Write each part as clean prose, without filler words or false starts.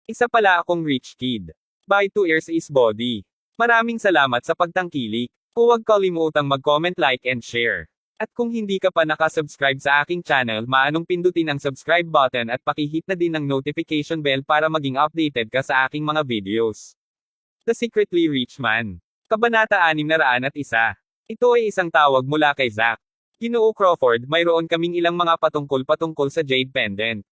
Isa pala akong rich kid. By 2 ears is body. Maraming salamat sa pagtangkilik. Huwag kalimutang mag-comment, like and share. At kung hindi ka pa nakasubscribe sa aking channel, maanong pindutin ang subscribe button at pakihit na din ang notification bell para maging updated ka sa aking mga videos. The Secretly Rich Man. Kabanata 601. Ito ay isang tawag mula kay Zack. Ginoo Crawford, mayroon kaming ilang mga patungkol sa Jade Pendant.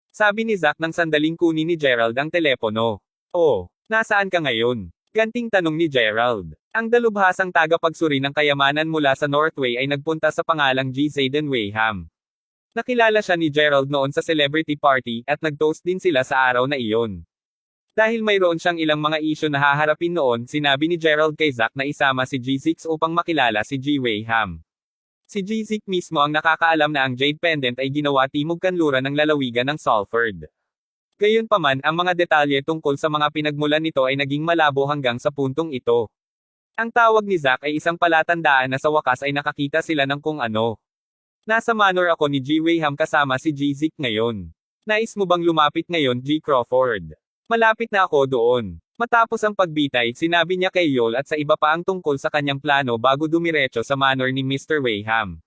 Sabi ni Zack nang sandaling kunin ni Gerald ang telepono. Oh, nasaan ka ngayon? Ganting tanong ni Gerald. Ang dalubhasang tagapagsuri ng kayamanan mula sa Northway ay nagpunta sa pangalang G. Zayden Wayham. Nakilala siya ni Gerald noon sa celebrity party at nag-toast din sila sa araw na iyon. Dahil mayroon siyang ilang mga isyu na haharapin noon, sinabi ni Gerald kay Zack na isama si G6 upang makilala si G. Wayham. Si G6 mismo ang nakakaalam na ang Jade Pendant ay ginawa timog kanluran ng lalawigan ng Salford. Gayunpaman, ang mga detalye tungkol sa mga pinagmulan nito ay naging malabo hanggang sa puntong ito. Ang tawag ni Zack ay isang palatandaan na sa wakas ay nakakita sila ng kung ano. Nasa manor ako ni G. Wayham kasama si G. ngayon. Nais mo bang lumapit ngayon, G. Crawford? Malapit na ako doon. Matapos ang pagbitay, sinabi niya kay Yol at sa iba pa ang tungkol sa kanyang plano bago dumiretso sa manor ni Mr. Wayham.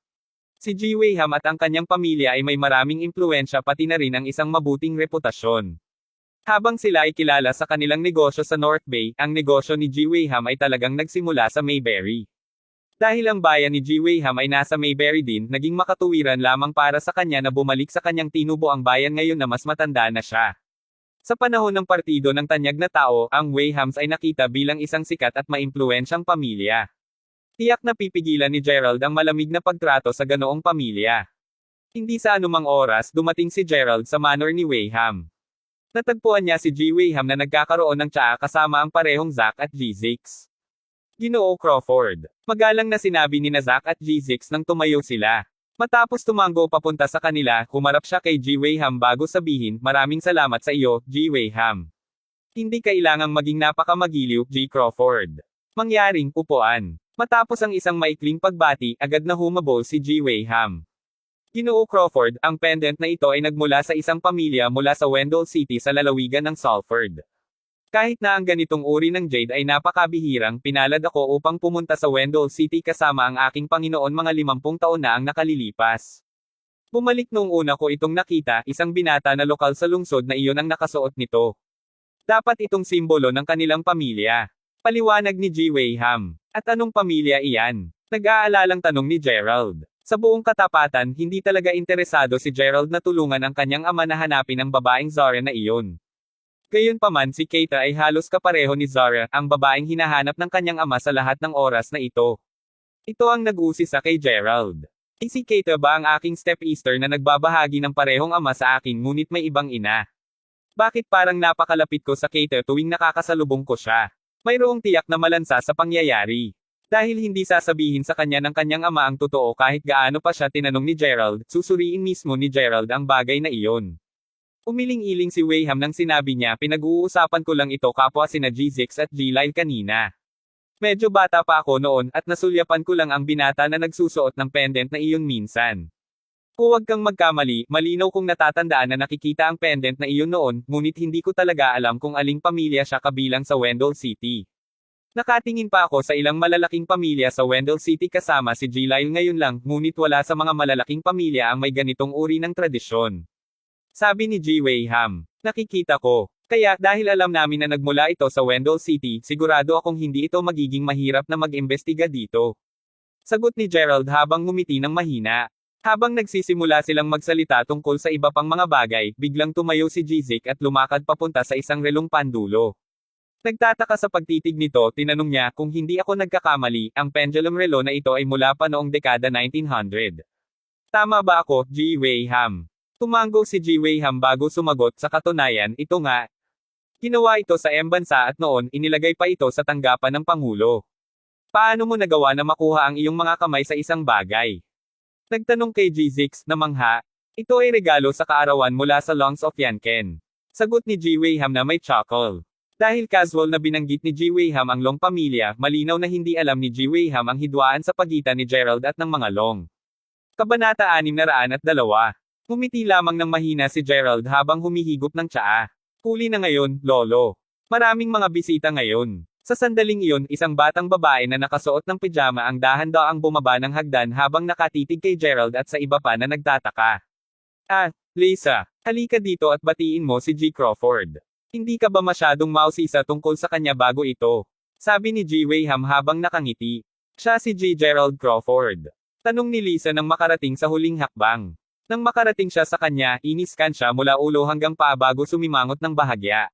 Si G. Wayham at ang kanyang pamilya ay may maraming impluensya pati na rin ang isang mabuting reputasyon. Habang sila ay kilala sa kanilang negosyo sa North Bay, ang negosyo ni G. Wayham ay talagang nagsimula sa Mayberry. Dahil ang bayan ni G. Wayham ay nasa Mayberry din, naging makatuwiran lamang para sa kanya na bumalik sa kanyang tinubo ang bayan ngayon na mas matanda na siya. Sa panahon ng partido ng tanyag na tao, ang Wayhams ay nakita bilang isang sikat at maimpluwensyang pamilya. Tiyak na pipigilan ni Gerald ang malamig na pagtrato sa ganoong pamilya. Hindi sa anumang oras dumating si Gerald sa manor ni Wayham. Natagpuan niya si G. Wayham na nagkakaroon ng tsaa kasama ang parehong Zack at G6. Ginoo Crawford. Magalang na sinabi ni na Zack at G6 nang tumayo sila. Matapos tumango papunta sa kanila, humarap siya kay G. Wayham bago sabihin, maraming salamat sa iyo, G. Wayham. Hindi kailangang maging napakamagiliw, G. Crawford. Mangyaring upuan. Matapos ang isang maikling pagbati, agad na humabol si G. Wayham. Ginoo Crawford, ang pendant na ito ay nagmula sa isang pamilya mula sa Wendell City sa lalawigan ng Salford. Kahit na ang ganitong uri ng jade ay napakabihirang, pinalad ako upang pumunta sa Wendell City kasama ang aking Panginoon mga 50 taon na ang nakalilipas. Bumalik noong una ko itong nakita, isang binata na lokal sa lungsod na iyon ang nakasuot nito. Dapat itong simbolo ng kanilang pamilya. Paliwanag ni G. Wayham. At anong pamilya iyan? Nag-aalalang tanong ni Gerald. Sa buong katapatan, hindi talaga interesado si Gerald na tulungan ang kanyang ama na hanapin ang babaeng Zara na iyon. Gayunpaman si Keita ay halos kapareho ni Zara, ang babaeng hinahanap ng kanyang ama sa lahat ng oras na ito. Ito ang nag-uusisa kay Gerald. Si Keita ba ang aking step-sister na nagbabahagi ng parehong ama sa akin ngunit may ibang ina? Bakit parang napakalapit ko sa Keita tuwing nakakasalubong ko siya? Mayroong tiyak na malansa sa pangyayari. Dahil hindi sasabihin sa kanya ng kanyang ama ang totoo kahit gaano pa siya tinanong ni Gerald, susuriin mismo ni Gerald ang bagay na iyon. Umiling-iling si Wayham nang sinabi niya, pinag-uusapan ko lang ito kapwa sina G6 at G-Lyle kanina. Medyo bata pa ako noon at nasulyapan ko lang ang binata na nagsusuot ng pendant na iyon minsan. Huwag kang magkamali, malinaw kong natatandaan na nakikita ang pendant na iyon noon, ngunit hindi ko talaga alam kung aling pamilya siya kabilang sa Wendell City. Nakatingin pa ako sa ilang malalaking pamilya sa Wendell City kasama si G-Lyle ngayon lang, ngunit wala sa mga malalaking pamilya ang may ganitong uri ng tradisyon. Sabi ni G. Wayham. Nakikita ko. Kaya, dahil alam namin na nagmula ito sa Wendell City, sigurado akong hindi ito magiging mahirap na mag-imbestiga dito. Sagot ni Gerald habang ngumiti ng mahina. Habang nagsisimula silang magsalita tungkol sa iba pang mga bagay, biglang tumayo si G. at lumakad papunta sa isang relong pandulo. Nagtataka sa pagtitig nito, tinanong niya kung hindi ako nagkakamali, ang pendulum relo na ito ay mula pa noong dekada 1900. Tama ba ako, G. Wayham? Tumango si G. Wayham bago sumagot, sa katunayan, ito nga. Ginawa ito sa bansa at noon, inilagay pa ito sa tanggapan ng Pangulo. Paano mo nagawa na makuha ang iyong mga kamay sa isang bagay? Nagtanong kay G6, na mangha. Ito ay regalo sa kaarawan mula sa Lungs of Yanken. Sagot ni G. Wayham na may chuckle. Dahil casual na binanggit ni G. Wayham ang Long pamilya, malinaw na hindi alam ni G. Wayham ang hidwaan sa pagitan ni Gerald at ng mga Long. Kabanata 602. Ngumiti lamang ng mahina si Gerald habang humihigop ng tsaa. Huli na ngayon, lolo. Maraming mga bisita ngayon. Sa sandaling iyon, isang batang babae na nakasuot ng pijama ang dahan-daang bumaba ng hagdan habang nakatitig kay Gerald at sa iba pa na nagtataka. Ah, Lisa, halika dito at batiin mo si G. Crawford. Hindi ka ba masyadong mausisa tungkol sa kanya bago ito? Sabi ni G. Wayham habang nakangiti. Siya si G. Gerald Crawford. Tanong ni Lisa nang makarating sa huling hakbang. Nang makarating siya sa kanya, iniskan siya mula ulo hanggang paa bago sumimangot ng bahagya.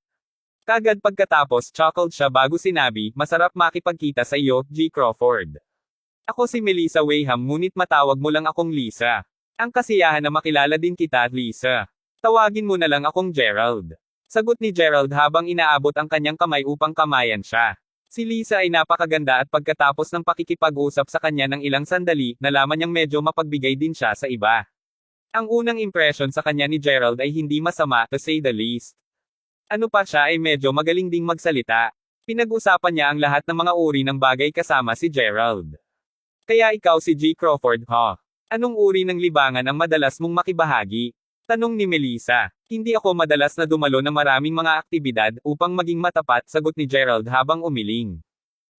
Kagad pagkatapos, chuckled siya bago sinabi, masarap makipagkita sa iyo, G. Crawford. Ako si Melissa Wayham ngunit matawag mo lang akong Lisa. Ang kasiyahan na makilala din kita, Lisa. Tawagin mo na lang akong Gerald. Sagot ni Gerald habang inaabot ang kanyang kamay upang kamayan siya. Si Lisa ay napakaganda at pagkatapos ng pakikipag-usap sa kanya ng ilang sandali, nalaman niyang medyo mapagbigay din siya sa iba. Ang unang impression sa kanya ni Gerald ay hindi masama, to say the least. Ano pa siya ay medyo magaling ding magsalita. Pinag-usapan niya ang lahat ng mga uri ng bagay kasama si Gerald. Kaya ikaw si G. Crawford, ha? Anong uri ng libangan ang madalas mong makibahagi? Tanong ni Melissa. Hindi ako madalas na dumalo ng maraming mga aktibidad upang maging matapat, sagot ni Gerald habang umiling.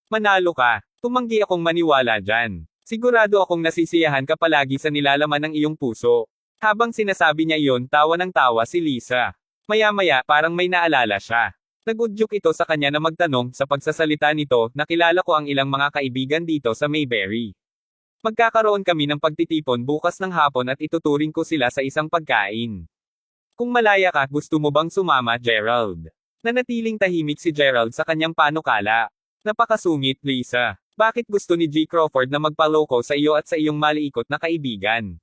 Manalo ka. Tumanggi akong maniwala dyan. Sigurado akong nasisiyahan ka palagi sa nilalaman ng iyong puso. Habang sinasabi niya iyon, tawa ng tawa si Lisa. Maya-maya, parang may naalala siya. Nag-udyok ito sa kanya na magtanong, sa pagsasalita nito, nakilala ko ang ilang mga kaibigan dito sa Mayberry. Magkakaroon kami ng pagtitipon bukas ng hapon at ituturing ko sila sa isang pagkain. Kung malaya ka, gusto mo bang sumama, Gerald? Nanatiling tahimik si Gerald sa kanyang panukala. Napakasungit, Lisa. Bakit gusto ni G. Crawford na magpaloko sa iyo at sa iyong maliikot na kaibigan?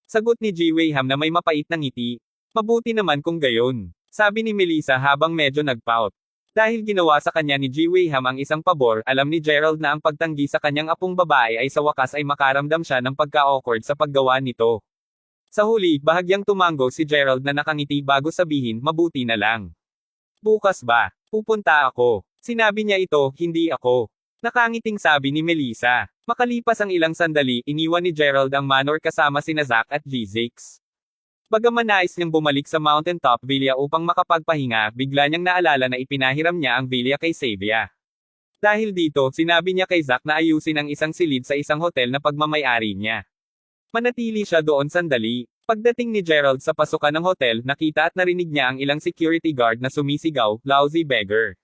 Sagot ni G. Wayham na may mapait na ngiti. Mabuti naman kung gayon. Sabi ni Melissa habang medyo nagpout. Dahil ginawa sa kanya ni G. Wayham ang isang pabor, alam ni Gerald na ang pagtanggi sa kanyang apong babae ay sa wakas ay makaramdam siya ng pagka-awkward sa paggawa nito. Sa huli, bahagyang tumango si Gerald na nakangiti bago sabihin, mabuti na lang. Bukas ba? Pupunta ako. Sinabi niya ito, hindi ako. Nakangiting sabi ni Melissa. Makalipas ang ilang sandali, iniwan ni Gerald ang manor kasama sina Zack at G6. Bagaman nais niyang bumalik sa mountaintop villa upang makapagpahinga, bigla niyang naalala na ipinahiram niya ang villa kay Xavier. Dahil dito, sinabi niya kay Zack na ayusin ang isang silid sa isang hotel na pagmamay-ari niya. Manatili siya doon sandali. Pagdating ni Gerald sa pasukan ng hotel, nakita at narinig niya ang ilang security guard na sumisigaw, lousy beggar.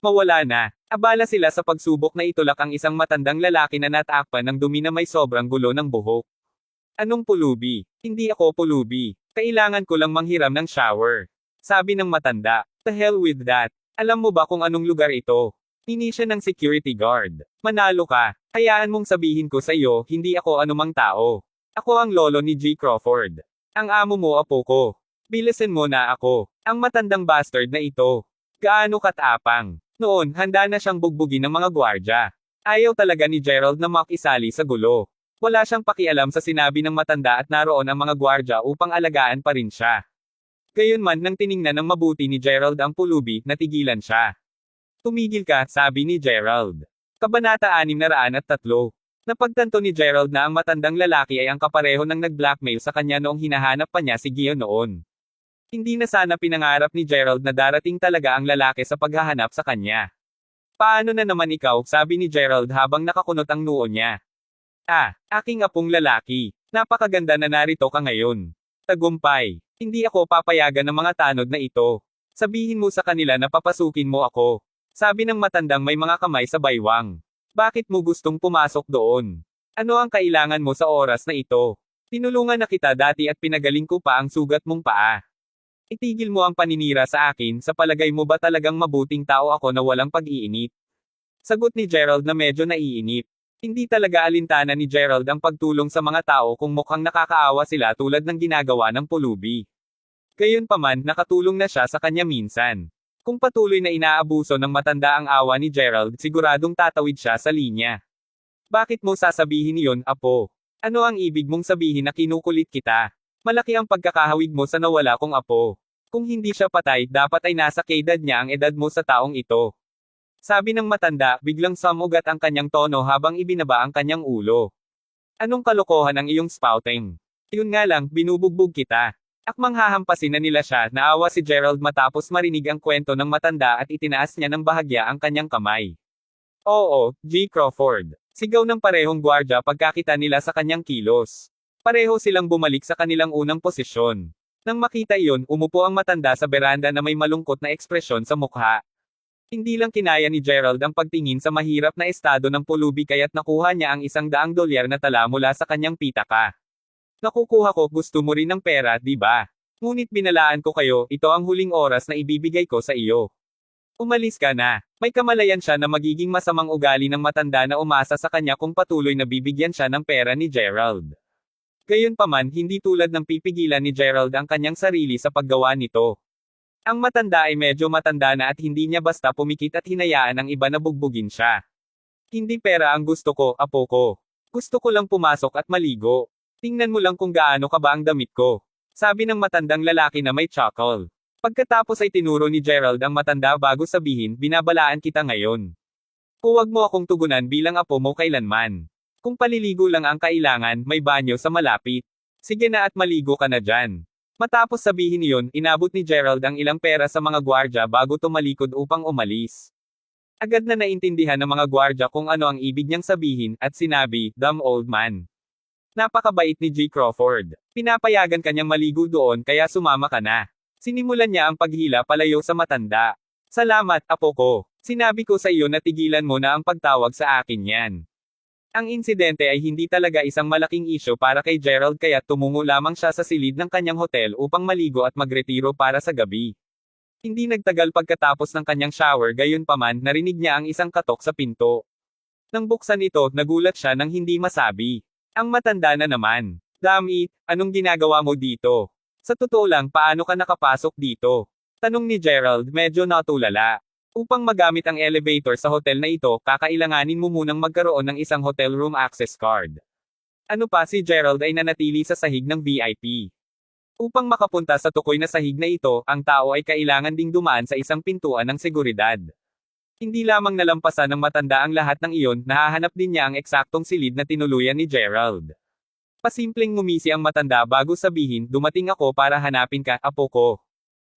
Mawala na. Abala sila sa pagsubok na itulak ang isang matandang lalaki na natakpan ng dumi na may sobrang gulo ng buhok. Anong pulubi? Hindi ako pulubi. Kailangan ko lang manghiram ng shower. Sabi ng matanda. The hell with that. Alam mo ba kung anong lugar ito? Hini siya ng security guard. Manalo ka. Hayaan mong sabihin ko sa iyo, hindi ako anumang tao. Ako ang lolo ni G. Crawford. Ang amo mo apo ko. Bilisan mo na ako. Ang matandang bastard na ito. Gaano katapang. Noon, handa na siyang bugbugin ng mga gwardya. Ayaw talaga ni Gerald na makisali sa gulo. Wala siyang pakialam sa sinabi ng matanda at naroon ang mga gwardya upang alagaan pa rin siya. Gayunman nang tiningnan ng mabuti ni Gerald ang pulubi, natigilan siya. Tumigil ka, sabi ni Gerald. Kabanata 603. Napagtanto ni Gerald na ang matandang lalaki ay ang kapareho ng nag-blackmail sa kanya noong hinahanap pa niya si Gio noon. Hindi na sana pinangarap ni Gerald na darating talaga ang lalaki sa paghahanap sa kanya. Paano na naman ikaw, sabi ni Gerald habang nakakunot ang noo niya. Aking apong lalaki. Napakaganda na narito ka ngayon. Tagumpay. Hindi ako papayagan ng mga tanod na ito. Sabihin mo sa kanila na papasukin mo ako. Sabi ng matandang may mga kamay sa baywang. Bakit mo gustong pumasok doon? Ano ang kailangan mo sa oras na ito? Tinulungan na kita dati at pinagaling ko pa ang sugat mong paa. Itigil mo ang paninira sa akin, sa palagay mo ba talagang mabuting tao ako na walang pag-iinit? Sagot ni Gerald na medyo naiinip. Hindi talaga alintana ni Gerald ang pagtulong sa mga tao kung mukhang nakakaawa sila tulad ng ginagawa ng pulubi. Gayunpaman, nakatulong na siya sa kanya minsan. Kung patuloy na inaabuso ng matanda ang awa ni Gerald, siguradong tatawid siya sa linya. Bakit mo sasabihin iyon, apo? Ano ang ibig mong sabihin na kinukulit kita? Malaki ang pagkakahawig mo sa nawala kong apo. Kung hindi siya patay, dapat ay nasa kaedad niya ang edad mo sa taong ito. Sabi ng matanda, biglang sumugat ang kanyang tono habang ibinaba ang kanyang ulo. Anong kalokohan ang iyong spouting? Yun nga lang, binubugbog kita. Akmang hahampasin na nila siya, naawa si Gerald matapos marinig ang kwento ng matanda at itinaas niya ng bahagya ang kanyang kamay. Oo, G. Crawford. Sigaw ng parehong gwardya pagkakita nila sa kanyang kilos. Pareho silang bumalik sa kanilang unang posisyon. Nang makita iyon, umupo ang matanda sa beranda na may malungkot na ekspresyon sa mukha. Hindi lang kinaya ni Gerald ang pagtingin sa mahirap na estado ng pulubi kaya't nakuha niya ang $100 na tala mula sa kanyang pitaka. Nakukuha ko, gusto mo rin ng pera, di ba? Ngunit binalaan ko kayo, ito ang huling oras na ibibigay ko sa iyo. Umalis ka na. May kamalayan siya na magiging masamang ugali ng matanda na umasa sa kanya kung patuloy na bibigyan siya ng pera ni Gerald. Gayunpaman, hindi tulad ng pipigilan ni Gerald ang kanyang sarili sa paggawa nito. Ang matanda ay medyo matanda na at hindi niya basta pumikit at hinayaan ang iba na bugbugin siya. Hindi pera ang gusto ko, apo ko. Gusto ko lang pumasok at maligo. Tingnan mo lang kung gaano ka ba ang damit ko. Sabi ng matandang lalaki na may chuckle. Pagkatapos ay tinuro ni Gerald ang matanda bago sabihin, binabalaan kita ngayon. Huwag mo akong tugunan bilang apo mo kailanman. Kung paliligo lang ang kailangan, may banyo sa malapit. Sige na at maligo ka na dyan. Matapos sabihin iyon, inabot ni Gerald ang ilang pera sa mga gwardya bago tumalikod upang umalis. Agad na naintindihan ng mga gwardya kung ano ang ibig niyang sabihin, at sinabi, "Dumb old man." Napakabait ni G. Crawford. Pinapayagan kanyang maligo doon kaya sumama ka na. Sinimulan niya ang paghila palayo sa matanda. Salamat, apo ko. Sinabi ko sa iyo na tigilan mo na ang pagtawag sa akin yan. Ang insidente ay hindi talaga isang malaking isyo para kay Gerald kaya tumungo lamang siya sa silid ng kanyang hotel upang maligo at magretiro para sa gabi. Hindi nagtagal pagkatapos ng kanyang shower gayunpaman narinig niya ang isang katok sa pinto. Nang buksan ito, nagulat siya nang hindi masabi. Ang matanda na naman. Damn it, anong ginagawa mo dito? Sa totoo lang, paano ka nakapasok dito? Tanong ni Gerald, medyo natulala. Upang magamit ang elevator sa hotel na ito, kakailanganin mo munang magkaroon ng isang hotel room access card. Ano pa, si Gerald ay nanatili sa sahig ng VIP. Upang makapunta sa tukoy na sahig na ito, ang tao ay kailangan ding dumaan sa isang pintuan ng seguridad. Hindi lamang nalampasan ng matanda ang lahat ng iyon, nahahanap din niya ang eksaktong silid na tinuluyan ni Gerald. Pasimpleng ngumisi ang matanda bago sabihin, dumating ako para hanapin ka, apo ko.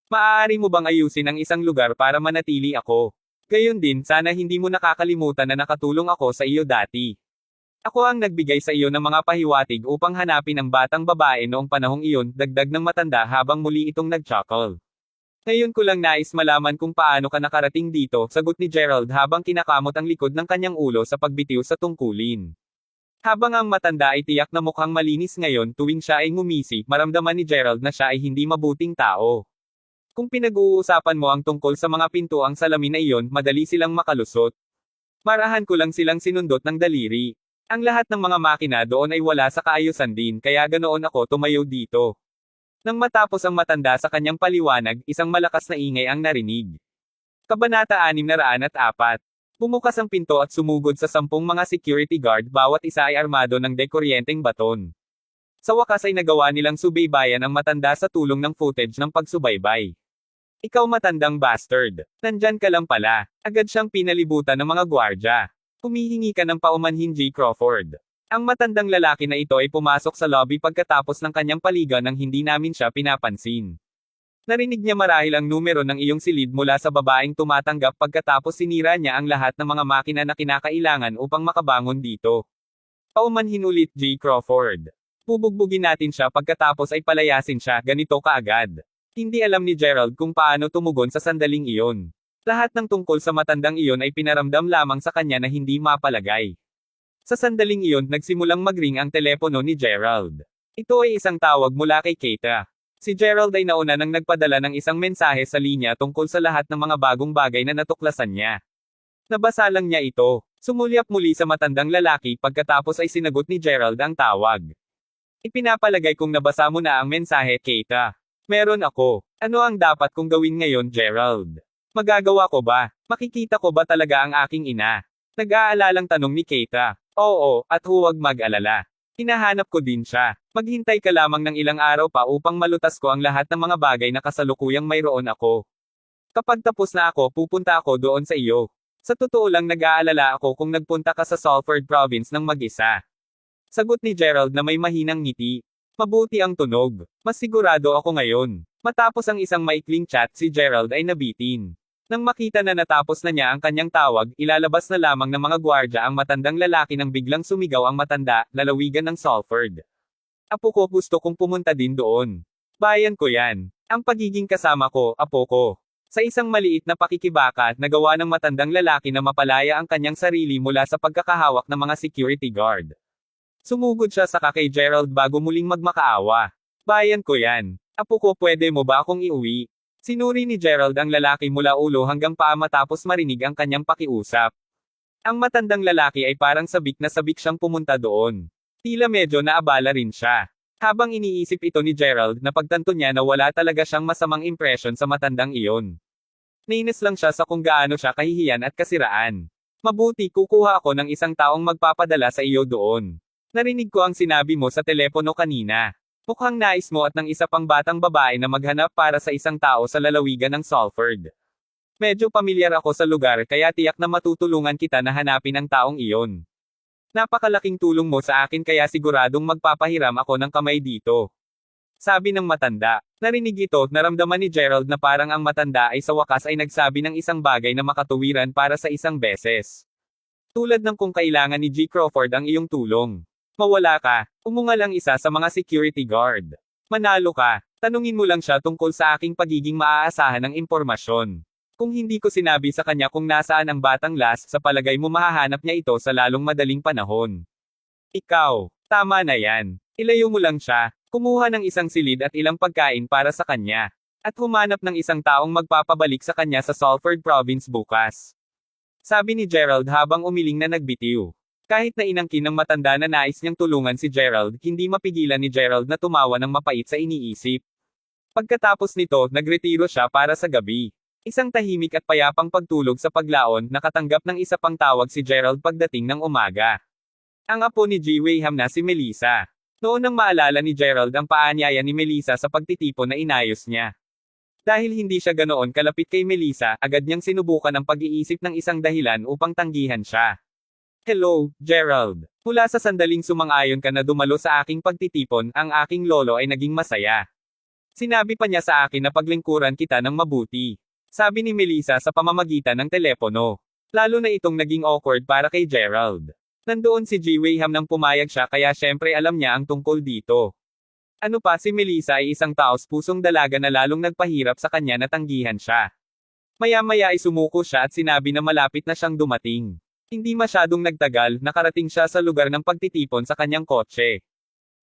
Maaari mo bang ayusin ang isang lugar para manatili ako? Gayon din, sana hindi mo nakakalimutan na nakatulong ako sa iyo dati. Ako ang nagbigay sa iyo ng mga pahiwatig upang hanapin ang batang babae noong panahong iyon, dagdag ng matanda habang muli itong nagchuckle. Ngayon ko lang nais malaman kung paano ka nakarating dito, sagot ni Gerald habang kinakamot ang likod ng kanyang ulo sa pagbitiw sa tungkulin. Habang ang matanda ay tiyak na mukhang malinis ngayon tuwing siya ay ngumisi, maramdaman ni Gerald na siya ay hindi mabuting tao. Kung pinag-uusapan mo ang tungkol sa mga pintuang salamin na iyon, madali silang makalusot. Marahan ko lang silang sinundot ng daliri. Ang lahat ng mga makina doon ay wala sa kaayusan din kaya ganoon ako tumayo dito. Nang matapos ang matanda sa kanyang paliwanag, isang malakas na ingay ang narinig. Kabanata 604. Bumukas ang pinto at sumugod sa 10 mga security guard, bawat isa ay armado ng dekuryenteng baton. Sa wakas ay nagawa nilang subaybayan ang matanda sa tulong ng footage ng pagsubaybay. Ikaw matandang bastard. Nandyan ka lang pala. Agad siyang pinalibutan ng mga gwardya. Humihingi ka ng paumanhin, G. Crawford. Ang matandang lalaki na ito ay pumasok sa lobby pagkatapos ng kanyang paligan nang hindi namin siya pinapansin. Narinig niya marahil ang numero ng iyong silid mula sa babaeng tumatanggap pagkatapos sinira niya ang lahat ng mga makina na kinakailangan upang makabangon dito. Paumanhin ulit, G. Crawford. Bubugbugin natin siya pagkatapos ay palayasin siya, ganito kaagad. Hindi alam ni Gerald kung paano tumugon sa sandaling iyon. Lahat ng tungkol sa matandang iyon ay pinaramdam lamang sa kanya na hindi mapalagay. Sa sandaling iyon, nagsimulang magring ang telepono ni Gerald. Ito ay isang tawag mula kay Keita. Si Gerald ay nauna nang nagpadala ng isang mensahe sa linya tungkol sa lahat ng mga bagong bagay na natuklasan niya. Nabasa lang niya ito. Sumulyap muli sa matandang lalaki pagkatapos ay sinagot ni Gerald ang tawag. Ipinapalagay kong nabasa mo na ang mensahe, Keita. Meron ako. Ano ang dapat kong gawin ngayon, Gerald? Magagawa ko ba? Makikita ko ba talaga ang aking ina? Nag-aalalang tanong ni Keita. Oo, at huwag mag-alala. Hinahanap ko din siya. Maghintay ka lamang ng ilang araw pa upang malutas ko ang lahat ng mga bagay na kasalukuyang mayroon ako. Kapag tapos na ako, pupunta ako doon sa iyo. Sa totoo lang nag-aalala ako kung nagpunta ka sa Salford Province ng mag-isa. Sagot ni Gerald na may mahinang ngiti. Mabuti ang tunog. Mas sigurado ako ngayon. Matapos ang isang maikling chat, si Gerald ay nabitin. Nang makita na natapos na niya ang kanyang tawag, ilalabas na lamang ng mga gwardya ang matandang lalaki nang biglang sumigaw ang matanda, lalawigan ng Salford. Apo ko, gusto kong pumunta din doon. Bayan ko yan. Ang pagiging kasama ko, apo ko. Sa isang maliit na pakikibaka, nagawa ng matandang lalaki na mapalaya ang kanyang sarili mula sa pagkakahawak ng mga security guard. Sumugod siya sa kay Gerald bago muling magmakaawa. Bayan ko yan. Apo ko, pwede mo ba akong iuwi? Sinuri ni Gerald ang lalaki mula ulo hanggang paa matapos marinig ang kanyang pakiusap. Ang matandang lalaki ay parang sabik na sabik siyang pumunta doon. Tila medyo naabala rin siya. Habang iniisip ito ni Gerald, napagtanto niya na wala talaga siyang masamang impresyon sa matandang iyon. Nainis lang siya sa kung gaano siya kahihiyan at kasiraan. Mabuti, kukuha ako ng isang taong magpapadala sa iyo doon. Narinig ko ang sinabi mo sa telepono kanina. Mukhang nais mo at ng isa pang batang babae na maghanap para sa isang tao sa lalawigan ng Salford. Medyo pamilyar ako sa lugar kaya tiyak na matutulungan kita na hanapin ang taong iyon. Napakalaking tulong mo sa akin kaya siguradong magpapahiram ako ng kamay dito. Sabi ng matanda. Narinig ito, naramdaman ni Gerald na parang ang matanda ay sa wakas ay nagsabi ng isang bagay na makatuwiran para sa isang beses. Tulad ng kung kailangan ni G. Crawford ang iyong tulong. Mawala ka, umungal ang isa sa mga security guard. Manalo ka, tanungin mo lang siya tungkol sa aking pagiging maaasahan ng impormasyon. Kung hindi ko sinabi sa kanya kung nasaan ang batang Las, sa palagay mo mahahanap niya ito sa lalong madaling panahon. Ikaw, tama na yan. Ilayo mo lang siya, kumuha ng isang silid at ilang pagkain para sa kanya. At humanap ng isang taong magpapabalik sa kanya sa Salford Province bukas. Sabi ni Gerald habang umiling na nagbitiw. Kahit na inangkin ng matanda na nais niyang tulungan si Gerald, hindi mapigilan ni Gerald na tumawa ng mapait sa iniisip. Pagkatapos nito, nagretiro siya para sa gabi. Isang tahimik at payapang pagtulog sa paglaon, nakatanggap ng isa pang tawag si Gerald pagdating ng umaga. Ang apo ni G. Wayham na si Melissa. Noon nang maalala ni Gerald ang paanyaya ni Melissa sa pagtitipon na inayos niya. Dahil hindi siya ganoon kalapit kay Melissa, agad niyang sinubukan ang pag-iisip ng isang dahilan upang tanggihan siya. Hello, Gerald. Mula sa sandaling sumang-ayon ka na dumalo sa aking pagtitipon, ang aking lolo ay naging masaya. Sinabi pa niya sa akin na paglingkuran kita ng mabuti. Sabi ni Melissa sa pamamagitan ng telepono. Lalo na itong naging awkward para kay Gerald. Nandoon si G. Wayham nang pumayag siya kaya syempre alam niya ang tungkol dito. Ano pa, si Melissa ay isang taos-pusong dalaga na lalong nagpahirap sa kanya na tanggihan siya. Maya-maya ay sumuko siya at sinabi na malapit na siyang dumating. Hindi masyadong nagtagal, nakarating siya sa lugar ng pagtitipon sa kanyang kotse.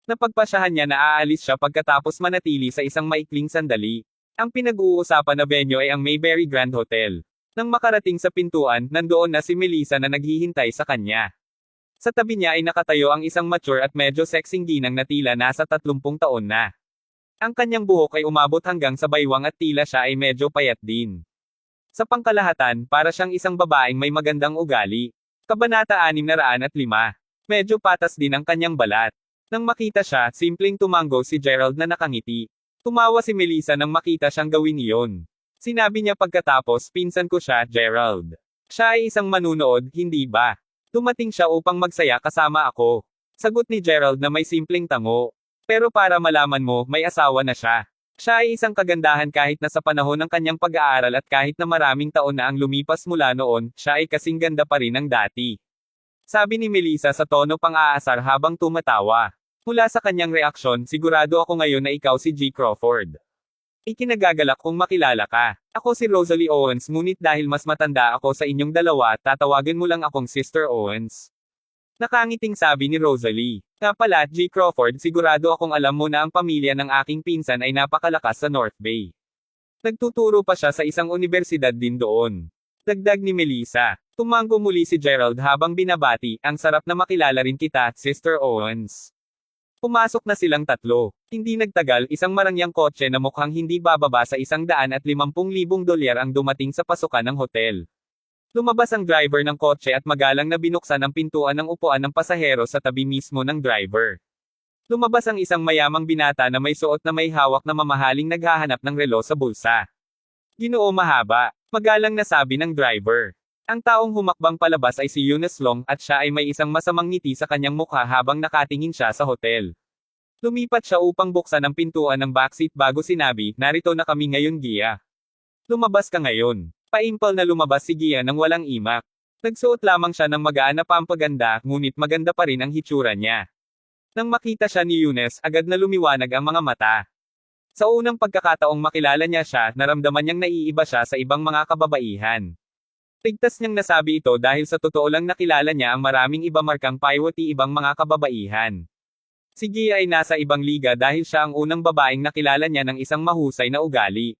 Napagpasyahan niya na aalis siya pagkatapos manatili sa isang maikling sandali. Ang pinag-uusapan na venue ay ang Mayberry Grand Hotel. Nang makarating sa pintuan, nandoon na si Melissa na naghihintay sa kanya. Sa tabi niya ay nakatayo ang isang mature at medyo sexing ginang na tila nasa 30 taon na. Ang kanyang buhok ay umabot hanggang sa baywang at tila siya ay medyo payat din. Sa pangkalahatan, para siyang isang babaeng may magandang ugali. Kabanata 605. Medyo patas din ang kanyang balat. Nang makita siya, simpleng tumango si Gerald na nakangiti. Tumawa si Melissa nang makita siyang gawin iyon. Sinabi niya pagkatapos, pinsan ko siya, Gerald. Siya ay isang manunood, hindi ba? Dumating siya upang magsaya kasama ako. Sagot ni Gerald na may simpleng tango. Pero para malaman mo, may asawa na siya. Siya ay isang kagandahan kahit na sa panahon ng kanyang pag-aaral at kahit na maraming taon na ang lumipas mula noon, siya ay kasing ganda pa rin ng dati. Sabi ni Melissa sa tono pang-aasar habang tumatawa. Mula sa kanyang reaksyon, sigurado ako ngayon na ikaw si G. Crawford. Ikinagagalak kung makilala ka. Ako si Rosalie Owens, ngunit dahil mas matanda ako sa inyong dalawa, tatawagan mo lang akong Sister Owens. Nakangiting sabi ni Rosalie. Nga pala, G. Crawford, sigurado akong alam mo na ang pamilya ng aking pinsan ay napakalakas sa North Bay. Nagtuturo pa siya sa isang universidad din doon. Dagdag ni Melissa. Tumango muli si Gerald habang binabati, ang sarap na makilala rin kita, Sister Owens. Pumasok na silang tatlo. Hindi nagtagal, isang marangyang kotse na mukhang hindi bababa sa $150,000 ang dumating sa pasukan ng hotel. Lumabas ang driver ng kotse at magalang na binuksan ang pintuan ng upuan ng pasahero sa tabi mismo ng driver. Lumabas ang isang mayamang binata na may suot na may hawak na mamahaling naghahanap ng relo sa bulsa. Ginoo mahaba, magalang na sabi ng driver. Ang taong humakbang palabas ay si Eunice Long at siya ay may isang masamang ngiti sa kanyang mukha habang nakatingin siya sa hotel. Lumipat siya upang buksan ang pintuan ng backseat bago sinabi, narito na kami ngayon Gia. Lumabas ka ngayon. Paimpal na lumabas si Gia nang walang imak. Nagsuot lamang siya ng magaan na pampaganda, ngunit maganda pa rin ang hitsura niya. Nang makita siya ni Eunice, agad na lumiwanag ang mga mata. Sa unang pagkakataong makilala niya siya, naramdaman niyang naiiba siya sa ibang mga kababaihan. Tigtas niyang nasabi ito dahil sa totoo lang nakilala niya ang maraming iba markang paiwati ibang mga kababaihan. Si Gia ay nasa ibang liga dahil siya ang unang babaeng nakilala niya ng isang mahusay na ugali.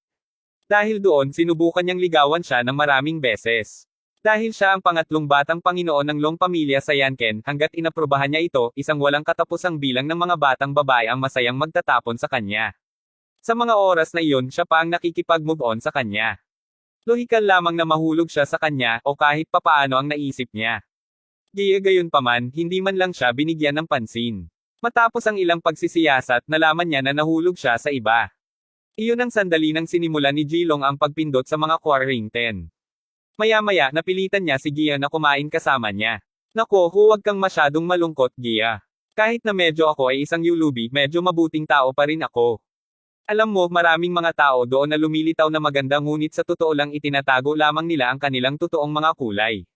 Dahil doon sinubukan niyang ligawan siya ng maraming beses. Dahil siya ang pangatlong batang Panginoon ng Long pamilya sa Yanken, hanggat inaprobahan niya ito, isang walang katapusang bilang ng mga batang babae ang masayang magtatapon sa kanya. Sa mga oras na iyon siya pa ang nakikipag-move on sa kanya. Lohikal lamang na mahulog siya sa kanya, o kahit papaano ang naisip niya. Gayunpaman, hindi man lang siya binigyan ng pansin. Matapos ang ilang pagsisiyasat, nalaman niya na nahulog siya sa iba. Iyon ang sandali nang sinimulan ni Jilong ang pagpindot sa mga quartering 10. Maya-maya, napilitan niya si Gia na kumain kasama niya. Nako, huwag kang masyadong malungkot, Gia. Kahit na medyo ako ay isang yulubi, medyo mabuting tao pa rin ako. Alam mo, maraming mga tao doon na lumilitaw na maganda ngunit sa totoo lang itinatago lamang nila ang kanilang totoong mga kulay.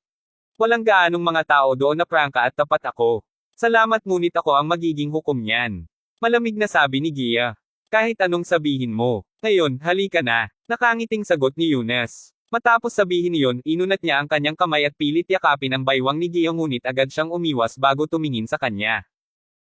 Walang gaanong mga tao doon na prangka at tapat ako. Salamat ngunit ako ang magiging hukom niyan. Malamig na sabi ni Gia. Kahit anong sabihin mo. Ngayon, halika na. Nakangiting sagot ni Eunice. Matapos sabihin iyon, inunat niya ang kanyang kamay at pilit yakapin ang baywang ni Gia ngunit agad siyang umiwas bago tumingin sa kanya.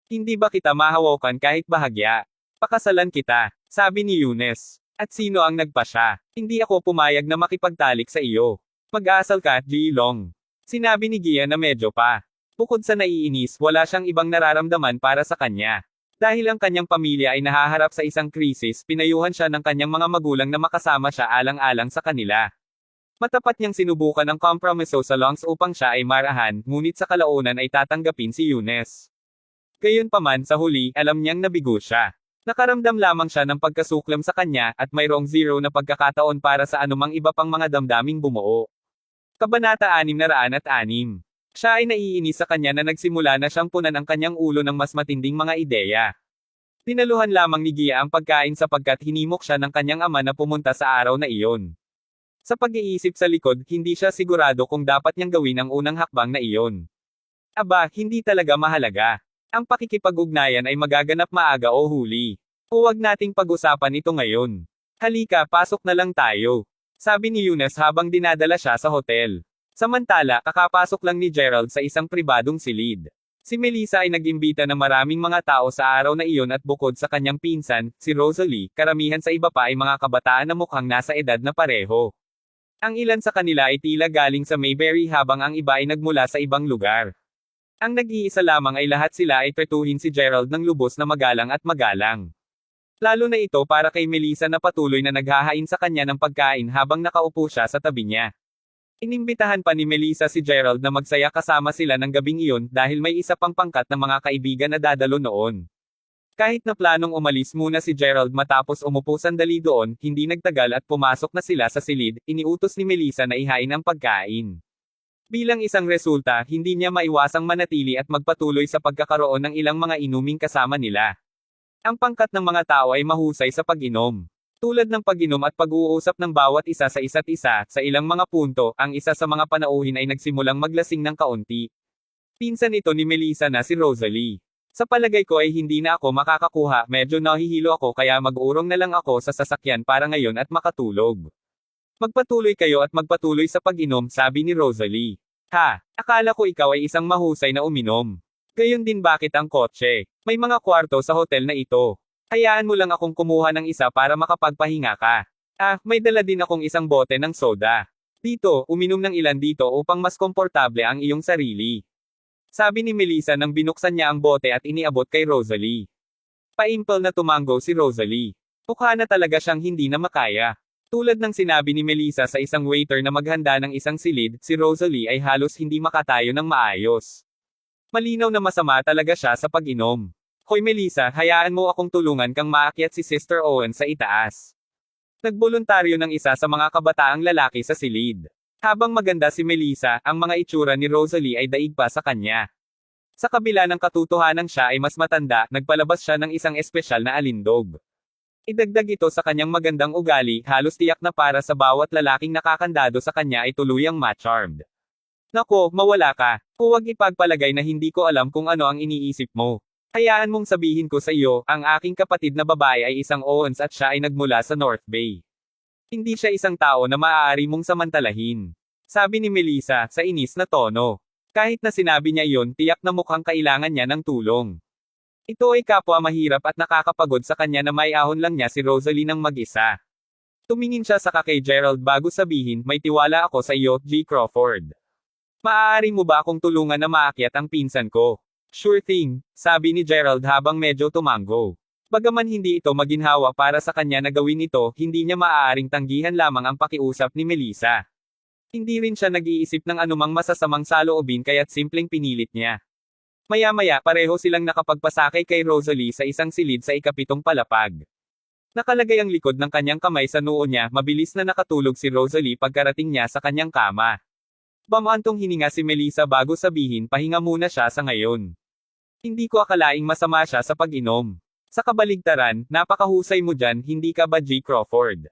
Hindi ba kita mahawakan kahit bahagya? Pakasalan kita, sabi ni Eunice. At sino ang nagpasya? Hindi ako pumayag na makipagtalik sa iyo. Mag-aasal ka, Jilong. Sinabi ni Gia na medyo pa. Bukod sa naiinis, wala siyang ibang nararamdaman para sa kanya. Dahil ang kanyang pamilya ay nahaharap sa isang krisis, pinayuhan siya ng kanyang mga magulang na makasama siya alang-alang sa kanila. Matapat niyang sinubukan ang kompromiso sa Longs upang siya ay marahan, ngunit sa kalaunan ay tatanggapin si Eunice. Gayunpaman sa huli, alam niyang nabigo siya. Nakaramdam lamang siya ng pagkasuklam sa kanya, at mayroong zero na pagkakataon para sa anumang iba pang mga damdaming bumuo. Kabanata 606. Siya ay naiinis sa kanya na nagsimula na siyang punan ang kanyang ulo ng mas matinding mga ideya. Tinaluhan lamang ni Gia ang pagkain sapagkat hinimok siya ng kanyang ama na pumunta sa araw na iyon. Sa pag-iisip sa likod, hindi siya sigurado kung dapat niyang gawin ang unang hakbang na iyon. Aba, hindi talaga mahalaga. Ang pakikipag-ugnayan ay magaganap maaga o huli. Huwag nating pag-usapan ito ngayon. Halika, pasok na lang tayo. Sabi ni Eunice habang dinadala siya sa hotel. Samantala, kakapasok lang ni Gerald sa isang pribadong silid. Si Melissa ay nag-imbita ng maraming mga tao sa araw na iyon at bukod sa kanyang pinsan, si Rosalie, karamihan sa iba pa ay mga kabataan na mukhang nasa edad na pareho. Ang ilan sa kanila ay tila galing sa Mayberry habang ang iba ay nagmula sa ibang lugar. Ang nag-iisa lamang ay lahat sila ay tretuhin si Gerald ng lubos na magalang at magalang. Lalo na ito para kay Melissa na patuloy na naghahain sa kanya ng pagkain habang nakaupo siya sa tabi niya. Inimbitahan pa ni Melissa si Gerald na magsaya kasama sila ng gabing iyon dahil may isa pang pangkat ng mga kaibigan na dadalo noon. Kahit na planong umalis muna si Gerald matapos umupo sandali doon, hindi nagtagal at pumasok na sila sa silid, iniutos ni Melissa na ihain ang pagkain. Bilang isang resulta, hindi niya maiwasang manatili at magpatuloy sa pagkakaroon ng ilang mga inuming kasama nila. Ang pangkat ng mga tao ay mahusay sa pag-inom. Tulad ng pag-inom at pag-uusap ng bawat isa sa isa't isa, sa ilang mga punto, ang isa sa mga panauhin ay nagsimulang maglasing ng kaunti. Pinsan ito ni Melissa na si Rosalie. Sa palagay ko ay hindi na ako makakakuha, medyo nahihilo ako kaya mag-urong na lang ako sa sasakyan para ngayon at makatulog. Magpatuloy kayo at magpatuloy sa pag-inom, sabi ni Rosalie. Ha, akala ko ikaw ay isang mahusay na uminom. Gayon din bakit ang kotse? May mga kwarto sa hotel na ito. Hayaan mo lang akong kumuha ng isa para makapagpahinga ka. Ah, may dala din akong isang bote ng soda. Dito, uminom ng ilan dito upang mas komportable ang iyong sarili. Sabi ni Melissa nang binuksan niya ang bote at iniabot kay Rosalie. Paimpal na tumango si Rosalie. Mukha na talaga siyang hindi na makaya. Tulad ng sinabi ni Melissa sa isang waiter na maghanda ng isang silid, si Rosalie ay halos hindi makatayo ng maayos. Malinaw na masama talaga siya sa pag-inom. Hoy Melissa, hayaan mo akong tulungan kang maakyat si Sister Owen sa itaas. Nagboluntaryo ng isa sa mga kabataang lalaki sa silid. Habang maganda si Melissa, ang mga itsura ni Rosalie ay daig pa sa kanya. Sa kabila ng katotohanang siya ay mas matanda, nagpalabas siya ng isang espesyal na alindog. Idagdag ito sa kanyang magandang ugali, halos tiyak na para sa bawat lalaking nakakandado sa kanya ay tuluyang ma-charmed. Nako, mawala ka. Huwag ipagpalagay na hindi ko alam kung ano ang iniisip mo. Hayaan mong sabihin ko sa iyo, ang aking kapatid na babae ay isang Owens at siya ay nagmula sa North Bay. Hindi siya isang tao na maaari mong samantalahin. Sabi ni Melissa, sa inis na tono. Kahit na sinabi niya iyon, tiyak na mukhang kailangan niya ng tulong. Ito ay kapwa mahirap at nakakapagod sa kanya na may ahon lang niya si Rosalie ng mag-isa. Tumingin siya sa kay Gerald bago sabihin, may tiwala ako sa iyo, G. Crawford. Maaari mo ba akong tulungan na maakyat ang pinsan ko? Sure thing, sabi ni Gerald habang medyo tumango. Bagaman hindi ito maginhawa para sa kanya na gawin ito, hindi niya maaaring tanggihan lamang ang pakiusap ni Melissa. Hindi rin siya nag-iisip ng anumang masasamang saloobin kaya't simpleng pinilit niya. Maya-maya pareho silang nakapagpasakay kay Rosalie sa isang silid sa ikapitong palapag. Nakalagay ang likod ng kanyang kamay sa noo niya, mabilis na nakatulog si Rosalie pagkarating niya sa kanyang kama. Bamantong hininga si Melissa bago sabihin pahinga muna siya sa ngayon. Hindi ko akalaing masama siya sa pag-inom. Sa kabaligtaran, napakahusay mo dyan, hindi ka ba G. Crawford?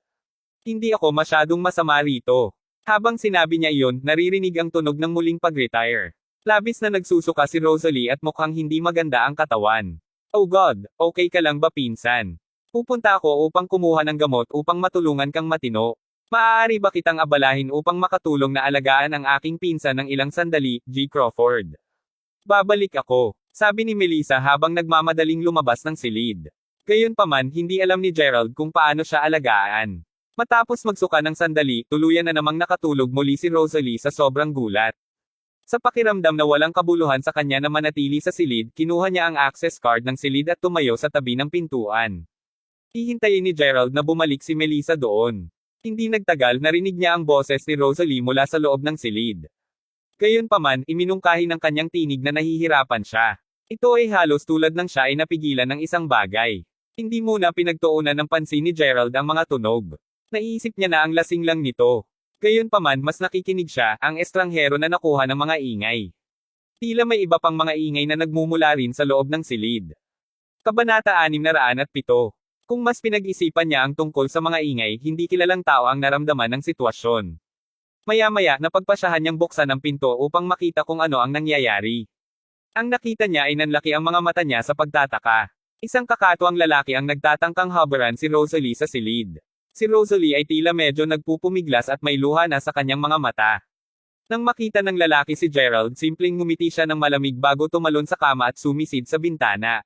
Hindi ako masyadong masama rito. Habang sinabi niya iyon, naririnig ang tunog ng muling pag-retire. Labis na nagsusuka si Rosalie at mukhang hindi maganda ang katawan. Oh God, okay ka lang ba pinsan? Pupunta ako upang kumuha ng gamot upang matulungan kang matino. Maaari ba kitang abalahin upang makatulong na alagaan ang aking pinsan ng ilang sandali, G. Crawford? Babalik ako, sabi ni Melissa habang nagmamadaling lumabas ng silid. Gayunpaman, hindi alam ni Gerald kung paano siya alagaan. Matapos magsuka ng sandali, tuluyan na namang nakatulog muli si Rosalie sa sobrang gulat. Sa pakiramdam na walang kabuluhan sa kanya na manatili sa silid, kinuha niya ang access card ng silid at tumayo sa tabi ng pintuan. Hihintayin ni Gerald na bumalik si Melissa doon. Hindi nagtagal, narinig niya ang boses ni Rosalie mula sa loob ng silid. Gayunpaman, iminungkahi ng kanyang tinig na nahihirapan siya. Ito ay halos tulad ng siya ay napigilan ng isang bagay. Hindi muna pinagtuunan ng pansin ni Gerald ang mga tunog. Naisip niya na ang lasing lang nito. Gayunpaman mas nakikinig siya, ang estranghero na nakuha ng mga ingay. Tila may iba pang mga ingay na nagmumula rin sa loob ng silid. Kabanata 607. Kung mas pinag-isipan niya ang tungkol sa mga ingay, hindi kilalang tao ang naramdaman ng sitwasyon. Maya-maya, napagpasyahan niyang buksan ang pinto upang makita kung ano ang nangyayari. Ang nakita niya ay nanlaki ang mga mata niya sa pagtataka. Isang kakatuwang lalaki ang nagtatangkang habaran si Rosalie sa silid. Si Rosalie ay tila medyo nagpupumiglas at may luha na sa kanyang mga mata. Nang makita ng lalaki si Gerald, simpleng ngumiti siya ng malamig bago tumalon sa kama at sumisid sa bintana.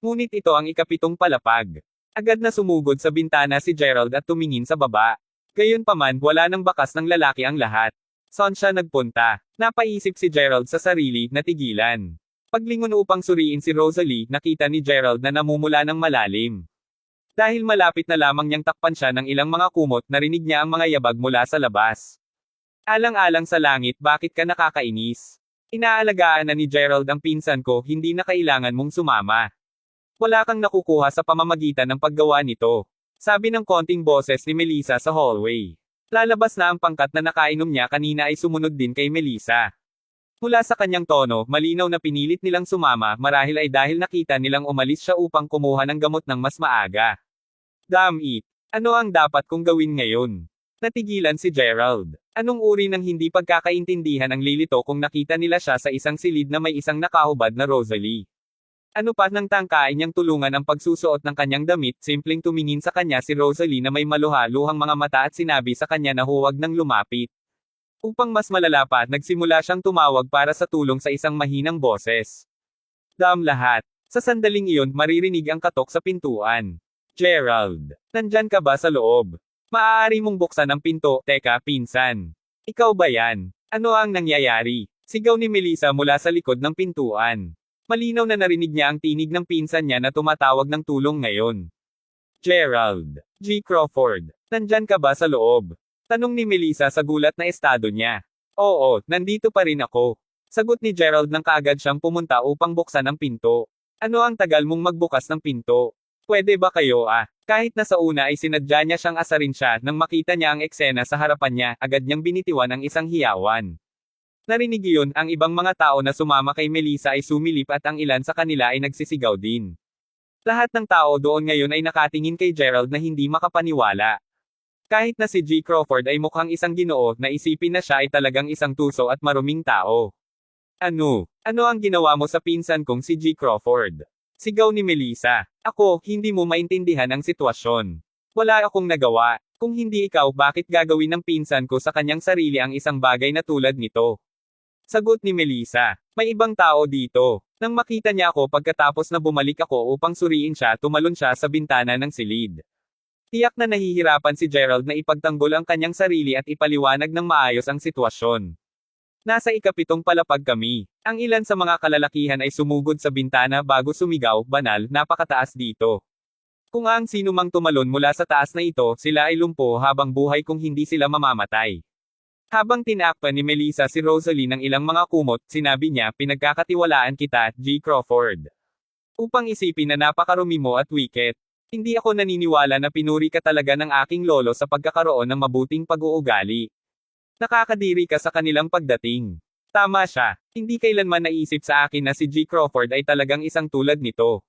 Ngunit ito ang ikapitong palapag. Agad na sumugod sa bintana si Gerald at tumingin sa baba. Gayunpaman, wala nang bakas ng lalaki ang lahat. Saan siya nagpunta? Napaisip si Gerald sa sarili, natigilan. Paglingon upang suriin si Rosalie, nakita ni Gerald na namumula ng malalim. Dahil malapit na lamang niyang takpan siya ng ilang mga kumot, narinig niya ang mga yabag mula sa labas. Alang-alang sa langit, bakit ka nakakainis? Inaalagaan na ni Gerald ang pinsan ko, hindi na kailangan mong sumama. Wala kang nakukuha sa pamamagitan ng paggawa nito. Sabi ng konting boses ni Melissa sa hallway. Lalabas na ang pangkat na nakainom niya kanina ay sumunod din kay Melissa. Mula sa kanyang tono, malinaw na pinilit nilang sumama, marahil ay dahil nakita nilang umalis siya upang kumuha ng gamot ng mas maaga. Damn it! Ano ang dapat kong gawin ngayon? Natigilan si Gerald. Anong uri ng hindi pagkakaintindihan ang lilito kung nakita nila siya sa isang silid na may isang nakahubad na Rosalie? Ano pa nang tangkain niyang tulungan ang pagsusuot ng kanyang damit, simpleng tumingin sa kanya si Rosalie na may maluha-luhang mga mata at sinabi sa kanya na huwag nang lumapit. Upang mas malala pa, nagsimula siyang tumawag para sa tulong sa isang mahinang boses. Damn lahat! Sa sandaling iyon, maririnig ang katok sa pintuan. Gerald, nandyan ka ba sa loob? Maaari mong buksan ang pinto. Teka, pinsan. Ikaw ba yan? Ano ang nangyayari? Sigaw ni Melissa mula sa likod ng pintuan. Malinaw na narinig niya ang tinig ng pinsan niya na tumatawag ng tulong ngayon. Gerald, G. Crawford, nandyan ka ba sa loob? Tanong ni Melissa sa gulat na estado niya. Oo, nandito pa rin ako. Sagot ni Gerald nang kaagad siyang pumunta upang buksan ang pinto. Ano ang tagal mong magbukas ng pinto? Pwede ba kayo Kahit na sa una ay sinadya niya siyang asarin siya, nang makita niya ang eksena sa harapan niya, agad niyang binitiwan ang isang hiyawan. Narinig iyon, ang ibang mga tao na sumama kay Melissa ay sumilip at ang ilan sa kanila ay nagsisigaw din. Lahat ng tao doon ngayon ay nakatingin kay Gerald na hindi makapaniwala. Kahit na si G. Crawford ay mukhang isang ginoo, naisipin na siya ay talagang isang tuso at maruming tao. Ano? Ano ang ginawa mo sa pinsan kong si G. Crawford? Sigaw ni Melissa. Ako, hindi mo maintindihan ang sitwasyon. Wala akong nagawa. Kung hindi ikaw, bakit gagawin ng pinsan ko sa kanyang sarili ang isang bagay na tulad nito? Sagot ni Melissa. May ibang tao dito. Nang makita niya ako pagkatapos na bumalik ako upang suriin siya, tumalon siya sa bintana ng silid. Tiyak na nahihirapan si Gerald na ipagtanggol ang kanyang sarili at ipaliwanag ng maayos ang sitwasyon. Nasa ikapitong palapag kami. Ang ilan sa mga kalalakihan ay sumugod sa bintana bago sumigaw, banal, napakataas dito. Kung ang sino mang tumalon mula sa taas na ito, sila ay lumpo habang buhay kung hindi sila mamamatay. Habang tinakpan ni Melissa si Rosalie ng ilang mga kumot, sinabi niya, pinagkakatiwalaan kita, G. Crawford. Upang isipin na napakarumi mo at wicked. Hindi ako naniniwala na pinuri ka talaga ng aking lolo sa pagkakaroon ng mabuting pag-uugali. Nakakadiri ka sa kanilang pagdating. Tama siya, hindi kailanman naisip sa akin na si G. Crawford ay talagang isang tulad nito.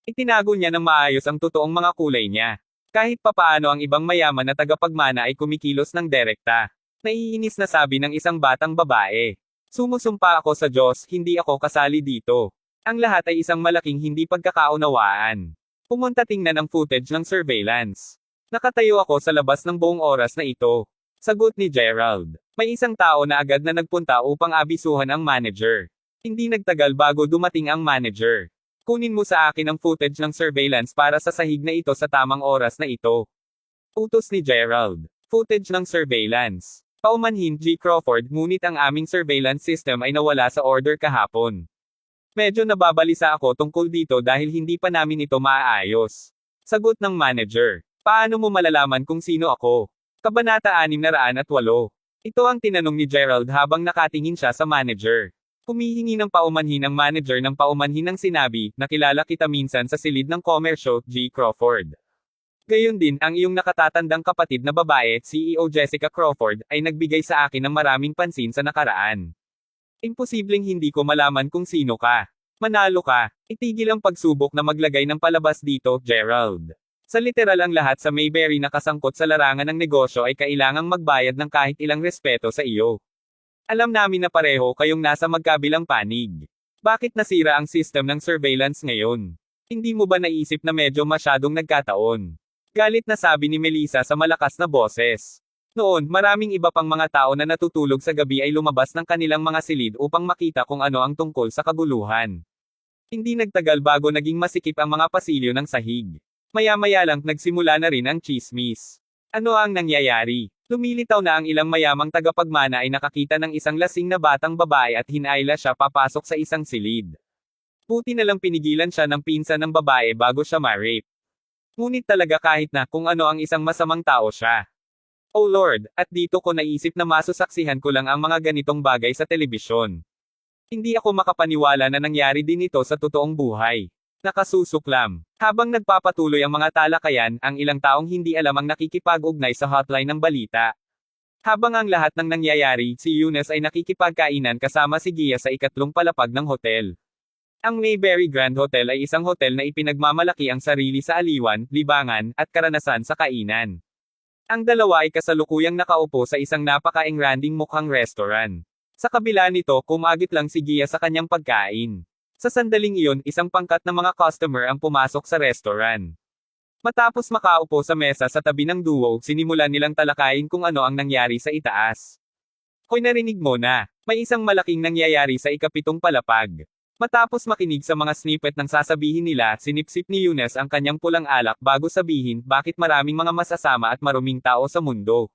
Itinago niya ng maayos ang totoong mga kulay niya. Kahit papaano ang ibang mayaman na tagapagmana ay kumikilos ng direkta. Naiinis na sabi ng isang batang babae. Sumusumpa ako sa Diyos, hindi ako kasali dito. Ang lahat ay isang malaking hindi pagkakaunawaan. Pumunta tingnan ang footage ng surveillance. Nakatayo ako sa labas ng buong oras na ito. Sagot ni Gerald. May isang tao na agad na nagpunta upang abisuhan ang manager. Hindi nagtagal bago dumating ang manager. Kunin mo sa akin ang footage ng surveillance para sa sahig na ito sa tamang oras na ito. Utos ni Gerald. Footage ng surveillance. Paumanhin G. Crawford, ngunit ang aming surveillance system ay nawala sa order kahapon. Medyo nababalisa ako tungkol dito dahil hindi pa namin ito maaayos. Sagot ng manager. Paano mo malalaman kung sino ako? Kabanata 608. Ito ang tinanong ni Gerald habang nakatingin siya sa manager. Humihingi ng paumanhin ang manager ng paumanhin ng sinabi, nakilala kita minsan sa silid ng komersyo, G. Crawford. Gayon din, ang iyong nakatatandang kapatid na babae, CEO Jessica Crawford, ay nagbigay sa akin ng maraming pansin sa nakaraan. Imposibleng hindi ko malaman kung sino ka. Manalo ka. Itigil ang pagsubok na maglagay ng palabas dito, Gerald. Sa literal ang lahat sa Mayberry na kasangkot sa larangan ng negosyo ay kailangang magbayad ng kahit ilang respeto sa iyo. Alam namin na pareho kayong nasa magkabilang panig. Bakit nasira ang system ng surveillance ngayon? Hindi mo ba naisip na medyo masyadong nagkataon? Galit na sabi ni Melissa sa malakas na boses. Noon, maraming iba pang mga tao na natutulog sa gabi ay lumabas ng kanilang mga silid upang makita kung ano ang tungkol sa kaguluhan. Hindi nagtagal bago naging masikip ang mga pasilyo ng sahig. Maya-maya lang nagsimula na rin ang tsismis. Ano ang nangyayari? Lumilitaw na ang ilang mayamang tagapagmana ay nakakita ng isang lasing na batang babae at hinayla siya papasok sa isang silid. Buti na lang pinigilan siya ng pinsan ng babae bago siya ma-rape. Ngunit talaga kahit na kung ano ang isang masamang tao siya. Oh Lord, at dito ko naisip na masusaksihan ko lang ang mga ganitong bagay sa telebisyon. Hindi ako makapaniwala na nangyari din ito sa totoong buhay. Nakasusuklam. Habang nagpapatuloy ang mga talakayan, ang ilang taong hindi alam ang nakikipag-ugnay sa hotline ng balita. Habang ang lahat ng nangyayari, si Eunice ay nakikipagkainan kasama si Gia sa ikatlong palapag ng hotel. Ang Mayberry Grand Hotel ay isang hotel na ipinagmamalaki ang sarili sa aliwan, libangan, at karanasan sa kainan. Ang dalawa ay kasalukuyang nakaupo sa isang napaka-engranding mukhang restaurant. Sa kabila nito, kumagit lang si Gia sa kanyang pagkain. Sa sandaling iyon, isang pangkat na mga customer ang pumasok sa restaurant. Matapos makaupo sa mesa sa tabi ng duo, sinimulan nilang talakayin kung ano ang nangyari sa itaas. Hoy, narinig mo na, may isang malaking nangyayari sa ikapitong palapag. Matapos makinig sa mga snippet ng sasabihin nila, sinipsip ni Eunice ang kanyang pulang alak bago sabihin bakit maraming mga masasama at maruming tao sa mundo.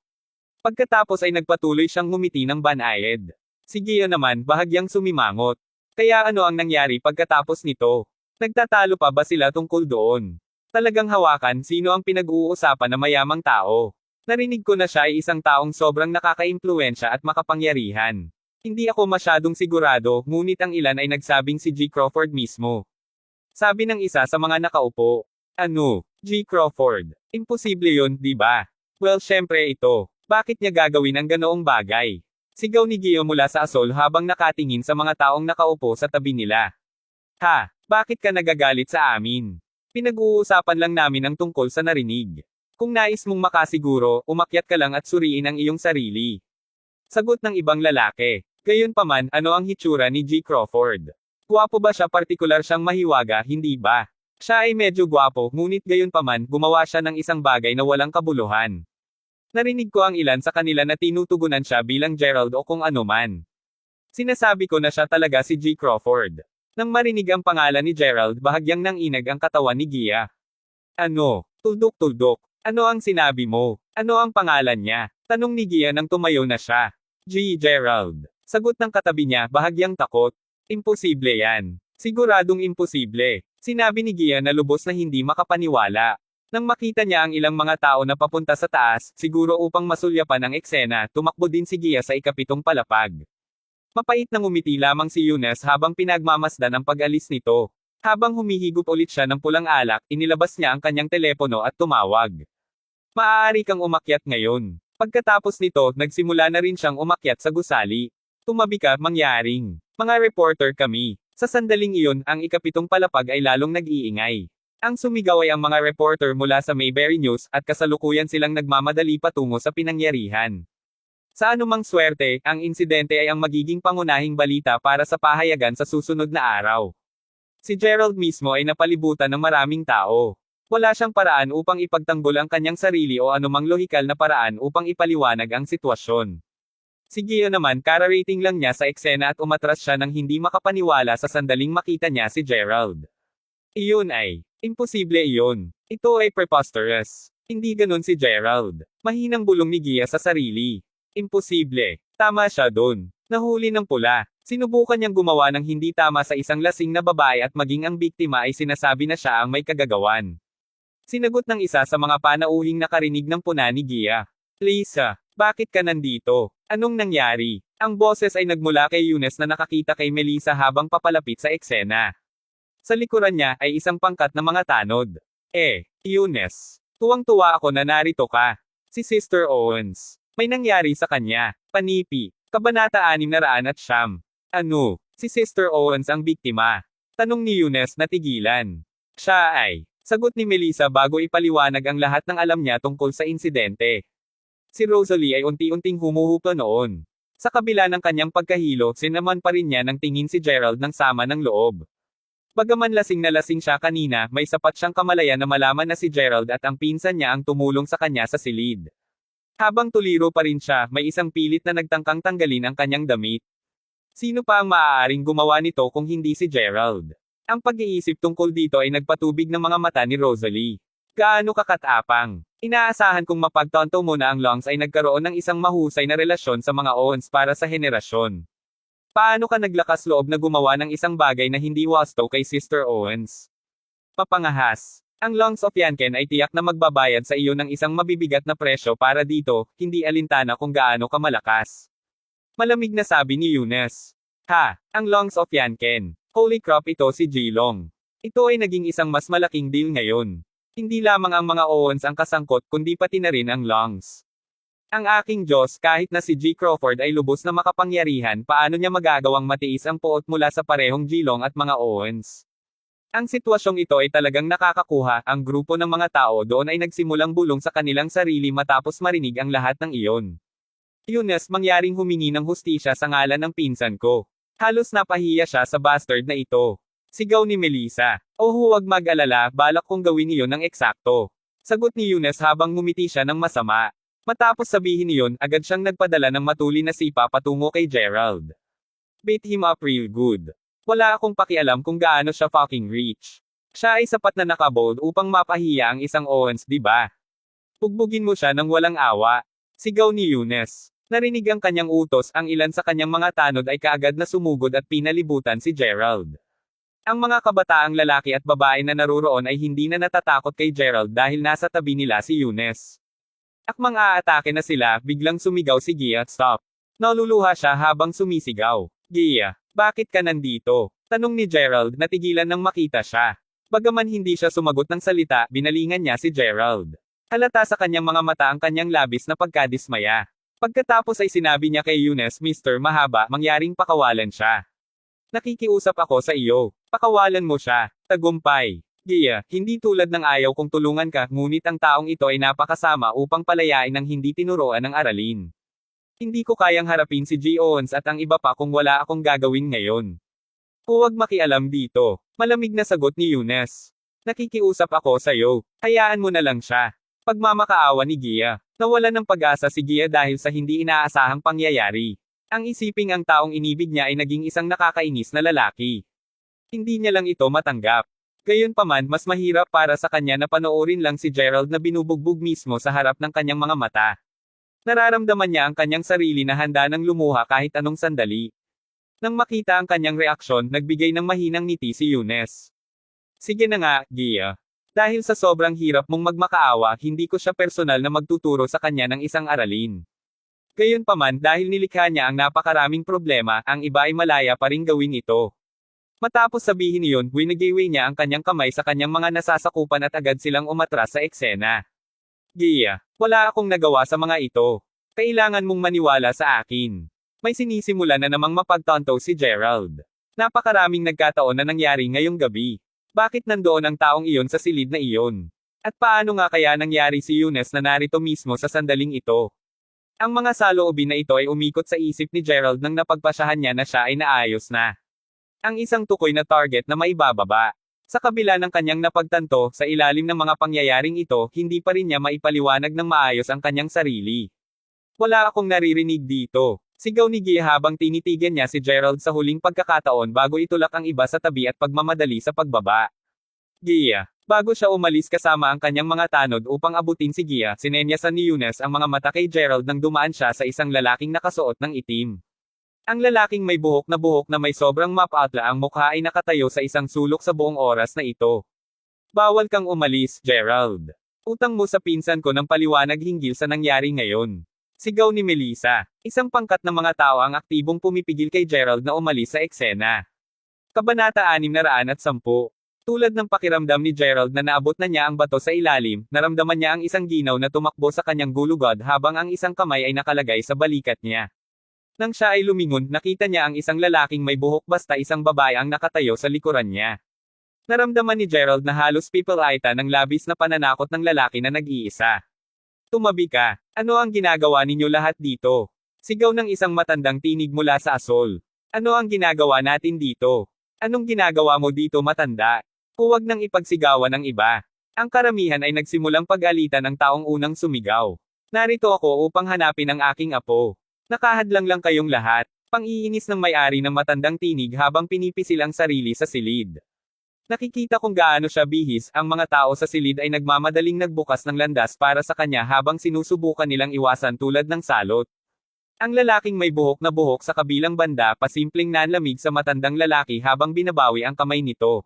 Pagkatapos ay nagpatuloy siyang ngumiti ng banayad. Si Gia naman, bahagyang sumimangot. Kaya ano ang nangyari pagkatapos nito? Nagtatalo pa ba sila tungkol doon? Talagang hawakan sino ang pinag-uusapan na mayamang tao. Narinig ko na siya ay isang taong sobrang nakakaimpluwensya at makapangyarihan. Hindi ako masyadong sigurado, ngunit ang ilan ay nagsabing si G. Crawford mismo. Sabi ng isa sa mga nakaupo. Ano? G. Crawford? Imposible yun, di ba? Well, syempre ito. Bakit niya gagawin ang ganoong bagay? Sigaw ni Gio mula sa asol habang nakatingin sa mga taong nakaupo sa tabi nila. Ha, bakit ka nagagalit sa amin? Pinag-uusapan lang namin ang tungkol sa narinig. Kung nais mong makasiguro, umakyat ka lang at suriin ang iyong sarili. Sagot ng ibang lalaki. Gayunpaman, ano ang hitsura ni G. Crawford? Gwapo ba siya, partikular siyang mahiwaga, hindi ba? Siya ay medyo gwapo, ngunit gayunpaman, gumawa siya ng isang bagay na walang kabuluhan. Narinig ko ang ilan sa kanila na tinutugunan siya bilang Gerald o kung ano man. Sinasabi ko na siya talaga si G. Crawford. Nang marinig ang pangalan ni Gerald, bahagyang nanginag ang katawan ni Gia. Ano? Tuldok-tuldok. Ano ang sinabi mo? Ano ang pangalan niya? Tanong ni Gia nang tumayo na siya. G. Gerald. Sagot ng katabi niya, bahagyang takot. Imposible yan. Siguradong imposible. Sinabi ni Gia na lubos na hindi makapaniwala. Nang makita niya ang ilang mga tao na papunta sa taas, siguro upang masulyapan ang eksena, tumakbo din si Gia sa ikapitong palapag. Mapait na ngumiti lamang si Eunice habang pinagmamasdan ang pag-alis nito. Habang humihigop ulit siya ng pulang alak, inilabas niya ang kanyang telepono at tumawag. Maaari kang umakyat ngayon. Pagkatapos nito, nagsimula na rin siyang umakyat sa gusali. Tumabi ka, mangyaring. Mga reporter kami. Sa sandaling iyon, ang ikapitong palapag ay lalong nag-iingay. Ang sumigaw ay ang mga reporter mula sa Mayberry News at kasalukuyan silang nagmamadali patungo sa pinangyarihan. Sa anumang swerte, ang insidente ay ang magiging pangunahing balita para sa pahayagan sa susunod na araw. Si Gerald mismo ay napalibutan ng maraming tao. Wala siyang paraan upang ipagtanggol ang kanyang sarili o anumang lohikal na paraan upang ipaliwanag ang sitwasyon. Si Gio naman, kararating lang niya sa eksena at umatras siya nang hindi makapaniwala sa sandaling makita niya si Gerald. Iyon ay, imposible iyon. Ito ay preposterous. Hindi ganun si Gerald. Mahinang bulong ni Gia sa sarili. Imposible. Tama siya dun. Nahuli ng pula. Sinubukan niyang gumawa ng hindi tama sa isang lasing na babae at maging ang biktima ay sinasabi na siya ang may kagagawan. Sinagot ng isa sa mga panauhing nakarinig ng puna ni Gia. Lisa, bakit ka nandito? Anong nangyari? Ang boses ay nagmula kay Eunice na nakakita kay Melissa habang papalapit sa eksena. Sa likuran niya ay isang pangkat na mga tanod. Eunice. Tuwang-tuwa ako na narito ka. Si Sister Owens. May nangyari sa kanya. Panipi. Kabanata 609. Ano? Si Sister Owens ang biktima. Tanong ni Eunice na tigilan. Siya ay. Sagot ni Melissa bago ipaliwanag ang lahat ng alam niya tungkol sa insidente. Si Rosalie ay unti-unting humuhupa noon. Sa kabila ng kanyang pagkahilo, sinaman pa rin niya ng tingin si Gerald ng sama ng loob. Bagaman lasing na lasing siya kanina, may sapat siyang kamalayan na malaman na si Gerald at ang pinsan niya ang tumulong sa kanya sa silid. Habang tuliro pa rin siya, may isang pilit na nagtangkang tanggalin ang kanyang damit. Sino pa ang maaaring gumawa nito kung hindi si Gerald? Ang pag-iisip tungkol dito ay nagpatubig ng mga mata ni Rosalie. Gaano kakatapang? Inaasahan kong mapagtanto mo na ang Longs ay nagkaroon ng isang mahusay na relasyon sa mga Owens para sa henerasyon. Paano ka naglakas loob na gumawa ng isang bagay na hindi wasto kay Sister Owens? Papangahas. Ang Longs of Yanken ay tiyak na magbabayad sa iyo ng isang mabibigat na presyo para dito, hindi alintana kung gaano ka malakas. Malamig na sabi ni Eunice. Ha, ang Longs of Yanken. Holy crap, ito si Jilong. Ito ay naging isang mas malaking deal ngayon. Hindi lamang ang mga Owens ang kasangkot kundi pati na rin ang Longs. Ang aking Diyos, kahit na si G. Crawford ay lubos na makapangyarihan, paano niya magagawang matiis ang puot mula sa parehong Jilong at mga Owens? Ang sitwasyong ito ay talagang nakakakuha, ang grupo ng mga tao doon ay nagsimulang bulong sa kanilang sarili matapos marinig ang lahat ng iyon. Eunice, mangyaring humingi ng hustisya sa ngalan ng pinsan ko. Halos napahiya siya sa bastard na ito. Sigaw ni Melissa. Oh, huwag mag-alala, balak kong gawin iyon ng eksakto. Sagot ni Eunice habang ngumiti siya ng masama. Matapos sabihin iyon, agad siyang nagpadala ng matuli na sipa patungo kay Gerald. Bait him up real good. Wala akong pakialam kung gaano siya fucking rich. Siya ay sapat na nakabold upang mapahiya ang isang Owens, di ba? Bugbugin mo siya ng walang awa. Sigaw ni Eunice. Narinig ang kanyang utos, ang ilan sa kanyang mga tanod ay kaagad na sumugod at pinalibutan si Gerald. Ang mga kabataang lalaki at babae na naruroon ay hindi na natatakot kay Gerald dahil nasa tabi nila si Eunice. Akmang aatake na sila, biglang sumigaw si Gia, stop. Naluluha siya habang sumisigaw. Gia, bakit ka nandito? Tanong ni Gerald, natigilan nang makita siya. Bagaman hindi siya sumagot ng salita, binalingan niya si Gerald. Halata sa kanyang mga mata ang kanyang labis na pagkadismaya. Pagkatapos ay sinabi niya kay Eunice, Mr. Mahaba, mangyaring pakawalan siya. Nakikiusap ako sa iyo. Pakawalan mo siya. Tagumpay. Gia, hindi tulad ng ayaw kong tulungan ka, ngunit ang taong ito ay napakasama upang palayain ng hindi tinuruan ng aralin. Hindi ko kayang harapin si G. Owens at ang iba pa kung wala akong gagawin ngayon. Huwag makialam dito. Malamig na sagot ni Eunice. Nakikiusap ako sa iyo. Hayaan mo na lang siya. Pagmamakaawa ni Gia. Nawalan ng pag-asa si Gia dahil sa hindi inaasahang pangyayari. Ang isiping ang taong inibig niya ay naging isang nakakainis na lalaki. Hindi niya lang ito matanggap. Gayunpaman, mas mahirap para sa kanya na panoorin lang si Gerald na binubugbog mismo sa harap ng kanyang mga mata. Nararamdaman niya ang kanyang sarili na handa ng lumuha kahit anong sandali. Nang makita ang kanyang reaksyon, nagbigay ng mahinang ngiti si Eunice. Sige na nga, Gia. Dahil sa sobrang hirap mong magmakaawa, hindi ko siya personal na magtuturo sa kanya ng isang aralin. Gayunpaman, dahil nilikha niya ang napakaraming problema, ang iba ay malaya pa ring gawin ito. Matapos sabihin iyon, winigiwi niya ang kanyang kamay sa kanyang mga nasasakupan at agad silang umatras sa eksena. Gia, wala akong nagawa sa mga ito. Kailangan mong maniwala sa akin. May sinisimula na namang mapagtanto si Gerald. Napakaraming nagkataon na nangyari ngayong gabi. Bakit nandoon ang taong iyon sa silid na iyon? At paano nga kaya nangyari si Eunice na narito mismo sa sandaling ito? Ang mga saloobin na ito ay umikot sa isip ni Gerald nang napagpasyahan niya na siya ay naayos na. Ang isang tukoy na target na maibababa. Sa kabila ng kanyang napagtanto, sa ilalim ng mga pangyayaring ito, hindi pa rin niya maipaliwanag ng maayos ang kanyang sarili. Wala akong naririnig dito. Sigaw ni Gia habang tinitigan niya si Gerald sa huling pagkakataon bago itulak ang iba sa tabi at pagmamadali sa pagbaba. Gia. Bago siya umalis kasama ang kanyang mga tanod upang abutin si Gia, sinenyasan ni Eunice ang mga mata kay Gerald nang dumaan siya sa isang lalaking nakasuot ng itim. Ang lalaking may buhok na may sobrang mapatla ang mukha ay nakatayo sa isang sulok sa buong oras na ito. Bawal kang umalis, Gerald. Utang mo sa pinsan ko ng paliwanag hinggil sa nangyari ngayon. Sigaw ni Melissa. Isang pangkat ng mga tao ang aktibong pumipigil kay Gerald na umalis sa eksena. Kabanata 610. Tulad ng pakiramdam ni Gerald na naabot na niya ang bato sa ilalim, naramdaman niya ang isang ginaw na tumakbo sa kanyang gulugod habang ang isang kamay ay nakalagay sa balikat niya. Nang siya ay lumingon, nakita niya ang isang lalaking may buhok basta isang babae ang nakatayo sa likuran niya. Naramdaman ni Gerald na halos pipilaitan ng labis na pananakot ng lalaki na nag-iisa. Tumabi ka. Ano ang ginagawa ninyo lahat dito? Sigaw ng isang matandang tinig mula sa asol. Ano ang ginagawa natin dito? Anong ginagawa mo dito, matanda? Huwag nang ipagsigawan ng iba. Ang karamihan ay nagsimulang pag-alitan ng taong unang sumigaw. Narito ako upang hanapin ang aking apo. Nakahadlang lang kayong lahat. Pang-iinis ng may-ari ng matandang tinig habang pinipisil ang sarili sa silid. Nakikita kung gaano siya bihis, ang mga tao sa silid ay nagmamadaling nagbukas ng landas para sa kanya habang sinusubukan nilang iwasan tulad ng salot. Ang lalaking may buhok na buhok sa kabilang banda pasimpleng nanlamig sa matandang lalaki habang binabawi ang kamay nito.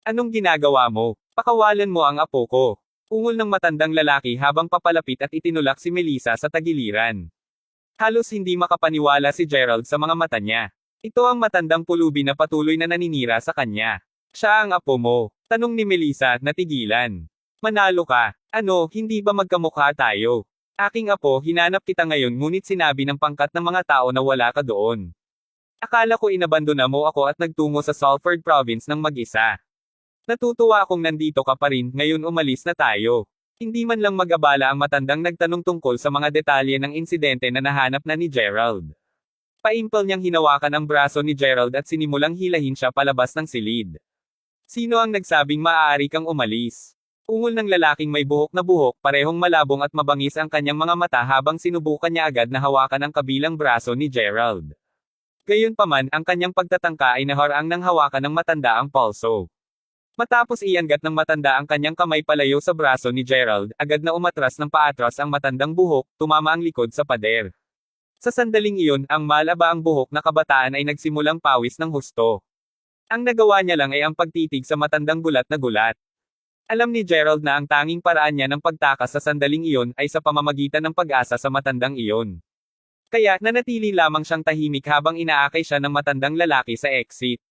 Anong ginagawa mo? Pakawalan mo ang apo ko. Ungol ng matandang lalaki habang papalapit at itinulak si Melissa sa tagiliran. Halos hindi makapaniwala si Gerald sa mga mata niya. Ito ang matandang pulubi na patuloy na naninira sa kanya. Siya ang apo mo. Tanong ni Melissa, natigilan. Manalo ka. Ano, hindi ba magkamukha tayo? Aking apo, hinanap kita ngayon ngunit sinabi ng pangkat ng mga tao na wala ka doon. Akala ko inabandona mo ako at nagtungo sa Salford Province ng mag-isa. Natutuwa akong nandito ka pa rin, ngayon umalis na tayo. Hindi man lang mag-abala ang matandang nagtanong tungkol sa mga detalye ng insidente na nahanap na ni Gerald. Paimpal niyang hinawakan ang braso ni Gerald at sinimulang hilahin siya palabas ng silid. Sino ang nagsabing maaari kang umalis? Ungol ng lalaking may buhok na buhok, parehong malabong at mabangis ang kanyang mga mata habang sinubukan niya agad na hawakan ang kabilang braso ni Gerald. Gayunpaman, ang kanyang pagtatangka ay naharang nang hawakan ng matanda ang palso. Matapos ianggat ng matanda ang kanyang kamay palayo sa braso ni Gerald, agad na umatras ng paatras ang matandang buhok, tumama ang likod sa pader. Sa sandaling iyon, ang malabaang buhok na kabataan ay nagsimulang pawis ng husto. Ang nagawa niya lang ay ang pagtitig sa matandang gulat na gulat. Alam ni Gerald na ang tanging paraan niya ng pagtakas sa sandaling iyon ay sa pamamagitan ng pag-asa sa matandang iyon. Kaya, nanatili lamang siyang tahimik habang inaakay siya ng matandang lalaki sa exit.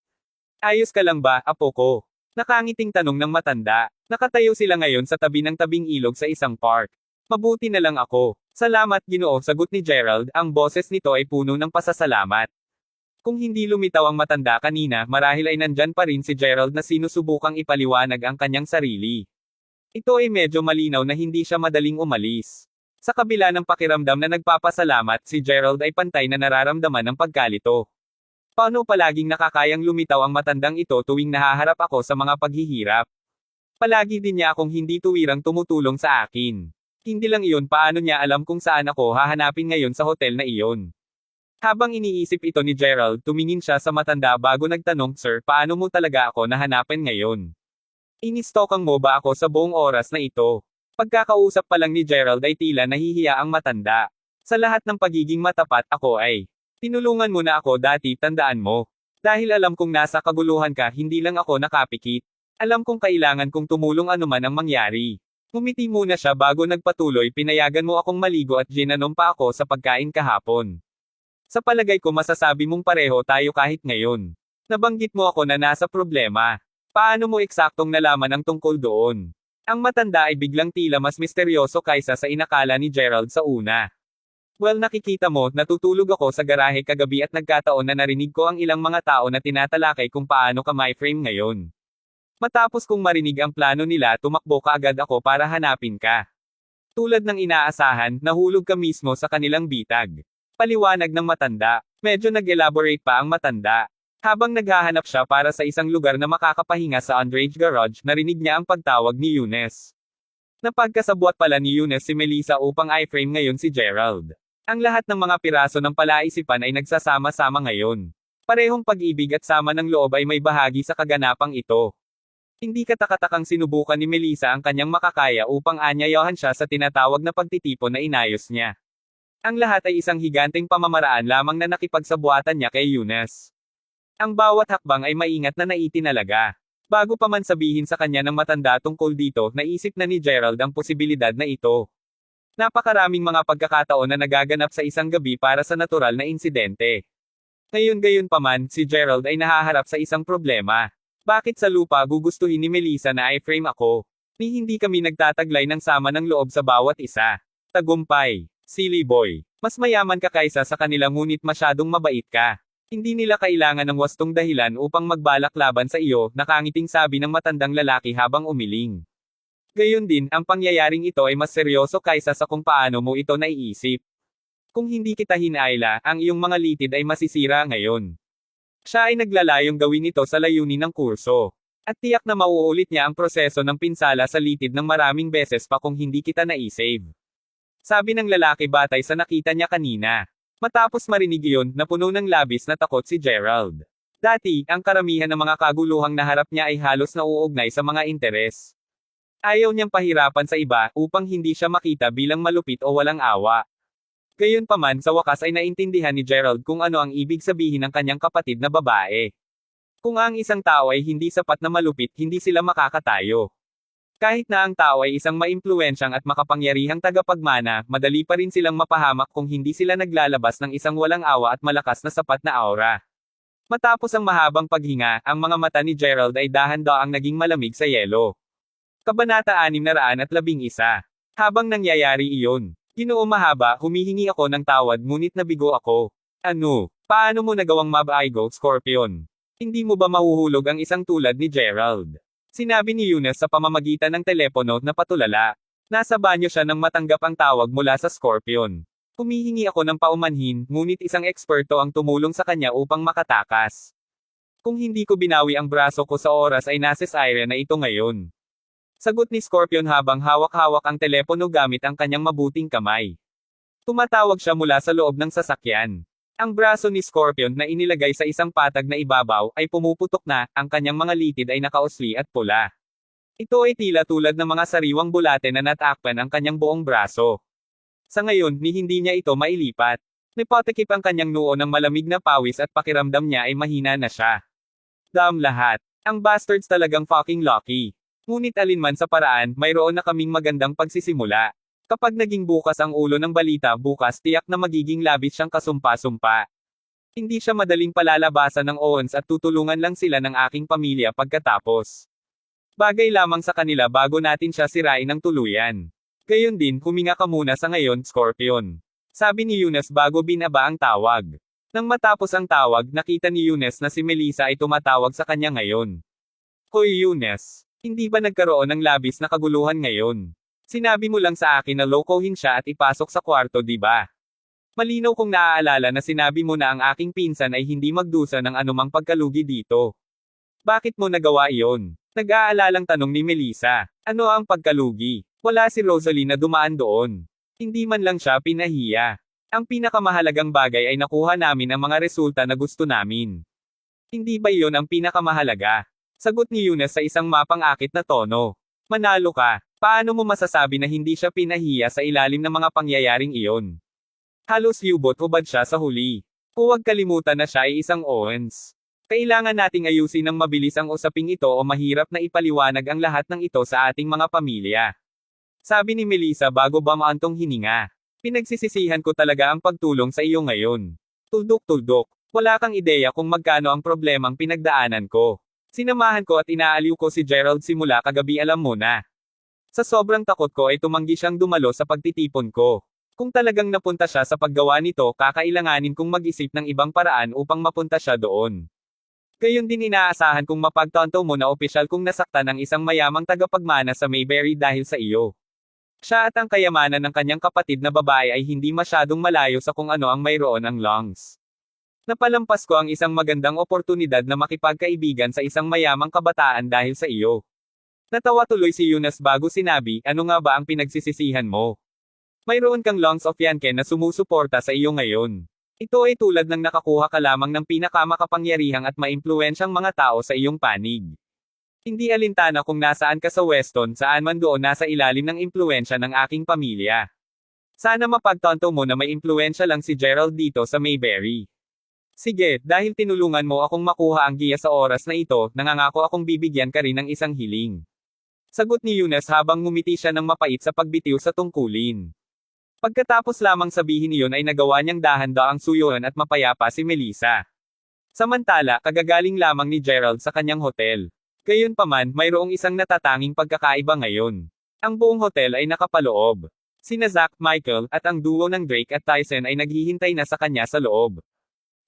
Ayos ka lang ba, apo ko? Nakangiting tanong ng matanda. Nakatayo sila ngayon sa tabi ng tabing ilog sa isang park. Mabuti na lang ako. Salamat Ginoo, sagot ni Gerald, ang boses nito ay puno ng pasasalamat. Kung hindi lumitaw ang matanda kanina, marahil ay nandyan pa rin si Gerald na sinusubukang ipaliwanag ang kanyang sarili. Ito ay medyo malinaw na hindi siya madaling umalis. Sa kabila ng pakiramdam na nagpapasalamat, si Gerald ay pantay na nararamdaman ng pagkalito. Paano palaging nakakayang lumitaw ang matandang ito tuwing nahaharap ako sa mga paghihirap? Palagi din niya akong hindi tuwirang tumutulong sa akin. Hindi lang iyon, paano niya alam kung saan ako hahanapin ngayon sa hotel na iyon? Habang iniisip ito ni Gerald, tumingin siya sa matanda bago nagtanong, Sir, paano mo talaga ako nahanapin ngayon? Inistalkan mo ba ako sa buong oras na ito? Pagkakausap pa lang ni Gerald ay tila nahihiya ang matanda. Sa lahat ng pagiging matapat, ako ay tinulungan mo na ako dati, tandaan mo. Dahil alam kong nasa kaguluhan ka, hindi lang ako nakapikit. Alam kong kailangan kong tumulong anuman ang mangyari. Ngumiti muna siya bago nagpatuloy, pinayagan mo akong maligo at ginanom pa ako sa pagkain kahapon. Sa palagay ko masasabi mong pareho tayo kahit ngayon. Nabanggit mo ako na nasa problema. Paano mo eksaktong nalaman ang tungkol doon? Ang matanda ay biglang tila mas misteryoso kaysa sa inakala ni Gerald sa una. Well, nakikita mo, natutulog ako sa garahe kagabi at nagkataon na narinig ko ang ilang mga tao na tinatalakay kung paano ka my frame ngayon. Matapos kong marinig ang plano nila, tumakbo kaagad ako para hanapin ka. Tulad ng inaasahan, nahulog ka mismo sa kanilang bitag. Paliwanag ng matanda. Medyo nag-elaborate pa ang matanda. Habang naghahanap siya para sa isang lugar na makakapahinga sa underage garage, narinig niya ang pagtawag ni Eunice. Napagkasabwat pala ni Eunice si Melissa upang i-frame ngayon si Gerald. Ang lahat ng mga piraso ng palaisipan ay nagsasama-sama ngayon. Parehong pag-ibig at sama ng loob ay may bahagi sa kaganapang ito. Hindi katakatakang sinubukan ni Melissa ang kanyang makakaya upang anyayahan siya sa tinatawag na pagtitipon na inayos niya. Ang lahat ay isang higanteng pamamaraan lamang na nakipagsabuatan niya kay Eunice. Ang bawat hakbang ay maingat na naitinalaga. Bago pa man sabihin sa kanya ng matanda tungkol dito, naisip na ni Gerald ang posibilidad na ito. Napakaraming mga pagkakataon na nagaganap sa isang gabi para sa natural na insidente. Ngayon pa man, si Gerald ay nahaharap sa isang problema. Bakit sa lupa gugustuhin ni Melissa na i-frame ako? Ni hindi kami nagtataglay ng sama ng loob sa bawat isa. Tagumpay. Silly boy. Mas mayaman ka kaysa sa kanila ngunit masyadong mabait ka. Hindi nila kailangan ng wastong dahilan upang magbalak laban sa iyo, nakangiting sabi ng matandang lalaki habang umiling. Gayon din, ang pangyayaring ito ay mas seryoso kaysa sa kung paano mo ito naiisip. Kung hindi kita hinayla, ang iyong mga litid ay masisira ngayon. Siya ay naglalayong gawin ito sa layunin ng kurso. At tiyak na mauulit niya ang proseso ng pinsala sa litid ng maraming beses pa kung hindi kita naisave. Sabi ng lalaki batay sa nakita niya kanina. Matapos marinig iyon, napuno ng labis na takot si Gerald. Dati, ang karamihan ng mga kaguluhang naharap niya ay halos nauugnay sa mga interes. Ayaw niyang pahirapan sa iba, upang hindi siya makita bilang malupit o walang awa. Gayunpaman, sa wakas ay naintindihan ni Gerald kung ano ang ibig sabihin ng kanyang kapatid na babae. Kung ang isang tao ay hindi sapat na malupit, hindi sila makakatayo. Kahit na ang tao ay isang maimpluwensyang at makapangyarihang tagapagmana, madali pa rin silang mapahamak kung hindi sila naglalabas ng isang walang awa at malakas na sapat na aura. Matapos ang mahabang paghinga, ang mga mata ni Gerald ay dahan-daang naging malamig sa yelo. Kabanata 611. Habang nangyayari iyon, Ginoo mahaba, humihingi ako ng tawad ngunit nabigo ako. Ano? Paano mo nagawang mabaigo, Scorpion? Hindi mo ba mahuhulog ang isang tulad ni Gerald? Sinabi ni Eunice sa pamamagitan ng telepono na patulala. Nasa banyo siya nang matanggap ang tawag mula sa Scorpion. Humihingi ako ng paumanhin, ngunit isang eksperto ang tumulong sa kanya upang makatakas. Kung hindi ko binawi ang braso ko sa oras ay nasa area na ito ngayon. Sagot ni Scorpion habang hawak-hawak ang telepono gamit ang kanyang mabuting kamay. Tumatawag siya mula sa loob ng sasakyan. Ang braso ni Scorpion na inilagay sa isang patag na ibabaw ay pumuputok na, ang kanyang mga litid ay nakausli at pula. Ito ay tila tulad ng mga sariwang bulate na natakpan ang kanyang buong braso. Sa ngayon, ni hindi niya ito mailipat. Nipatikip ang kanyang noo ng malamig na pawis at pakiramdam niya ay mahina na siya. Damn lahat. Ang bastards talagang fucking lucky. Ngunit alinman sa paraan, mayroon na kaming magandang pagsisimula. Kapag naging bukas ang ulo ng balita bukas tiyak na magiging labis siyang kasumpa-sumpa. Hindi siya madaling palalabasan ng Owens at tutulungan lang sila ng aking pamilya pagkatapos. Bagay lamang sa kanila bago natin siya sirain ng tuluyan. Gayon din, huminga ka muna sa ngayon, Scorpion. Sabi ni Eunice bago binaba ang tawag. Nang matapos ang tawag, nakita ni Eunice na si Melissa ay tumatawag sa kanya ngayon. Hoy Eunice, hindi ba nagkaroon ng labis na kaguluhan ngayon? Sinabi mo lang sa akin na lokohin siya at ipasok sa kwarto, di ba? Malinaw kong naaalala na sinabi mo na ang aking pinsan ay hindi magdusa ng anumang pagkalugi dito. Bakit mo nagawa iyon? Nag-aalalang tanong ni Melissa. Ano ang pagkalugi? Wala si Rosalie na dumaan doon. Hindi man lang siya pinahiya. Ang pinakamahalagang bagay ay nakuha namin ang mga resulta na gusto namin. Hindi ba iyon ang pinakamahalaga? Sagot ni Eunice sa isang mapang-akit na tono. Manalo ka. Paano mo masasabi na hindi siya pinahiya sa ilalim ng mga pangyayaring iyon? Halos hubot-hubad siya sa huli. Huwag kalimutan na siya ay isang Owens. Kailangan nating ayusin ng mabilis ang usaping ito o mahirap na ipaliwanag ang lahat ng ito sa ating mga pamilya. Sabi ni Melissa bago bumaantong hininga. Pinagsisisihan ko talaga ang pagtulong sa iyo ngayon. Tuldok-tuldok. Wala kang ideya kung magkano ang problemang pinagdaanan ko. Sinamahan ko at inaaliw ko si Gerald simula kagabi, alam mo na. Sa sobrang takot ko ay tumanggi siyang dumalo sa pagtitipon ko. Kung talagang napunta siya sa paggawa nito, kakailanganin kong mag-isip ng ibang paraan upang mapunta siya doon. Gayon din inaasahan kong mapagtanto mo na opisyal kong nasaktan ng isang mayamang tagapagmana sa Mayberry dahil sa iyo. Siya at ang kayamanan ng kanyang kapatid na babae ay hindi masyadong malayo sa kung ano ang mayroon ang Longs. Napalampas ko ang isang magandang oportunidad na makipagkaibigan sa isang mayamang kabataan dahil sa iyo. Natawa tuloy si Eunice bago sinabi, ano nga ba ang pinagsisisihan mo? Mayroon kang Longs of Yanken na sumusuporta sa iyo ngayon. Ito ay tulad ng nakakuha ka lamang ng pinakamakapangyarihang at maimpluwensyang mga tao sa iyong panig. Hindi alintana kung nasaan ka sa Weston, saan man doon nasa ilalim ng impluwensya ng aking pamilya. Sana mapagtanto mo na may impluwensya lang si Gerald dito sa Mayberry. Sige, dahil tinulungan mo akong makuha ang giya sa oras na ito, nangangako akong bibigyan ka rin ng isang hiling. Sagot ni Eunice habang ngumiti siya ng mapait sa pagbitiw sa tungkulin. Pagkatapos lamang sabihin iyon ay nagawa niyang dahan-daang suyuan at mapayapa si Melissa. Samantala, kagagaling lamang ni Gerald sa kanyang hotel. Gayunpaman, mayroong isang natatanging pagkakaiba ngayon. Ang buong hotel ay nakapaloob. Sina Zack, Michael, at ang duo ng Drake at Tyson ay naghihintay na sa kanya sa loob.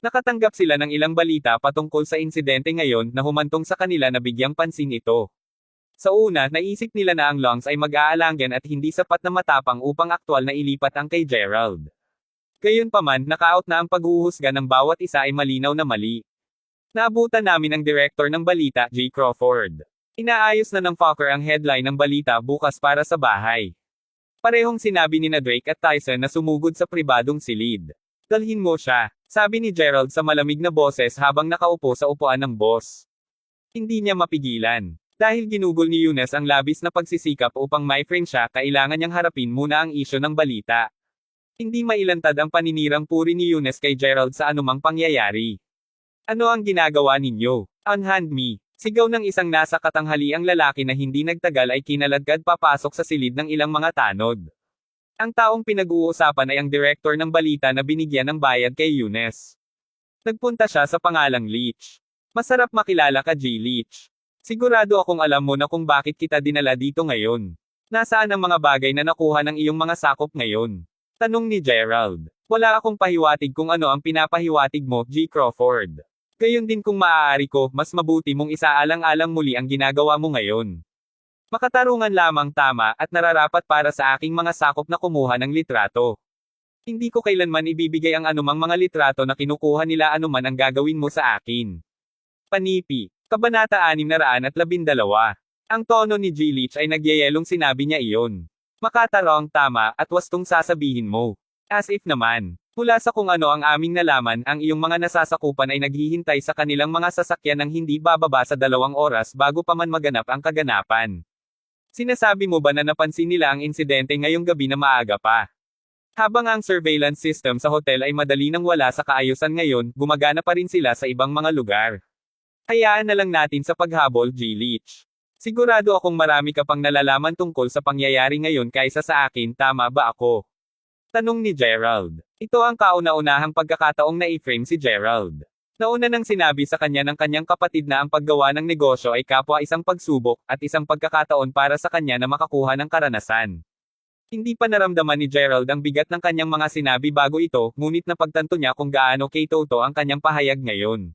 Nakatanggap sila ng ilang balita patungkol sa insidente ngayon na humantong sa kanila na bigyang pansin ito. Sa una, naisip nila na ang Longs ay mag-aalanggan at hindi sapat na matapang upang aktwal na ilipat ang kay Gerald. Gayunpaman, naka-out na ang paghuhusga ng bawat isa ay malinaw na mali. Naabutan namin ang director ng balita, J. Crawford. Inaayos na ng Fokker ang headline ng balita bukas para sa bahay. Parehong sinabi ni Drake at Tyson na sumugod sa pribadong silid. Dalhin mo siya, sabi ni Gerald sa malamig na boses habang nakaupo sa upuan ng boss. Hindi niya mapigilan. Dahil ginugol ni Eunice ang labis na pagsisikap upang ma-frame siya, kailangan niyang harapin muna ang isyu ng balita. Hindi mailantad ang paninirang puri ni Eunice kay Gerald sa anumang pangyayari. Ano ang ginagawa ninyo? Unhand me. Sigaw ng isang nasa katanghaliang lalaki na hindi nagtagal ay kinaladkad papasok sa silid ng ilang mga tanod. Ang taong pinag-uusapan ay ang director ng balita na binigyan ng bayad kay Eunice. Nagpunta siya sa pangalang Leach. Masarap makilala ka, J. Leach. Sigurado akong alam mo na kung bakit kita dinala dito ngayon. Nasaan ang mga bagay na nakuha ng iyong mga sakop ngayon? Tanong ni Gerald. Wala akong pahiwatig kung ano ang pinapahiwatig mo, J. Crawford. Gayon din kung maaari ko, mas mabuti mong isaalang-alang muli ang ginagawa mo ngayon. Makatarungan lamang tama at nararapat para sa aking mga sakop na kumuha ng litrato. Hindi ko kailanman ibibigay ang anumang mga litrato na kinukuha nila anuman ang gagawin mo sa akin. Panipi. Kabanata 612. Ang tono ni J. Leach ay nagyayelong sinabi niya iyon. Makatarong tama at wastong sasabihin mo. As if naman. Mula sa kung ano ang aming nalaman, ang iyong mga nasasakupan ay naghihintay sa kanilang mga sasakyan ng hindi bababa sa 2 oras bago pa man maganap ang kaganapan. Sinasabi mo ba na napansin nila ang insidente ngayong gabi na maaga pa? Habang ang surveillance system sa hotel ay madali nang wala sa kaayusan ngayon, gumagana pa rin sila sa ibang mga lugar. Hayaan na lang natin sa paghabol, J. Leach. Sigurado akong marami ka pang nalalaman tungkol sa pangyayari ngayon kaysa sa akin, tama ba ako? Tanong ni Gerald. Ito ang kauna-unahang pagkakataong na-frame si Gerald. Nauna nang sinabi sa kanya ng kanyang kapatid na ang paggawa ng negosyo ay kapwa isang pagsubok, at isang pagkakataon para sa kanya na makakuha ng karanasan. Hindi pa naramdaman ni Gerald ang bigat ng kanyang mga sinabi bago ito, ngunit napagtanto niya kung gaano kay Toto ang kanyang pahayag ngayon.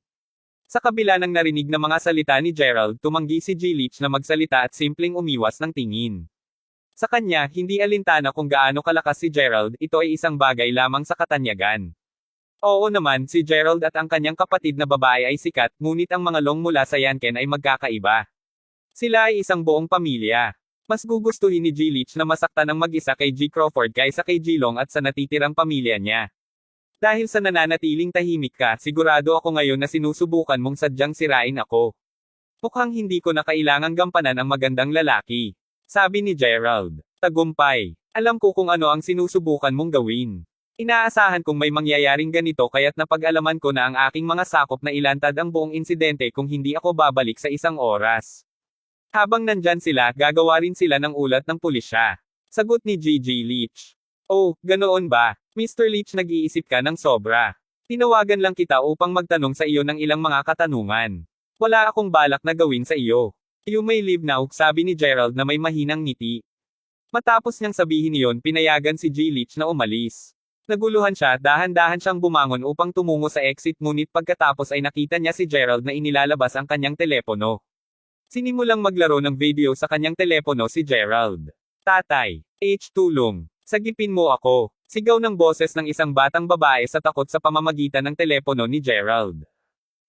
Sa kabila ng narinig na mga salita ni Gerald, tumanggi si G-Leech na magsalita at simpleng umiwas ng tingin. Sa kanya, hindi alintana kung gaano kalakas si Gerald, ito ay isang bagay lamang sa katanyagan. Oo naman, si Gerald at ang kanyang kapatid na babae ay sikat, ngunit ang mga Long mula sa Yanken ay magkakaiba. Sila ay isang buong pamilya. Mas gugustuhin ni G-Leech na masaktan ng mag-isa kay G. Crawford kaysa kay G-Long at sa natitirang pamilya niya. Dahil sa nananatiling tahimik ka, sigurado ako ngayon na sinusubukan mong sadyang sirain ako. Mukhang hindi ko na kailangang gampanan ang magandang lalaki. Sabi ni Gerald. Tagumpay. Alam ko kung ano ang sinusubukan mong gawin. Inaasahan kong may mangyayaring ganito kaya't napag-alaman ko na ang aking mga sakop na ilantad ang buong insidente kung hindi ako babalik sa isang oras. Habang nandyan sila, gagawa rin sila ng ulat ng pulisya. Sagot ni G.G. Leech. Oh, ganoon ba? Mr. Leech, nag-iisip ka ng sobra. Tinawagan lang kita upang magtanong sa iyo ng ilang mga katanungan. Wala akong balak na gawin sa iyo. You may leave now, sabi ni Gerald na may mahinang ngiti. Matapos niyang sabihin iyon, pinayagan si G. Leech na umalis. Naguluhan siya, dahan-dahan siyang bumangon upang tumungo sa exit ngunit pagkatapos ay nakita niya si Gerald na inilalabas ang kanyang telepono. Sinimulang maglaro ng video sa kanyang telepono si Gerald. Tatay. Tulong. Sagipin mo ako. Sigaw ng boses ng isang batang babae sa takot sa pamamagitan ng telepono ni Gerald.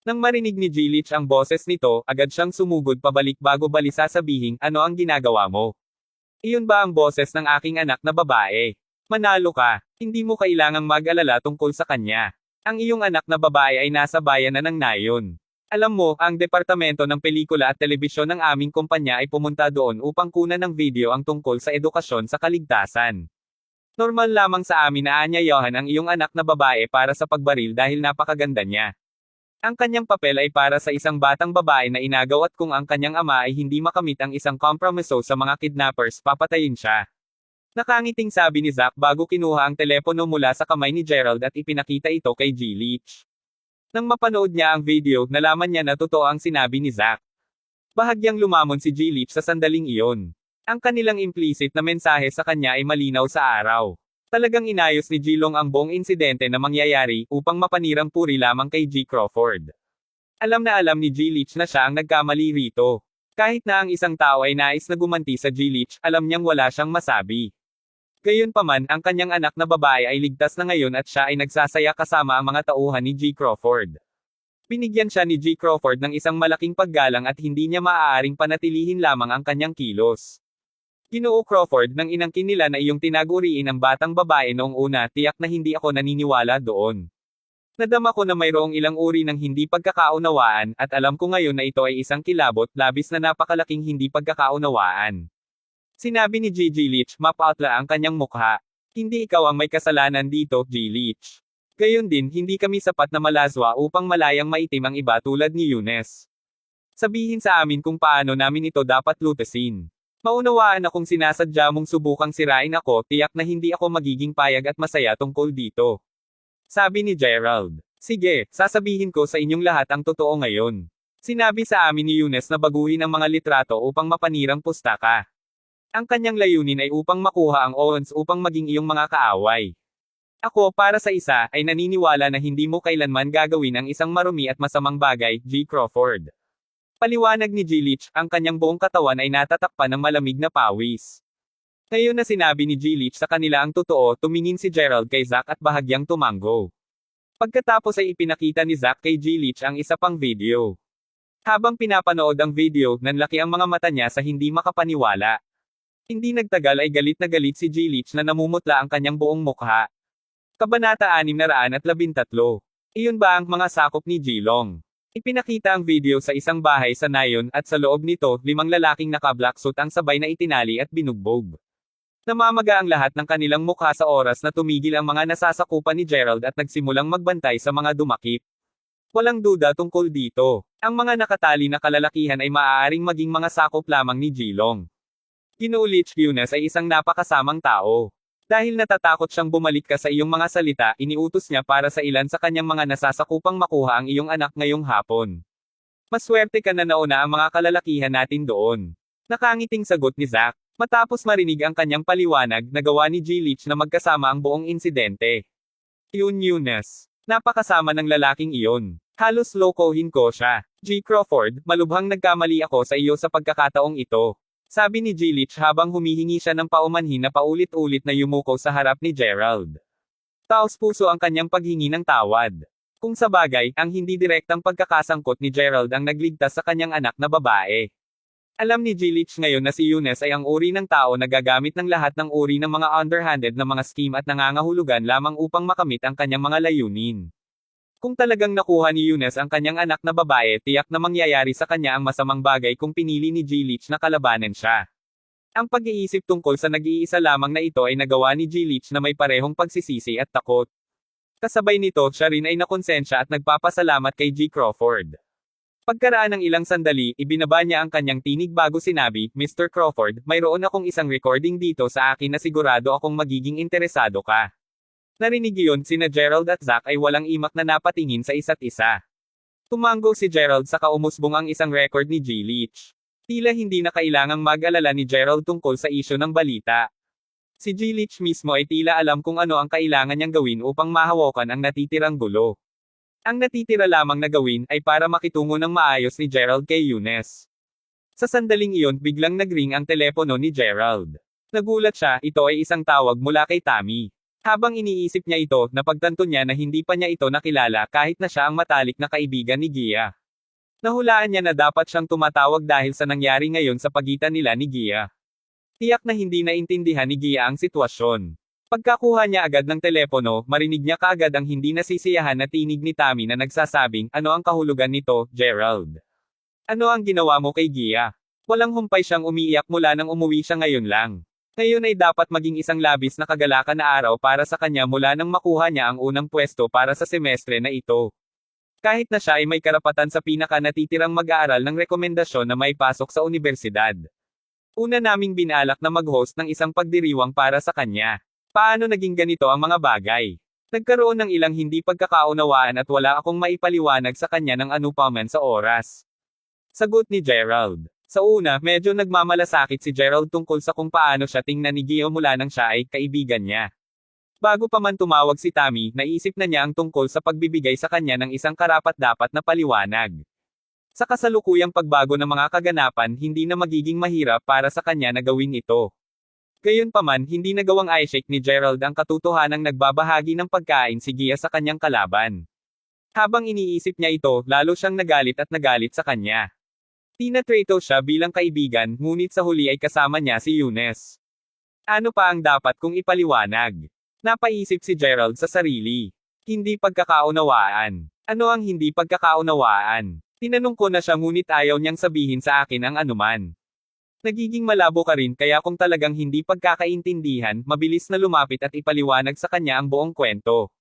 Nang marinig ni G-Leech ang boses nito, agad siyang sumugod pabalik bago balisa sabihing, ano ang ginagawa mo? Iyon ba ang boses ng aking anak na babae? Manalo ka. Hindi mo kailangang mag-alala tungkol sa kanya. Ang iyong anak na babae ay nasa bayan na ng Nayon. Alam mo, ang departamento ng pelikula at telebisyon ng aming kumpanya ay pumunta doon upang kunan ng video ang tungkol sa edukasyon sa kaligtasan. Normal lamang sa amin na aanyayahan ang iyong anak na babae para sa pagbaril dahil napakaganda niya. Ang kanyang papel ay para sa isang batang babae na inagaw at kung ang kanyang ama ay hindi makamit ang isang kompromiso sa mga kidnappers, papatayin siya. Nakangiting sabi ni Zack bago kinuha ang telepono mula sa kamay ni Gerald at ipinakita ito kay G-Leech. Nang mapanood niya ang video, nalaman niya na totoo ang sinabi ni Zack. Bahagyang lumamon si G-Leech sa sandaling iyon. Ang kanilang implicit na mensahe sa kanya ay malinaw sa araw. Talagang inayos ni G-Long ang buong insidente na mangyayari upang mapanirang puri lamang kay G. Crawford. Alam na alam ni G-Leech na siya ang nagkamali rito. Kahit na ang isang tao ay nais na gumanti sa G-Leech, alam niyang wala siyang masabi. Gayunpaman, ang kanyang anak na babae ay ligtas na ngayon at siya ay nagsasaya kasama ang mga tauhan ni G. Crawford. Binigyan siya ni G. Crawford ng isang malaking paggalang at hindi niya maaaring panatilihin lamang ang kanyang kilos. Ginoo Crawford, nang inangkin nila na iyong tinaguriin ang batang babae noong una, tiyak na hindi ako naniniwala doon. Nadama ko na mayroong ilang uri ng hindi pagkakaunawaan, at alam ko ngayon na ito ay isang kilabot, labis na napakalaking hindi pagkakaunawaan. Sinabi ni G.G. Leech, mapautla ang kanyang mukha. Hindi ikaw ang may kasalanan dito, G. Leech. Gayon din, hindi kami sapat na malazwa upang malayang maitim ang iba tulad ni Eunice. Sabihin sa amin kung paano namin ito dapat lutasin. Maunawaan akong sinasadya mong subukang sirain ako, tiyak na hindi ako magiging payag at masaya tungkol dito. Sabi ni Gerald. Sige, sasabihin ko sa inyong lahat ang totoo ngayon. Sinabi sa amin ni Eunice na baguhin ang mga litrato upang mapanirang pustaka. Ang kanyang layunin ay upang makuha ang Owens upang maging iyong mga kaaway. Ako, para sa isa, ay naniniwala na hindi mo kailanman gagawin ang isang marumi at masamang bagay, G. Crawford. Paliwanag ni G. Leech, ang kanyang buong katawan ay natatakpan ng malamig na pawis. Ngayon na sinabi ni G. Leech sa kanila ang totoo, tumingin si Gerald kay Zack at bahagyang tumango. Pagkatapos ay ipinakita ni Zack kay G. Leech ang isa pang video. Habang pinapanood ang video, nanlaki ang mga mata niya sa hindi makapaniwala. Hindi nagtagal ay galit na galit si G. Leech na namumutla ang kanyang buong mukha. Kabanata 613. Iyon ba ang mga sakop ni G-Long? Ipinakita ang video sa isang bahay sa Nayon at sa loob nito, 5 lalaking naka-black suit ang sabay na itinali at binugbog. Namamaga ang lahat ng kanilang mukha sa oras na tumigil ang mga nasasakupan ni Gerald at nagsimulang magbantay sa mga dumakip. Walang duda tungkol dito. Ang mga nakatali na kalalakihan ay maaaring maging mga sakop lamang ni G-Long. Ginoo Leech, Eunice ay isang napakasamang tao. Dahil natatakot siyang bumalik ka sa iyong mga salita, iniutos niya para sa ilan sa kanyang mga nasasakupang makuha ang iyong anak ngayong hapon. Maswerte ka na nauna ang mga kalalakihan natin doon. Nakangiting sagot ni Zack. Matapos marinig ang kanyang paliwanag, nagawa ni Jillich na magkasama ang buong insidente. Yun Eunice. Napakasama ng lalaking iyon. Halos lokohin ko siya. G. Crawford, malubhang nagkamali ako sa iyo sa pagkakataong ito. Sabi ni Jillich habang humihingi siya ng paumanhin na paulit-ulit na yumuko sa harap ni Gerald. Taos-puso ang kanyang paghingi ng tawad. Kung sa bagay, ang hindi direktang pagkakasangkot ni Gerald ang nagligtas sa kanyang anak na babae. Alam ni Jillich ngayon na si Eunice ay ang uri ng tao na gagamit ng lahat ng uri ng mga underhanded na mga scheme at nangangahulugan lamang upang makamit ang kanyang mga layunin. Kung talagang nakuha ni Eunice ang kanyang anak na babae, tiyak na mangyayari sa kanya ang masamang bagay kung pinili ni Jillich na kalabanan siya. Ang pag-iisip tungkol sa nag-iisa lamang na ito ay nagawa ni Jillich na may parehong pagsisisi at takot. Kasabay nito, siya rin ay nakonsensya at nagpapasalamat kay G. Crawford. Pagkaraan ng ilang sandali, ibinaba niya ang kanyang tinig bago sinabi, Mr. Crawford, mayroon akong isang recording dito sa akin na sigurado akong magiging interesado ka. Narinig iyon, sina Gerald at Zack ay walang imak na napatingin sa isa't isa. Tumango si Gerald sa kaumusbong ang isang record ni Jillich. Tila hindi na kailangang mag-alala ni Gerald tungkol sa isyu ng balita. Si Jillich mismo ay tila alam kung ano ang kailangan niyang gawin upang mahawakan ang natitirang gulo. Ang natitira lamang na gawin ay para makitungo ng maayos ni Gerald kay Eunice. Sa sandaling iyon, biglang nagring ang telepono ni Gerald. Nagulat siya, ito ay isang tawag mula kay Tammy. Habang iniisip niya ito, napagtanto niya na hindi pa niya ito nakilala kahit na siya ang matalik na kaibigan ni Gia. Nahulaan niya na dapat siyang tumatawag dahil sa nangyari ngayon sa pagitan nila ni Gia. Tiyak na hindi naintindihan ni Gia ang sitwasyon. Pagkakuha niya agad ng telepono, marinig niya kaagad ang hindi nasisiyahan na tinig ni Tammy na nagsasabing, ano ang kahulugan nito, Gerald? Ano ang ginawa mo kay Gia? Walang humpay siyang umiiyak mula nang umuwi siya ngayon lang. Ngayon ay dapat maging isang labis na kagalakan na araw para sa kanya mula nang makuha niya ang unang pwesto para sa semestre na ito. Kahit na siya ay may karapatan sa pinaka natitirang mag-aaral ng rekomendasyon na may pasok sa universidad. Una naming binalak na mag-host ng isang pagdiriwang para sa kanya. Paano naging ganito ang mga bagay? Nagkaroon ng ilang hindi pagkakaunawaan at wala akong maipaliwanag sa kanya ng anupaman sa oras. Sagot ni Gerald. Sa una, medyo nagmamalasakit si Gerald tungkol sa kung paano siya tingnan ni Gio mula nang siya ay kaibigan niya. Bago pa man tumawag si Tammy, naisip na niya ang tungkol sa pagbibigay sa kanya ng isang karapat-dapat na paliwanag. Sa kasalukuyang pagbago ng mga kaganapan, hindi na magiging mahirap para sa kanya na gawin ito. Gayunpaman, hindi nagawang i-shake ni Gerald ang katotohanang nagbabahagi ng pagkain si Gia sa kanyang kalaban. Habang iniisip niya ito, lalo siyang nagalit sa kanya. Tinatrato siya bilang kaibigan, ngunit sa huli ay kasama niya si Eunice. Ano pa ang dapat kong ipaliwanag? Napaisip si Gerald sa sarili. Hindi pagkakaunawaan. Ano ang hindi pagkakaunawaan? Tinanong ko na siya ngunit ayaw niyang sabihin sa akin ang anuman. Nagiging malabo ka rin kaya kung talagang hindi pagkakaintindihan, mabilis na lumapit at ipaliwanag sa kanya ang buong kwento.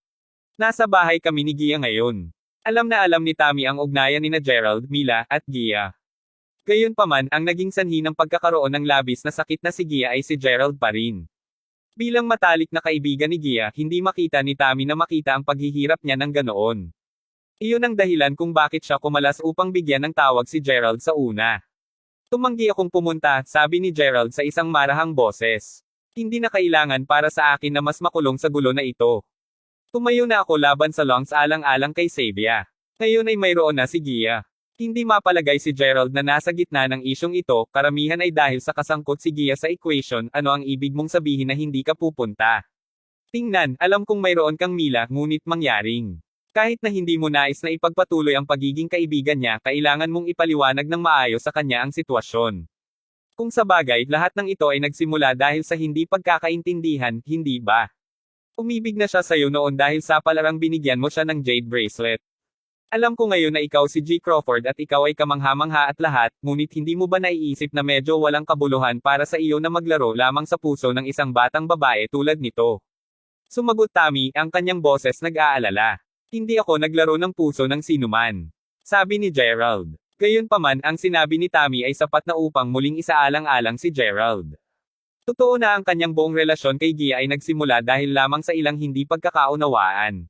Nasa bahay kami ni Gia ngayon. Alam na alam ni Tammy ang ugnayan ni Gerald, Mila, at Gia. Gayunpaman, ang naging sanhi ng pagkakaroon ng labis na sakit na si Gia ay si Gerald pa rin. Bilang matalik na kaibigan ni Gia, hindi makita ni Tammy na makita ang paghihirap niya ng ganoon. Iyon ang dahilan kung bakit siya kumalas upang bigyan ng tawag si Gerald sa una. Tumanggi akong pumunta, sabi ni Gerald sa isang marahang boses. Hindi na kailangan para sa akin na mas makulong sa gulo na ito. Tumayo na ako laban sa Longs alang-alang kay Sabia. Ngayon ay mayroon na si Gia. Hindi mapalagay si Gerald na nasa gitna ng isyong ito, karamihan ay dahil sa kasangkot si Gia sa equation, ano ang ibig mong sabihin na hindi ka pupunta? Tingnan, alam kong mayroon kang Mila, ngunit mangyaring. Kahit na hindi mo nais na ipagpatuloy ang pagiging kaibigan niya, kailangan mong ipaliwanag ng maayos sa kanya ang sitwasyon. Kung sa bagay, lahat ng ito ay nagsimula dahil sa hindi pagkakaintindihan, hindi ba? Umibig na siya sa'yo noon dahil sa palarang binigyan mo siya ng jade bracelet. Alam ko ngayon na ikaw si G. Crawford at ikaw ay kamangha-mangha at lahat, ngunit hindi mo ba naiisip na medyo walang kabuluhan para sa iyo na maglaro lamang sa puso ng isang batang babae tulad nito? Sumagot Tammy, ang kanyang boses nag-aalala. Hindi ako naglaro ng puso ng sinuman. Sabi ni Gerald. Gayunpaman, ang sinabi ni Tammy ay sapat na upang muling isaalang-alang si Gerald. Totoo na ang kanyang buong relasyon kay Gia ay nagsimula dahil lamang sa ilang hindi pagkakaunawaan.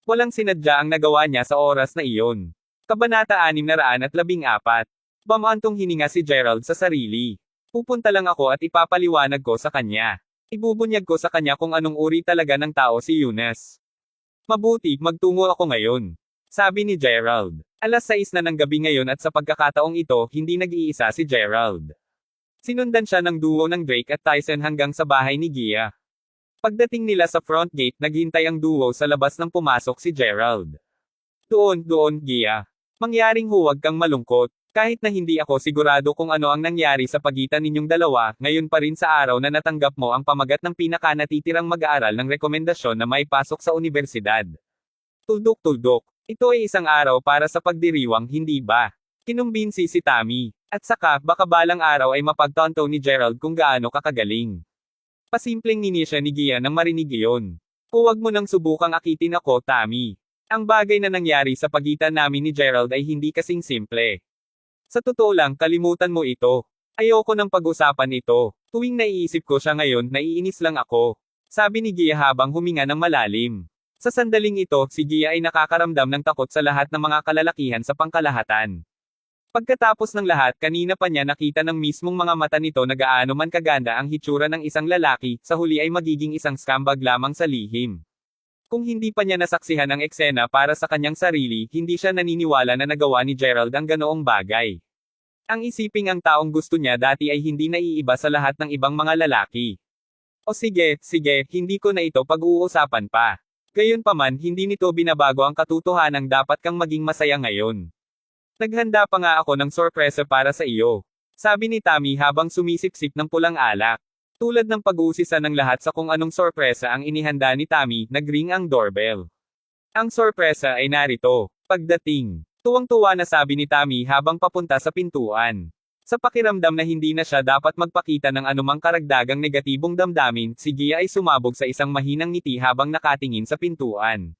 Walang sinadya ang nagawa niya sa oras na iyon. Kabanata 614. Bamantong hininga si Gerald sa sarili. Pupunta lang ako at ipapaliwanag ko sa kanya. Ibubunyag ko sa kanya kung anong uri talaga ng tao si Eunice. Mabuti, magtungo ako ngayon. Sabi ni Gerald. Alas 6 na ng gabi ngayon at sa pagkakataong ito, hindi nag-iisa si Gerald. Sinundan siya ng duo ng Drake at Tyson hanggang sa bahay ni Gia. Pagdating nila sa front gate, naghintay ang duo sa labas nang pumasok si Gerald. Doon, Gia. Mangyaring huwag kang malungkot. Kahit na hindi ako sigurado kung ano ang nangyari sa pagitan ninyong dalawa, ngayon pa rin sa araw na natanggap mo ang pamagat ng pinaka-natitirang mag-aaral ng rekomendasyon na may pasok sa universidad. Tuldok. Ito ay isang araw para sa pagdiriwang, hindi ba? Kinumbinsi si Tammy. At saka, baka balang araw ay mapagtanto ni Gerald kung gaano kakagaling. Pasimpleng ngini siya ni Gia nang marinig iyon. Huwag mo nang subukang akitin ako, Tammy. Ang bagay na nangyari sa pagitan namin ni Gerald ay hindi kasing simple. Sa totoo lang, kalimutan mo ito. Ayoko nang pag-usapan ito. Tuwing naiisip ko siya ngayon, naiinis lang ako. Sabi ni Gia habang huminga ng malalim. Sa sandaling ito, si Gia ay nakakaramdam ng takot sa lahat ng mga kalalakihan sa pangkalahatan. Pagkatapos ng lahat, kanina pa niya nakita ng mismong mga mata nito na gaano man kaganda ang hitsura ng isang lalaki, sa huli ay magiging isang scumbag lamang sa lihim. Kung hindi pa niya nasaksihan ang eksena para sa kanyang sarili, hindi siya naniniwala na nagawa ni Gerald ang ganoong bagay. Ang isiping ang taong gusto niya dati ay hindi naiiba sa lahat ng ibang mga lalaki. O sige, hindi ko na ito pag-uusapan pa. Gayunpaman, hindi nito binabago ang katotohanang dapat kang maging masaya ngayon. Naghanda pa nga ako ng sorpresa para sa iyo. Sabi ni Tammy habang sumisipsip ng pulang alak. Tulad ng pag-uusisa ng lahat sa kung anong sorpresa ang inihanda ni Tammy, nagring ang doorbell. Ang sorpresa ay narito. Pagdating, tuwang-tuwa na sabi ni Tammy habang papunta sa pintuan. Sa pakiramdam na hindi na siya dapat magpakita ng anumang karagdagang negatibong damdamin, si Gia ay sumabog sa isang mahinang ngiti habang nakatingin sa pintuan.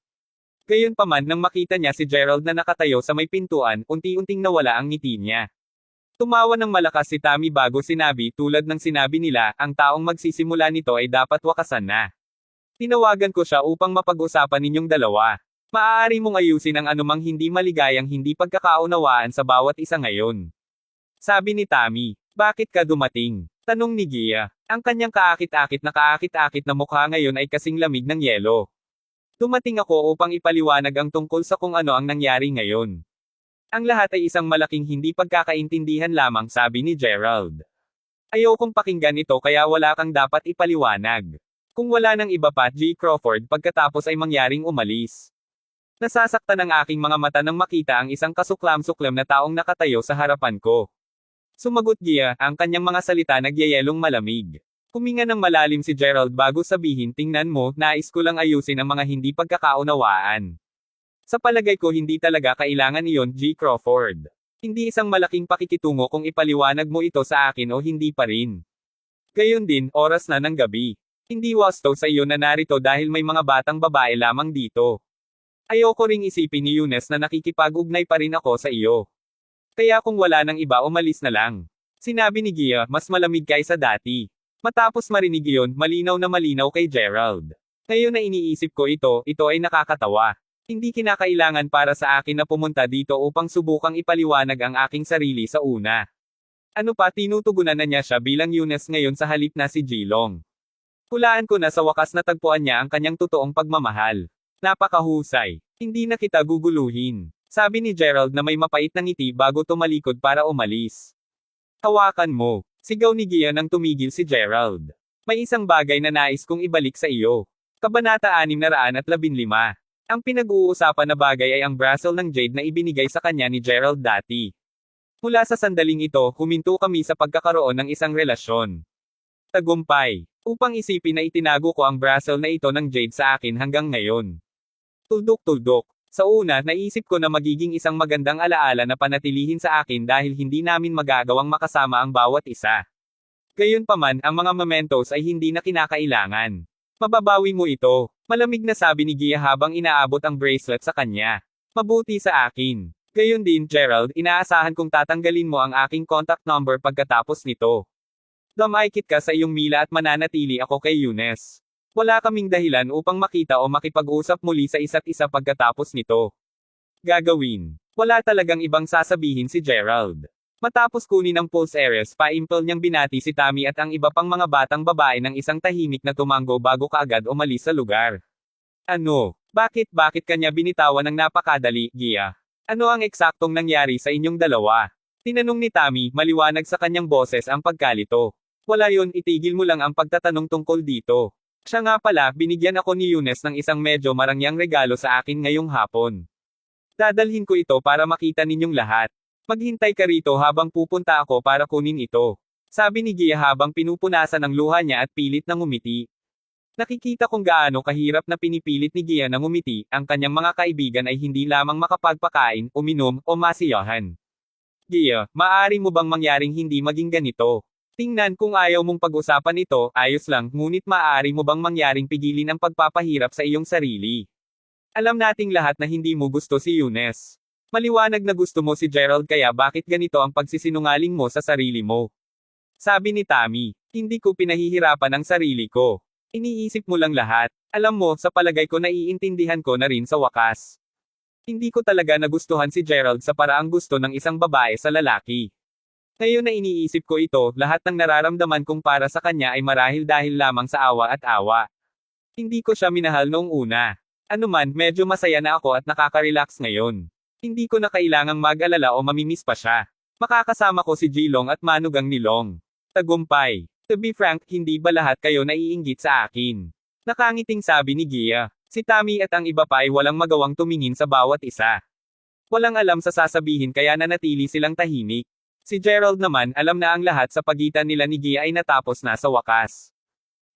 Gayunpaman nang makita niya si Gerald na nakatayo sa may pintuan, unti-unting nawala ang ngiti niya. Tumawa ng malakas si Tammy bago sinabi tulad ng sinabi nila, ang taong magsisimula nito ay dapat wakasan na. Tinawagan ko siya upang mapag-usapan ninyong dalawa. Maaari mong ayusin ang anumang hindi maligayang hindi pagkakaunawaan sa bawat isa ngayon. Sabi ni Tammy. Bakit ka dumating? Tanong ni Gia. Ang kanyang kaakit-akit na mukha ngayon ay kasing lamig ng yelo. Dumating ako upang ipaliwanag ang tungkol sa kung ano ang nangyari ngayon. Ang lahat ay isang malaking hindi pagkakaintindihan lamang, sabi ni Gerald. Ayokong pakinggan ito kaya wala kang dapat ipaliwanag. Kung wala nang iba pa, G. Crawford, pagkatapos ay mangyaring umalis. Nasasaktan ang aking mga mata nang makita ang isang kasuklam-suklam na taong nakatayo sa harapan ko. Sumagot Gia, ang kanyang mga salita nagyayelong malamig. Huminga ng malalim si Gerald bago sabihin, tingnan mo, nais ko lang ayusin ang mga hindi pagkakaunawaan. Sa palagay ko hindi talaga kailangan iyon, G. Crawford. Hindi isang malaking pakikitungo kung ipaliwanag mo ito sa akin o hindi pa rin. Gayon din, oras na ng gabi. Hindi wasto sa iyo na narito dahil may mga batang babae lamang dito. Ayoko ring isipin ni Eunice na nakikipag-ugnay pa rin ako sa iyo. Kaya kung wala nang iba umalis na lang. Sinabi ni Gia, mas malamig kaysa dati. Matapos marinig iyon, malinaw na malinaw kay Gerald. Ngayon na iniisip ko ito ay nakakatawa. Hindi kinakailangan para sa akin na pumunta dito upang subukang ipaliwanag ang aking sarili sa una. Ano pa, tinutugunan na niya siya bilang Eunice ngayon sa halip na si Jilong. Hulaan ko na sa wakas natagpuan niya ang kanyang totoong pagmamahal. Napakahusay. Hindi na kita guguluhin. Sabi ni Gerald na may mapait na ngiti bago tumalikod para umalis. Hawakan mo. Sigaw ni Gia nang tumigil si Gerald. May isang bagay na nais kong ibalik sa iyo. Kabanata 615. Ang pinag-uusapan na bagay ay ang bracelet ng jade na ibinigay sa kanya ni Gerald dati. Mula sa sandaling ito, huminto kami sa pagkakaroon ng isang relasyon. Tagumpay. Upang isipin na itinago ko ang bracelet na ito ng jade sa akin hanggang ngayon. Tuldok. Sa una, naisip ko na magiging isang magandang alaala na panatilihin sa akin dahil hindi namin magagawang makasama ang bawat isa. Gayunpaman, ang mga mementos ay hindi na kinakailangan. Mababawi mo ito. Malamig na sabi ni Gia habang inaabot ang bracelet sa kanya. Mabuti sa akin. Gayon din, Gerald, inaasahan kong tatanggalin mo ang aking contact number pagkatapos nito. Damaykit ka sa iyong Mila at mananatili ako kay Eunice. Wala kaming dahilan upang makita o makipag-usap muli sa isa't isa pagkatapos nito. Gagawin. Wala talagang ibang sasabihin si Gerald. Matapos kunin ang pulse areas, pa-impel niyang binati si Tammy at ang iba pang mga batang babae ng isang tahimik na tumango bago kaagad umalis sa lugar. Ano? Bakit kanya binitawan ng napakadali, Gia? Ano ang eksaktong nangyari sa inyong dalawa? Tinanong ni Tammy, maliwanag sa kanyang boses ang pagkalito. Wala yon, itigil mo lang ang pagtatanong tungkol dito. Siya nga pala, binigyan ako ni Eunice ng isang medyo marangyang regalo sa akin ngayong hapon. Dadalhin ko ito para makita ninyong lahat. Maghintay ka rito habang pupunta ako para kunin ito. Sabi ni Gia habang pinupunasan ang luha niya at pilit na ngumiti. Nakikita kung gaano kahirap na pinipilit ni Gia na ngumiti, ang kanyang mga kaibigan ay hindi lamang makapagpakain, uminom, o masiyahan. Gia, maaari mo bang mangyaring hindi maging ganito? Tingnan kung ayaw mong pag-usapan ito, ayos lang, ngunit maaari mo bang mangyaring pigilin ang pagpapahirap sa iyong sarili? Alam nating lahat na hindi mo gusto si Eunice. Maliwanag na gusto mo si Gerald kaya bakit ganito ang pagsisinungaling mo sa sarili mo? Sabi ni Tammy, hindi ko pinahihirapan ang sarili ko. Iniisip mo lang lahat. Alam mo, sa palagay ko naiintindihan ko na rin sa wakas. Hindi ko talaga nagustuhan si Gerald sa paraang gusto ng isang babae sa lalaki. Ngayon na iniisip ko ito, lahat ng nararamdaman kong para sa kanya ay marahil dahil lamang sa awa at awa. Hindi ko siya minahal noong una. Ano man, medyo masaya na ako at nakaka-relax ngayon. Hindi ko na kailangang mag-alala o mamimiss pa siya. Makakasama ko si Jilong at manugang ni Long. Tagumpay. To be frank, hindi ba lahat kayo naiinggit sa akin? Nakangiting sabi ni Gia. Si Tammy at ang iba pa ay walang magawang tumingin sa bawat isa. Walang alam sa sasabihin kaya nanatili silang tahimik. Si Gerald naman, alam na ang lahat sa pagitan nila ni Gia ay natapos na sa wakas.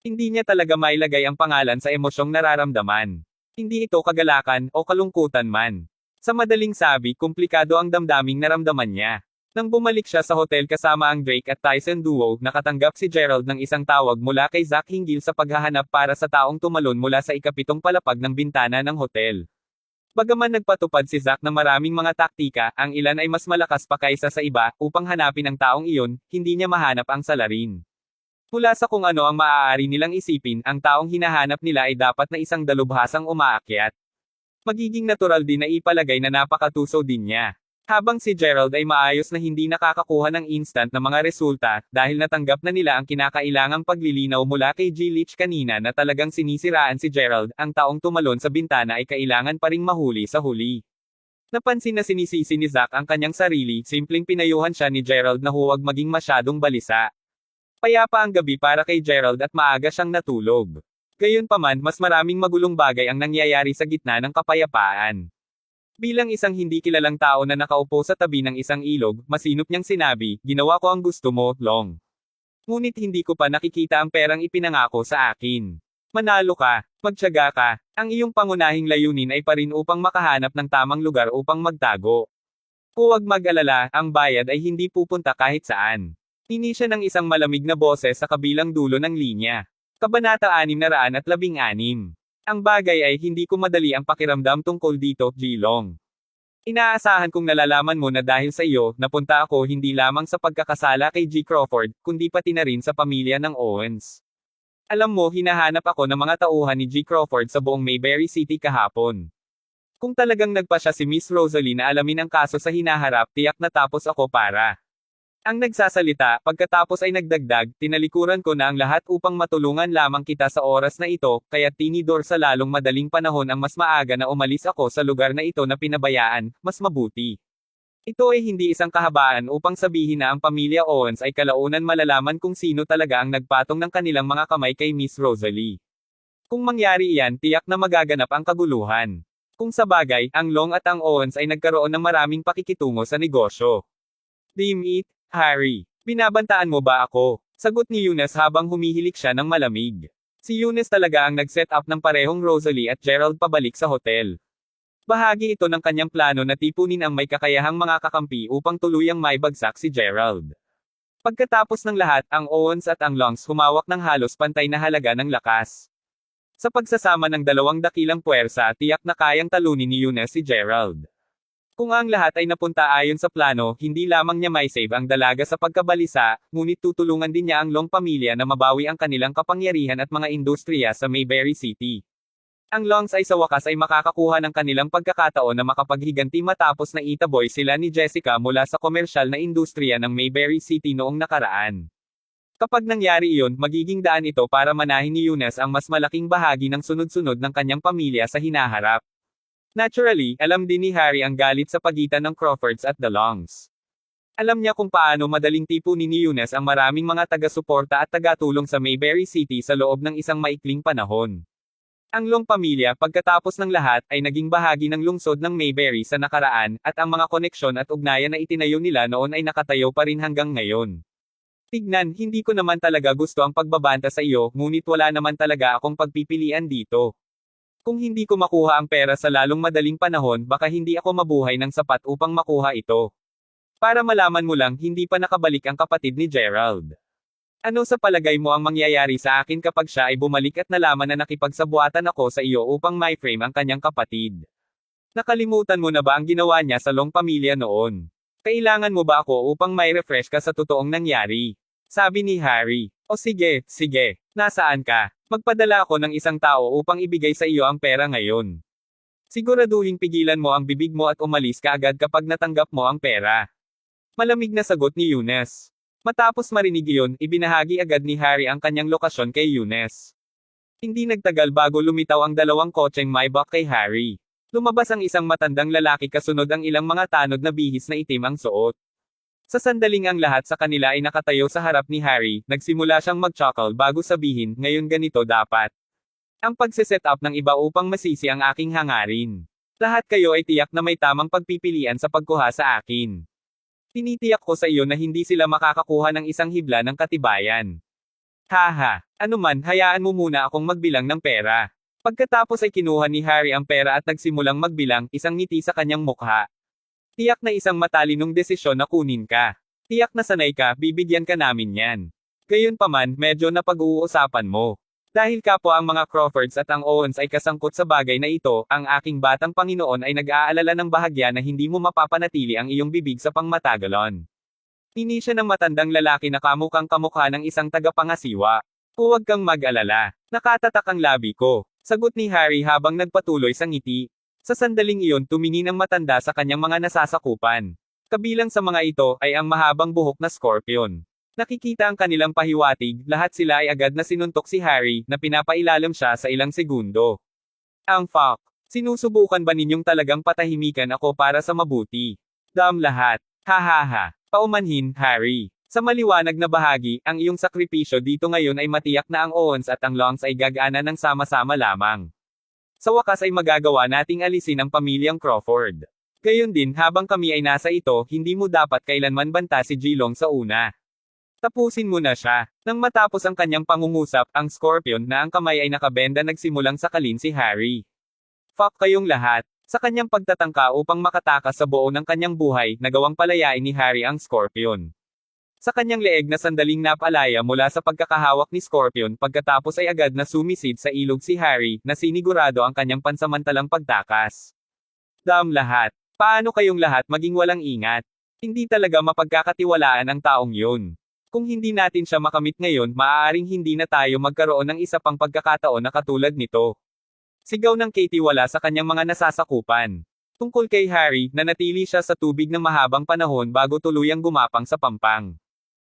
Hindi niya talaga mailagay ang pangalan sa emosyong nararamdaman. Hindi ito kagalakan o kalungkutan man. Sa madaling sabi, komplikado ang damdaming naramdaman niya. Nang bumalik siya sa hotel kasama ang Drake at Tyson duo, nakatanggap si Gerald ng isang tawag mula kay Zack hinggil sa paghahanap para sa taong tumalon mula sa ikapitong palapag ng bintana ng hotel. Bagaman nagpatupad si Zack ng maraming mga taktika, ang ilan ay mas malakas pa kaysa sa iba, upang hanapin ang taong iyon, hindi niya mahanap ang salarin. Mula sa kung ano ang maaari nilang isipin, ang taong hinahanap nila ay dapat na isang dalubhasang umaakyat. Magiging natural din na ipalagay na napakatuso din niya. Habang si Gerald ay maayos na hindi nakakakuha ng instant na mga resulta, dahil natanggap na nila ang kinakailangang paglilinaw mula kay G. Leach kanina na talagang sinisiraan si Gerald, ang taong tumalon sa bintana ay kailangan pa ring mahuli sa huli. Napansin na sinisisi ni Zack ang kanyang sarili, simpleng pinayuhan siya ni Gerald na huwag maging masyadong balisa. Payapa ang gabi para kay Gerald at maaga siyang natulog. Gayunpaman, mas maraming magulong bagay ang nangyayari sa gitna ng kapayapaan. Bilang isang hindi kilalang tao na nakaupo sa tabi ng isang ilog, masinop niyang sinabi, "Ginawa ko ang gusto mo, Long. Ngunit hindi ko pa nakikita ang perang ipinangako sa akin. Manalo ka, magtiyaga ka, ang iyong pangunahing layunin ay pa rin upang makahanap ng tamang lugar upang magtago. Huwag mag-alala, ang bayad ay hindi pupunta kahit saan." Hini siya ng isang malamig na boses sa kabilang dulo ng linya. Kabanata 616. Ang bagay ay hindi ko madali ang pakiramdam tungkol dito, Jilong. Inaasahan kong nalalaman mo na dahil sa iyo, napunta ako hindi lamang sa pagkakasala kay G. Crawford, kundi pati na rin sa pamilya ng Owens. Alam mo, hinahanap ako ng mga tauhan ni G. Crawford sa buong Mayberry City kahapon. Kung talagang nagpa siya si Miss Rosalie na alamin ang kaso sa hinaharap, tiyak na tapos ako para. Ang nagsasalita, pagkatapos ay nagdagdag, tinalikuran ko na ang lahat upang matulungan lamang kita sa oras na ito, kaya tinidor sa lalong madaling panahon ang mas maaga na umalis ako sa lugar na ito na pinabayaan, mas mabuti. Ito ay hindi isang kahabaan upang sabihin na ang pamilya Owens ay kalaunan malalaman kung sino talaga ang nagpatong ng kanilang mga kamay kay Miss Rosalie. Kung mangyari iyan, tiyak na magaganap ang kaguluhan. Kung sa bagay, ang Long at ang Owens ay nagkaroon ng maraming pakikitungo sa negosyo. Deem it, Harry. Binabantaan mo ba ako? Sagot ni Eunice habang humihilik siya ng malamig. Si Eunice talaga ang nag-set up ng parehong Rosalie at Gerald pabalik sa hotel. Bahagi ito ng kanyang plano na tipunin ang may kakayahang mga kakampi upang tuluyang maibagsak si Gerald. Pagkatapos ng lahat, ang Owens at ang Longs humawak ng halos pantay na halaga ng lakas. Sa pagsasama ng dalawang dakilang puwersa, tiyak na kayang talunin ni Eunice si Gerald. Kung ang lahat ay napunta ayon sa plano, hindi lamang niya maisave ang dalaga sa pagkabalisa, ngunit tutulungan din niya ang Long pamilya na mabawi ang kanilang kapangyarihan at mga industriya sa Mayberry City. Ang Longs ay sa wakas ay makakakuha ng kanilang pagkakataon na makapaghiganti matapos na itaboy sila ni Jessica mula sa komersyal na industriya ng Mayberry City noong nakaraan. Kapag nangyari iyon, magiging daan ito para manahin ni Eunice ang mas malaking bahagi ng sunod-sunod ng kanyang pamilya sa hinaharap. Naturally, alam din ni Harry ang galit sa pagitan ng Crawfords at the Longs. Alam niya kung paano madaling tipunin ni Eunice ang maraming mga taga-suporta at taga-tulong sa Mayberry City sa loob ng isang maikling panahon. Ang Long pamilya pagkatapos ng lahat ay naging bahagi ng lungsod ng Mayberry sa nakaraan, at ang mga koneksyon at ugnayan na itinayo nila noon ay nakatayo pa rin hanggang ngayon. Tignan, hindi ko naman talaga gusto ang pagbabanta sa iyo, ngunit wala naman talaga akong pagpipilian dito. Kung hindi ko makuha ang pera sa lalong madaling panahon, baka hindi ako mabuhay ng sapat upang makuha ito. Para malaman mo lang, hindi pa nakabalik ang kapatid ni Gerald. Ano sa palagay mo ang mangyayari sa akin kapag siya ay bumalik at nalaman na nakipagsabuatan ako sa iyo upang ma-frame ang kanyang kapatid? Nakalimutan mo na ba ang ginawa niya sa Long pamilya noon? Kailangan mo ba ako upang may refresh ka sa totoong nangyari? Sabi ni Harry. O sige, nasaan ka? Magpadala ako ng isang tao upang ibigay sa iyo ang pera ngayon. Siguraduhin pigilan mo ang bibig mo at umalis ka agad kapag natanggap mo ang pera. Malamig na sagot ni Eunice. Matapos marinig iyon, ibinahagi agad ni Harry ang kanyang lokasyon kay Eunice. Hindi nagtagal bago lumitaw ang dalawang kotseng Maybach kay Harry. Lumabas ang isang matandang lalaki kasunod ang ilang mga tanod na bihis na itim ang suot. Sa sandaling ang lahat sa kanila ay nakatayo sa harap ni Harry, nagsimula siyang mag-chuckle bago sabihin, ngayon ganito dapat. Ang pagse-set up ng iba upang masisi ang aking hangarin. Lahat kayo ay tiyak na may tamang pagpipilian sa pagkuha sa akin. Tinitiyak ko sa iyo na hindi sila makakakuha ng isang hibla ng katibayan. Haha, anuman, hayaan mo muna akong magbilang ng pera. Pagkatapos ay kinuha ni Harry ang pera at nagsimulang magbilang, isang ngiti sa kanyang mukha. Tiyak na isang matalinong desisyon na kunin ka. Tiyak na sanay ka, bibigyan ka namin yan. Gayunpaman, medyo napag-uusapan mo. Dahil kapwa ang mga Crawfords at ang Owens ay kasangkot sa bagay na ito, ang aking batang Panginoon ay nag-aalala ng bahagya na hindi mo mapapanatili ang iyong bibig sa pangmatagalon. Hini siya ng matandang lalaki na kamukhang kamukha ng isang tagapangasiwa. Huwag kang mag-alala. Nakatatak ang labi ko. Sagot ni Harry habang nagpatuloy sa ngiti. Sa sandaling iyon tumingin ang matanda sa kanyang mga nasasakupan. Kabilang sa mga ito ay ang mahabang buhok na Scorpion. Nakikita ang kanilang pahiwatig, lahat sila ay agad na sinuntok si Harry, na pinapailalim siya sa ilang segundo. Ang fuck! Sinusubukan ba ninyong talagang patahimikan ako para sa mabuti? Damn lahat! Hahaha! Paumanhin, Harry! Sa maliwanag na bahagi, ang iyong sakripisyo dito ngayon ay matiyak na ang Owens at ang Longs ay gagana ng sama-sama lamang. Sa wakas ay magagawa nating alisin ang pamilyang Crawford. Gayon din, habang kami ay nasa ito, hindi mo dapat kailanman banta si Geelong sa una. Tapusin mo na siya. Nang matapos ang kanyang pangungusap, ang Scorpion na ang kamay ay nakabenda nagsimulang sakalin si Harry. Fuck kayong lahat. Sa kanyang pagtatangka upang makatakas sa buo ng kanyang buhay, nagawang palayain ni Harry ang Scorpion. Sa kanyang leeg na sandaling napalaya mula sa pagkakahawak ni Scorpion pagkatapos ay agad na sumisid sa ilog si Harry, na sinigurado ang kanyang pansamantalang pagtakas. Damn lahat. Paano kayong lahat maging walang ingat? Hindi talaga mapagkakatiwalaan ang taong yun. Kung hindi natin siya makamit ngayon, maaaring hindi na tayo magkaroon ng isa pang pagkakataon na katulad nito. Sigaw ng Katie wala sa kanyang mga nasasakupan. Tungkol kay Harry, nanatili siya sa tubig ng mahabang panahon bago tuluyang gumapang sa pampang.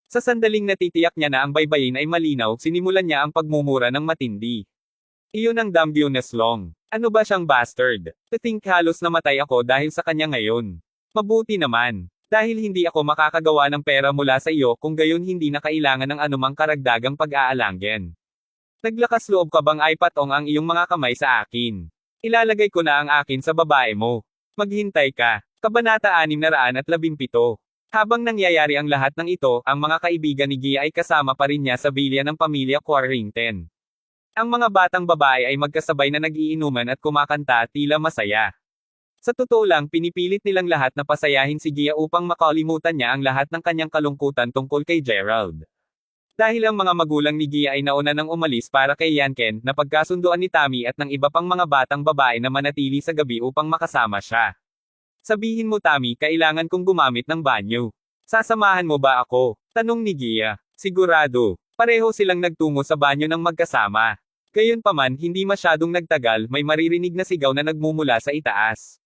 Sa sandaling natitiyak niya na ang baybayin ay malinaw, sinimulan niya ang pagmumura ng matindi. Iyon ang Eunice Long. Ano ba siyang bastard? To think halos namatay ako dahil sa kanya ngayon. Mabuti naman. Dahil hindi ako makakagawa ng pera mula sa iyo, kung gayon hindi na kailangan ng anumang karagdagang pag-aalanggen. Naglakas loob ka bang ipatong ang iyong mga kamay sa akin? Ilalagay ko na ang akin sa babae mo. Maghintay ka. Kabanata 617. Habang nangyayari ang lahat ng ito, ang mga kaibigan ni Gia ay kasama pa rin niya sa bilya ng pamilya Quarrington. Ang mga batang babae ay magkasabay na nag-iinuman at kumakanta, tila masaya. Sa totoo lang, pinipilit nilang lahat na pasayahin si Gia upang makalimutan niya ang lahat ng kanyang kalungkutan tungkol kay Gerald. Dahil ang mga magulang ni Gia ay nauna nang umalis para kay Yanken, napagkasunduan ni Tammy at ng iba pang mga batang babae na manatili sa gabi upang makasama siya. Sabihin mo Tammy, kailangan kong gumamit ng banyo. Sasamahan mo ba ako? Tanong ni Gia. Sigurado. Pareho silang nagtungo sa banyo ng magkasama. Gayunpaman hindi masyadong nagtagal may maririnig na sigaw na nagmumula sa itaas.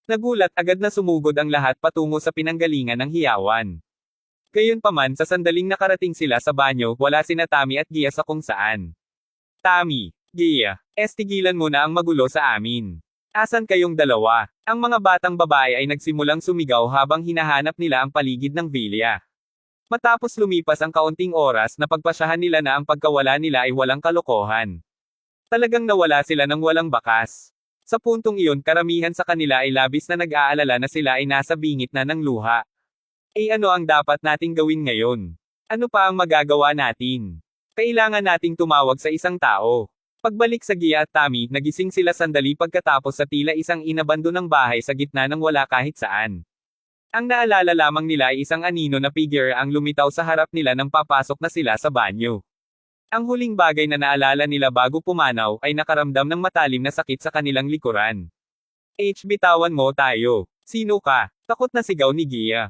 Nagulat agad na sumugod ang lahat patungo sa pinanggalingan ng hiyawan. Gayunpaman sa sandaling nakarating sila sa banyo wala sina Tammy at Gia sa kung saan. Tammy, Gia, tigilan mo na ang magulo sa amin. Asan kayong dalawa? Ang mga batang babae ay nagsimulang sumigaw habang hinahanap nila ang paligid ng villa. Matapos lumipas ang kaunting oras napagpasyahan nila na ang pagkawala nila ay walang kalokohan. Talagang nawala sila ng walang bakas. Sa puntong iyon karamihan sa kanila ay labis na nag-aalala na sila ay nasa bingit na ng luha. Ano ang dapat nating gawin ngayon? Ano pa ang magagawa natin? Kailangan nating tumawag sa isang tao. Pagbalik sa Gia at Tammy, nagising sila sandali pagkatapos sa tila isang inabandonang bahay sa gitna ng wala kahit saan. Ang naalala lamang nila ay isang anino na figure ang lumitaw sa harap nila nang papasok na sila sa banyo. Ang huling bagay na naalala nila bago pumanaw ay nakaramdam ng matalim na sakit sa kanilang likuran. Bitawan mo tayo. Sino ka? Takot na sigaw ni Gia.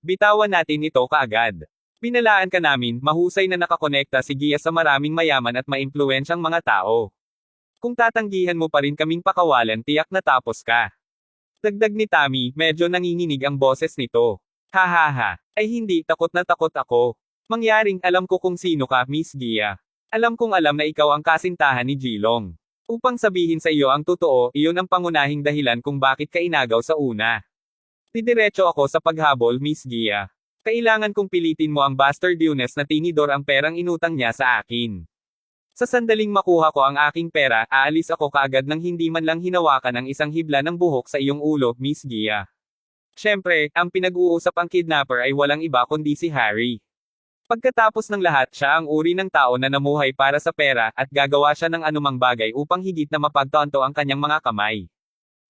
Bitawan natin ito kaagad. Binalaan ka namin, mahusay na nakakonekta si Gia sa maraming mayaman at maimpluwensyang mga tao. Kung tatanggihan mo pa rin kaming pakawalan tiyak na tapos ka. Dagdag ni Tammy, medyo nanginginig ang boses nito. Hahaha, ay hindi, takot na takot ako. Mangyaring alam ko kung sino ka, Miss Gia. Alam kong alam na ikaw ang kasintahan ni Jilong. Upang sabihin sa iyo ang totoo, iyon ang pangunahing dahilan kung bakit ka inagaw sa una. Didiretso ako sa paghabol, Miss Gia. Kailangan kong pilitin mo ang bastard Younes na tinidor ang perang inutang niya sa akin. Sa sandaling makuha ko ang aking pera, aalis ako kaagad nang hindi man lang hinawakan ang isang hibla ng buhok sa iyong ulo, Miss Gia. Siyempre, ang pinag-uusap ang kidnapper ay walang iba kundi si Harry. Pagkatapos ng lahat siya ang uri ng tao na namuhay para sa pera at gagawa siya ng anumang bagay upang higit na mapagtanto ang kanyang mga kamay.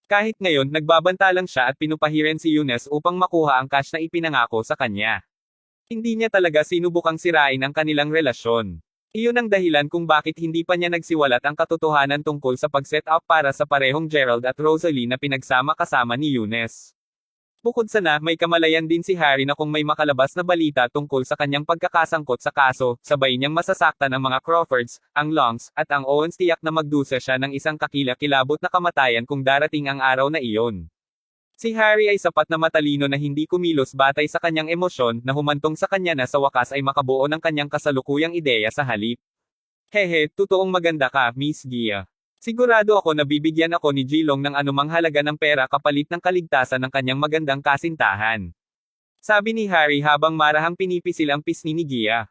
Kahit ngayon nagbabanta lang siya at pinupahiren si Younes upang makuha ang cash na ipinangako sa kanya. Hindi niya talaga sinubukang sirain ang kanilang relasyon. Iyon ang dahilan kung bakit hindi pa niya nagsiwalat ang katotohanan tungkol sa pag-set up para sa parehong Gerald at Rosalie na pinagsama kasama ni Younes. Bukod sa na, may kamalayan din si Harry na kung may makalabas na balita tungkol sa kanyang pagkakasangkot sa kaso, sabay niyang masasaktan ang mga Crawfords, ang Longs, at ang Owens tiyak na magdusa siya ng isang kakilakilabot na kamatayan kung darating ang araw na iyon. Si Harry ay sapat na matalino na hindi kumilos batay sa kanyang emosyon na humantong sa kanya na sa wakas ay makabuo ng kanyang kasalukuyang ideya sa halip. Hehe, totoong maganda ka, Miss Gia. Sigurado ako na bibigyan ako ni Jilong ng anumang halaga ng pera kapalit ng kaligtasan ng kanyang magandang kasintahan. Sabi ni Harry habang marahang pinipisil ang pisngi ni Gia.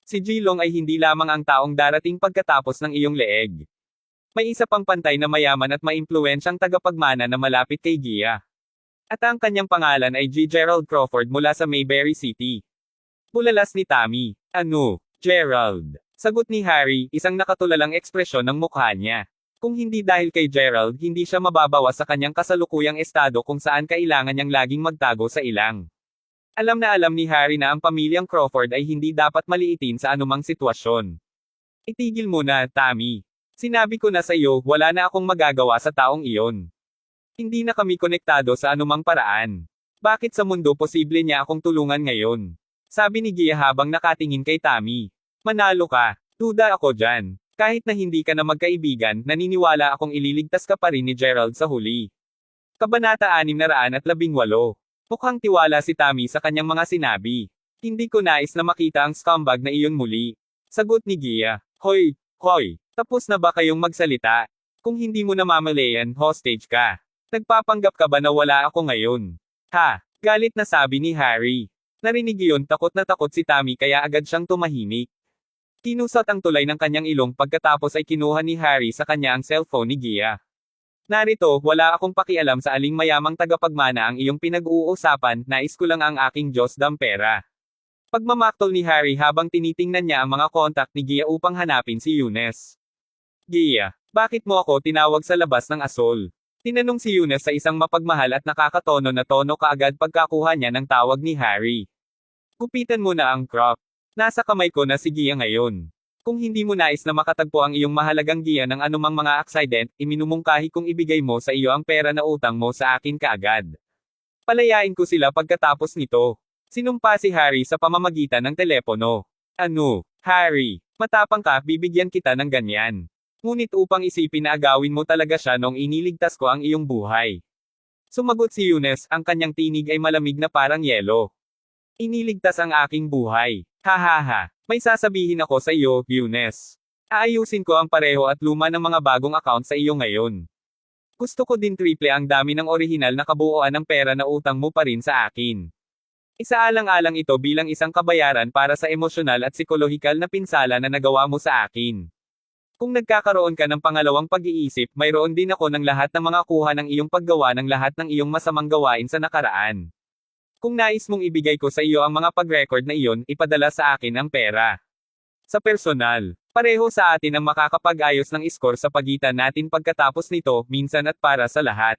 Si Jilong ay hindi lamang ang taong darating pagkatapos ng iyong leeg. May isa pang pantay na mayaman at maimpluwensyang tagapagmana na malapit kay Gia. At ang kanyang pangalan ay G. Gerald Crawford mula sa Mayberry City. Bulalas ni Tammy. Ano, Gerald? Sagot ni Harry, isang nakatulalang ekspresyon ng mukha niya. Kung hindi dahil kay Gerald, hindi siya mababawas sa kanyang kasalukuyang estado kung saan kailangan niyang laging magtago sa ilang. Alam na alam ni Harry na ang pamilyang Crawford ay hindi dapat maliitin sa anumang sitwasyon. Itigil mo na, Tammy. Sinabi ko na sa iyo, wala na akong magagawa sa taong iyon. Hindi na kami konektado sa anumang paraan. Bakit sa mundo posible niya akong tulungan ngayon? Sabi ni Gia habang nakatingin kay Tammy. Manalo ka. Duda ako dyan. Kahit na hindi ka na magkaibigan, naniniwala akong ililigtas ka pa rin ni Gerald sa huli. Kabanata 618. Mukhang tiwala si Tammy sa kanyang mga sinabi. Hindi ko nais na makita ang scumbag na iyon muli. Sagot ni Gia. Hoy, tapos na ba kayong magsalita? Kung hindi mo namamalayan, hostage ka. Nagpapanggap ka ba na wala ako ngayon? Galit na sabi ni Harry. Narinig iyon, takot na takot si Tammy kaya agad siyang tumahimik. Kinusat ang tulay ng kanyang ilong pagkatapos ay kinuha ni Harry sa kanya ang cellphone ni Gia. Narito, wala akong pakialam sa aling mayamang tagapagmana ang iyong pinag-uusapan, nais ko lang ang aking Diyos dampera. Pagmamaktol ni Harry habang tinitingnan niya ang mga kontak ni Gia upang hanapin si Younes. Gia, bakit mo ako tinawag sa labas ng asol? Tinanong si Younes sa isang mapagmahal at nakakatono na tono kaagad pagkakuha niya ng tawag ni Harry. Gupitan mo na ang crop. Nasa kamay ko na si Gia ngayon. Kung hindi mo nais na makatagpo ang iyong mahalagang Gia ng anumang mga aksident, iminumungkahi kong ibigay mo sa iyo ang pera na utang mo sa akin kaagad. Palayain ko sila pagkatapos nito. Sinumpa si Harry sa pamamagitan ng telepono. Ano, Harry? Matapang ka, bibigyan kita ng ganyan. Ngunit upang isipin na agawin mo talaga siya nung iniligtas ko ang iyong buhay. Sumagot si Eunice, ang kanyang tinig ay malamig na parang yelo. Iniligtas ang aking buhay. Hahaha. May sasabihin ako sa iyo, Eunice. Aayusin ko ang pareho at luma ng mga bagong account sa iyo ngayon. Gusto ko din triple ang dami ng orihinal na kabuuan ng pera na utang mo pa rin sa akin. Isaalang-alang ito bilang isang kabayaran para sa emosyonal at psikolohikal na pinsala na nagawa mo sa akin. Kung nagkakaroon ka ng pangalawang pag-iisip, mayroon din ako ng lahat ng mga kuha ng iyong paggawa ng lahat ng iyong masamang gawain sa nakaraan. Kung nais mong ibigay ko sa iyo ang mga pag-record na iyon, ipadala sa akin ang pera. Sa personal, pareho sa atin ang makakapag-ayos ng score sa pagitan natin pagkatapos nito, minsan at para sa lahat.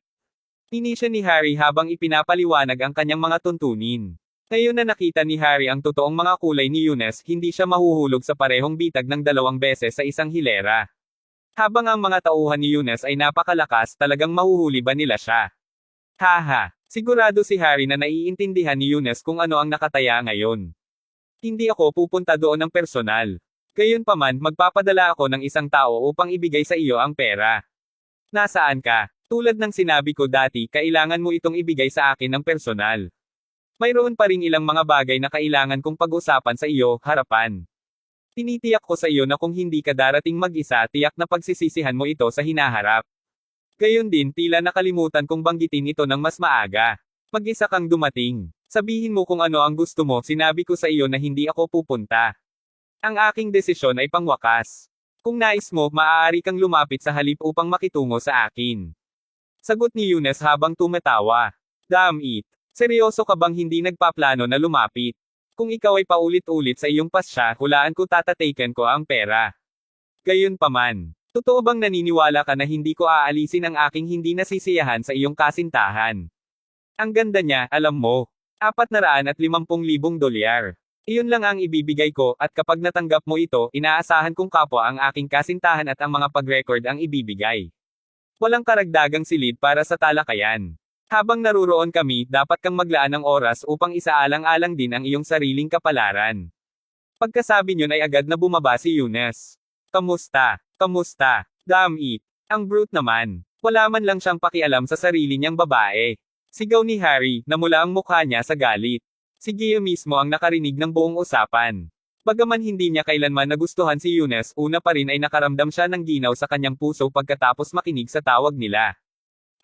Tinisya ni Harry habang ipinapaliwanag ang kanyang mga tuntunin. Ngayon na nakita ni Harry ang totoong mga kulay ni Eunice, hindi siya mahuhulog sa parehong bitag ng 2 beses sa isang hilera. Habang ang mga tauhan ni Eunice ay napakalakas, talagang mahuhuli ba nila siya? Haha, sigurado si Harry na naiintindihan ni Eunice kung ano ang nakataya ngayon. Hindi ako pupunta doon ng personal. Gayunpaman, magpapadala ako ng isang tao upang ibigay sa iyo ang pera. Nasaan ka? Tulad ng sinabi ko dati, kailangan mo itong ibigay sa akin ng personal. Mayroon pa ring ilang mga bagay na kailangan kong pag-usapan sa iyo, harapan. Tinitiyak ko sa iyo na kung hindi ka darating mag-isa, tiyak na pagsisisihan mo ito sa hinaharap. Gayon din, tila nakalimutan kong banggitin ito ng mas maaga. Mag-isa kang dumating. Sabihin mo kung ano ang gusto mo, sinabi ko sa iyo na hindi ako pupunta. Ang aking desisyon ay pangwakas. Kung nais mo, maaari kang lumapit sa halip upang makitungo sa akin. Sagot ni Eunice habang tumatawa. Damn it. Seryoso ka bang hindi nagpaplano na lumapit? Kung ikaw ay paulit-ulit sa iyong pasya, hulaan ko tatataken ko ang pera. Gayunpaman, totoo bang naniniwala ka na hindi ko aalisin ang aking hindi nasisiyahan sa iyong kasintahan? Ang ganda niya, alam mo. 450,000 dolyar. Iyon lang ang ibibigay ko, at kapag natanggap mo ito, inaasahan kong kapwa ang aking kasintahan at ang mga pag-record ang ibibigay. Walang karagdagang silid para sa talakayan. Habang naruroon kami, dapat kang maglaan ng oras upang isaalang-alang din ang iyong sariling kapalaran. Pagkasabi niyon ay agad na bumaba si Eunice. Kamusta? Kamusta? Damn it. Ang brute naman. Wala man lang siyang pakialam sa sarili niyang babae. Sigaw ni Harry, namula ang mukha niya sa galit. Si Gia mismo ang nakarinig ng buong usapan. Bagaman hindi niya kailanman nagustuhan si Eunice, una pa rin ay nakaramdam siya ng ginaw sa kanyang puso pagkatapos makinig sa tawag nila.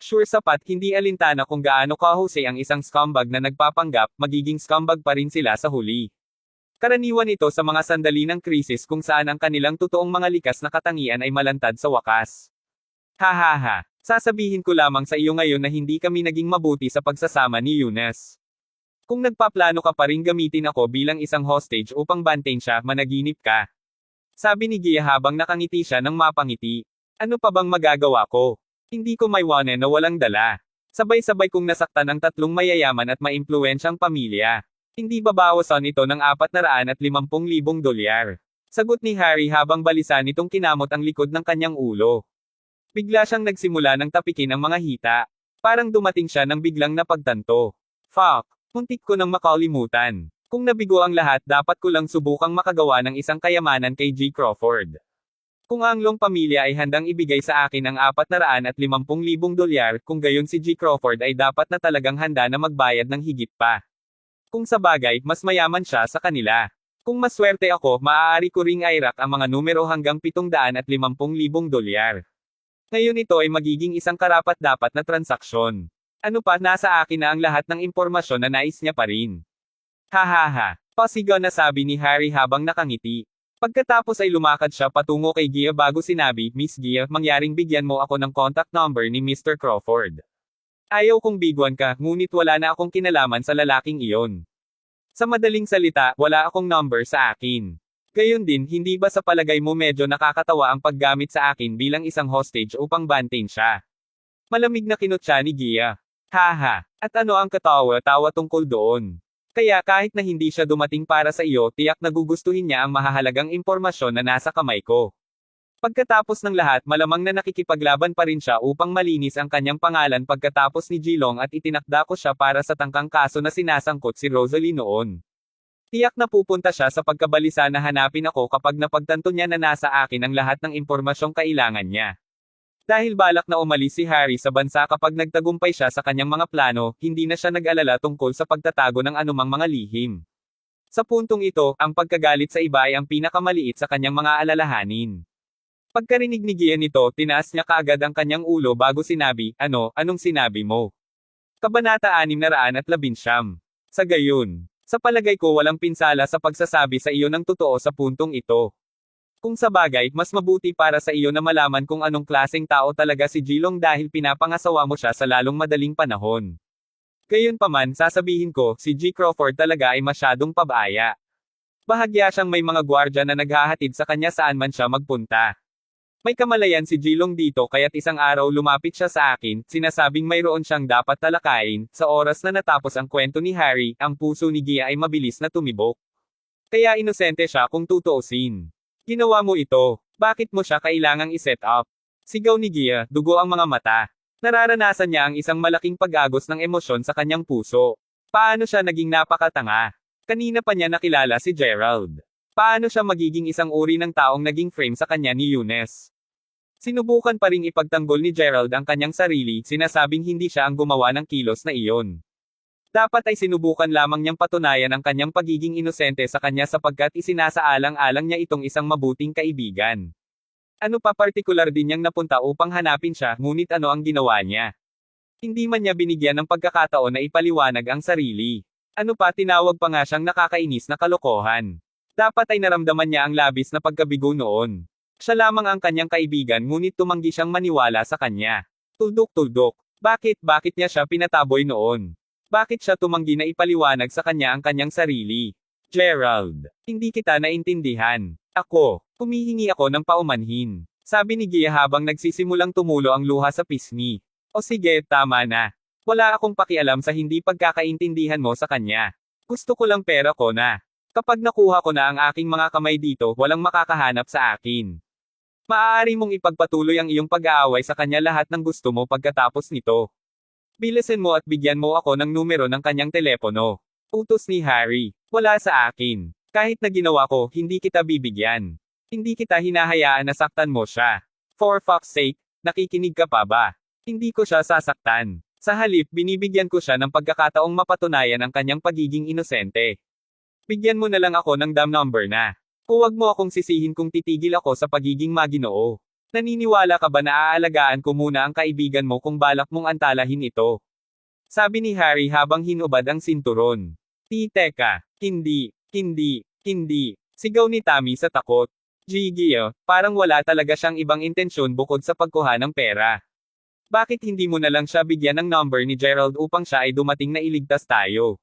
Sure sapat hindi alintana kung gaano kahusay ang isang scumbag na nagpapanggap, magiging scumbag pa rin sila sa huli. Karaniwan ito sa mga sandali ng krisis kung saan ang kanilang totoong mga likas na katangian ay malantad sa wakas. Hahaha, sasabihin ko lamang sa iyo ngayon na hindi kami naging mabuti sa pagsasama ni Eunice. Kung nagpaplano ka pa rin gamitin ako bilang isang hostage upang bantayin siya, managinip ka. Sabi ni Gia habang nakangiti siya ng mapangiti. Ano pa bang magagawa ko? Hindi ko maiwanan na walang dala. Sabay-sabay kong nasaktan ang 3 mayayaman at maimpluwensyang pamilya. Hindi babawasan ito ng 450,000 dolyar. Sagot ni Harry habang balisan itong kinamot ang likod ng kanyang ulo. Bigla siyang nagsimula ng tapikin ang mga hita. Parang dumating siya ng biglang napagtanto. Fuck, muntik ko nang makalimutan. Kung nabigo ang lahat, dapat ko lang subukang makagawa ng isang kayamanan kay G. Crawford. Kung ang Long pamilya ay handang ibigay sa akin ang 450,000 dolyar, kung gayon si G. Crawford ay dapat na talagang handa na magbayad ng higit pa. Kung sa bagay, mas mayaman siya sa kanila. Kung maswerte ako, maaari ko ring airak ang mga numero hanggang 750,000 dolyar. Ngayon ito ay magiging isang karapat-dapat na transaksyon. Ano pa, nasa akin na ang lahat ng impormasyon na nais niya pa rin. Hahaha, pasigaw na sabi ni Harry habang nakangiti. Pagkatapos ay lumakad siya patungo kay Gia bago sinabi, Miss Gia, mangyaring bigyan mo ako ng contact number ni Mr. Crawford. Ayaw kong biguan ka, ngunit wala na akong kinalaman sa lalaking iyon. Sa madaling salita, wala akong number sa akin. Gayon din, hindi ba sa palagay mo medyo nakakatawa ang paggamit sa akin bilang isang hostage upang bantayin siya? Malamig na kinutya ni Gia. Haha, at ano ang katawa-tawa tungkol doon? Kaya kahit na hindi siya dumating para sa iyo, tiyak na gugustuhin niya ang mahahalagang impormasyon na nasa kamay ko. Pagkatapos ng lahat, malamang na nakikipaglaban pa rin siya upang malinis ang kanyang pangalan pagkatapos ni Jilong at itinakda ko siya para sa tangkang kaso na sinasangkot si Rosalie noon. Tiyak na pupunta siya sa pagkabalisa na hanapin ako kapag napagtanto niya na nasa akin ang lahat ng impormasyong kailangan niya. Dahil balak na umalis si Harry sa bansa kapag nagtagumpay siya sa kanyang mga plano, hindi na siya nag-alala tungkol sa pagtatago ng anumang mga lihim. Sa puntong ito, ang pagkagalit sa iba ay ang pinakamaliit sa kanyang mga alalahanin. Pagkarinig ni Gia nito, tinaas niya kaagad ang kanyang ulo bago sinabi, anong sinabi mo? Kabanata 619. Sa gayon, sa palagay ko walang pinsala sa pagsasabi sa iyo ng totoo sa puntong ito. Kung sa bagay, mas mabuti para sa iyo na malaman kung anong klaseng tao talaga si Jilong dahil pinapangasawa mo siya sa lalong madaling panahon. Gayunpaman, sasabihin ko, si G. Crawford talaga ay masyadong pabaya. Bahagya siyang may mga gwardya na naghahatid sa kanya saan man siya magpunta. May kamalayan si Jilong dito kaya't isang araw lumapit siya sa akin, sinasabing mayroon siyang dapat talakayin. Sa oras na natapos ang kwento ni Harry, ang puso ni Gia ay mabilis na tumibok. Kaya inosente siya kung tutuusin. Ginawa mo ito, bakit mo siya kailangang iset up? Sigaw ni Gia, dugo ang mga mata. Nararanasan niya ang isang malaking pag-agos ng emosyon sa kanyang puso. Paano siya naging napakatanga? Kanina pa niya nakilala si Gerald. Paano siya magiging isang uri ng taong naging frame sa kanya ni Eunice? Sinubukan pa ring ipagtanggol ni Gerald ang kanyang sarili, sinasabing hindi siya ang gumawa ng kilos na iyon. Dapat ay sinubukan lamang niyang patunayan ang kanyang pagiging inosente sa kanya sapagkat isinasaalang-alang niya itong isang mabuting kaibigan. Ano pa partikular din niyang napunta upang hanapin siya, ngunit ano ang ginawa niya? Hindi man niya binigyan ng pagkakataon na ipaliwanag ang sarili. Ano pa tinawag pa nga siyang nakakainis na kalokohan. Dapat ay naramdaman niya ang labis na pagkabigo noon. Siya lamang ang kanyang kaibigan ngunit tumanggi siyang maniwala sa kanya. Tuldok-tuldok. Bakit niya siya pinataboy noon? Bakit siya tumanggi na ipaliwanag sa kanya ang kanyang sarili? Gerald, hindi kita naintindihan. Humihingi ako ng paumanhin. Sabi ni Gia habang nagsisimulang tumulo ang luha sa pisngi. O sige, tama na. Wala akong pakialam sa hindi pagkakaintindihan mo sa kanya. Gusto ko lang pera ko na. Kapag nakuha ko na ang aking mga kamay dito, walang makakahanap sa akin. Maaari mong ipagpatuloy ang iyong pag-aaway sa kanya lahat ng gusto mo pagkatapos nito. Bilisin mo at bigyan mo ako ng numero ng kanyang telepono. Utos ni Harry. Wala sa akin. Kahit na ginawa ko, hindi kita bibigyan. Hindi kita hinahayaan na saktan mo siya. For fuck's sake, nakikinig ka pa ba? Hindi ko siya sasaktan. Sa halip, binibigyan ko siya ng pagkakataong mapatunayan ang kanyang pagiging inosente. Bigyan mo na lang ako ng damn number na. Huwag mo akong sisihin kung titigil ako sa pagiging maginoo. Naniniwala ka ba na aalagaan ko muna ang kaibigan mo kung balak mong antalahin ito? Sabi ni Harry habang hinubad ang sinturon. Teka, hindi. Sigaw ni Tammy sa takot. Gigi, parang wala talaga siyang ibang intensyon bukod sa pagkuha ng pera. Bakit hindi mo na lang siya bigyan ng number ni Gerald upang siya ay dumating na iligtas tayo?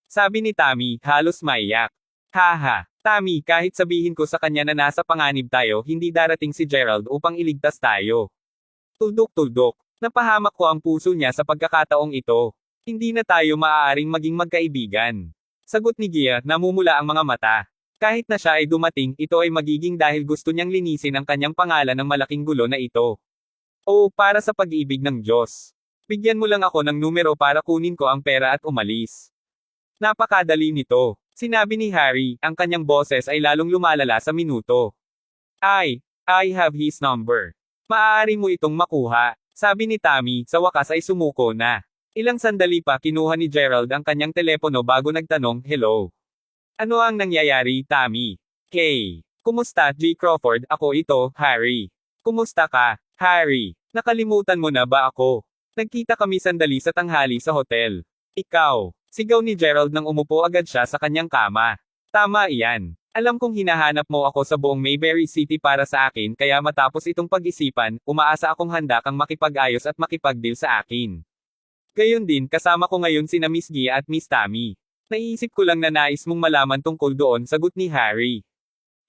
Sabi ni Tammy, halos maiyak. Haha, Tammy, kahit sabihin ko sa kanya na nasa panganib tayo, hindi darating si Gerald upang iligtas tayo. Tuldok-tuldok. Napahamak ko ang puso niya sa pagkakataong ito. Hindi na tayo maaaring maging magkaibigan. Sagot ni Gia, namumula ang mga mata. Kahit na siya ay dumating, ito ay magiging dahil gusto niyang linisin ang kanyang pangalan ng malaking gulo na ito. O, para sa pag-ibig ng Diyos. Bigyan mo lang ako ng numero para kunin ko ang pera at umalis. Napakadali nito. Sinabi ni Harry, ang kanyang boses ay lalong lumalala sa minuto. I have his number. Maaari mo itong makuha. Sabi ni Tammy, sa wakas ay sumuko na. Ilang sandali pa kinuha ni Gerald ang kanyang telepono bago nagtanong, hello. Ano ang nangyayari, Tammy? Kay. Kumusta, G. Crawford? Ako ito, Harry. Kumusta ka, Harry? Nakalimutan mo na ba ako? Nagkita kami sandali sa tanghali sa hotel. Ikaw. Sigaw ni Gerald nang umupo agad siya sa kanyang kama. Tama iyan. Alam kong hinahanap mo ako sa buong Mayberry City para sa akin kaya matapos itong pag-isipan, umaasa akong handa kang makipag-ayos at makipag-deal sa akin. Gayon din, kasama ko ngayon sina Miss Gia at Miss Tammy. Naiisip ko lang na nais mong malaman tungkol doon, sagot ni Harry.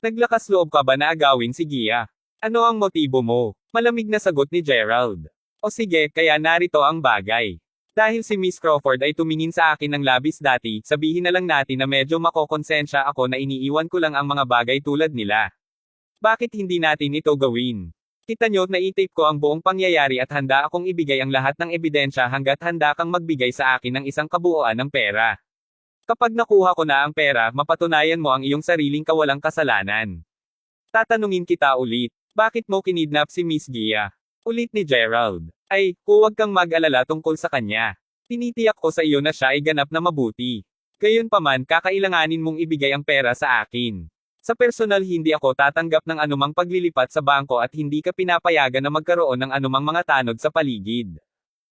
Naglakas loob ka ba na agawin si Gia? Ano ang motibo mo? Malamig na sagot ni Gerald. O sige, kaya narito ang bagay. Dahil si Miss Crawford ay tumingin sa akin ng labis dati, sabihin na lang natin na medyo makokonsensya ako na iniiwan ko lang ang mga bagay tulad nila. Bakit hindi natin ito gawin? Kita nyo, naitape ko ang buong pangyayari at handa akong ibigay ang lahat ng ebidensya hanggat handa kang magbigay sa akin ng isang kabuuan ng pera. Kapag nakuha ko na ang pera, mapatunayan mo ang iyong sariling kawalang kasalanan. Tatanungin kita ulit, bakit mo kinidnap si Miss Gia? Ulit ni Gerald. Ay, huwag kang mag-alala tungkol sa kanya. Tinitiyak ko sa iyo na siya ay ganap na mabuti. Gayunpaman, kakailanganin mong ibigay ang pera sa akin. Sa personal, hindi ako tatanggap ng anumang paglilipat sa bangko at hindi ka pinapayagan na magkaroon ng anumang mga tanod sa paligid.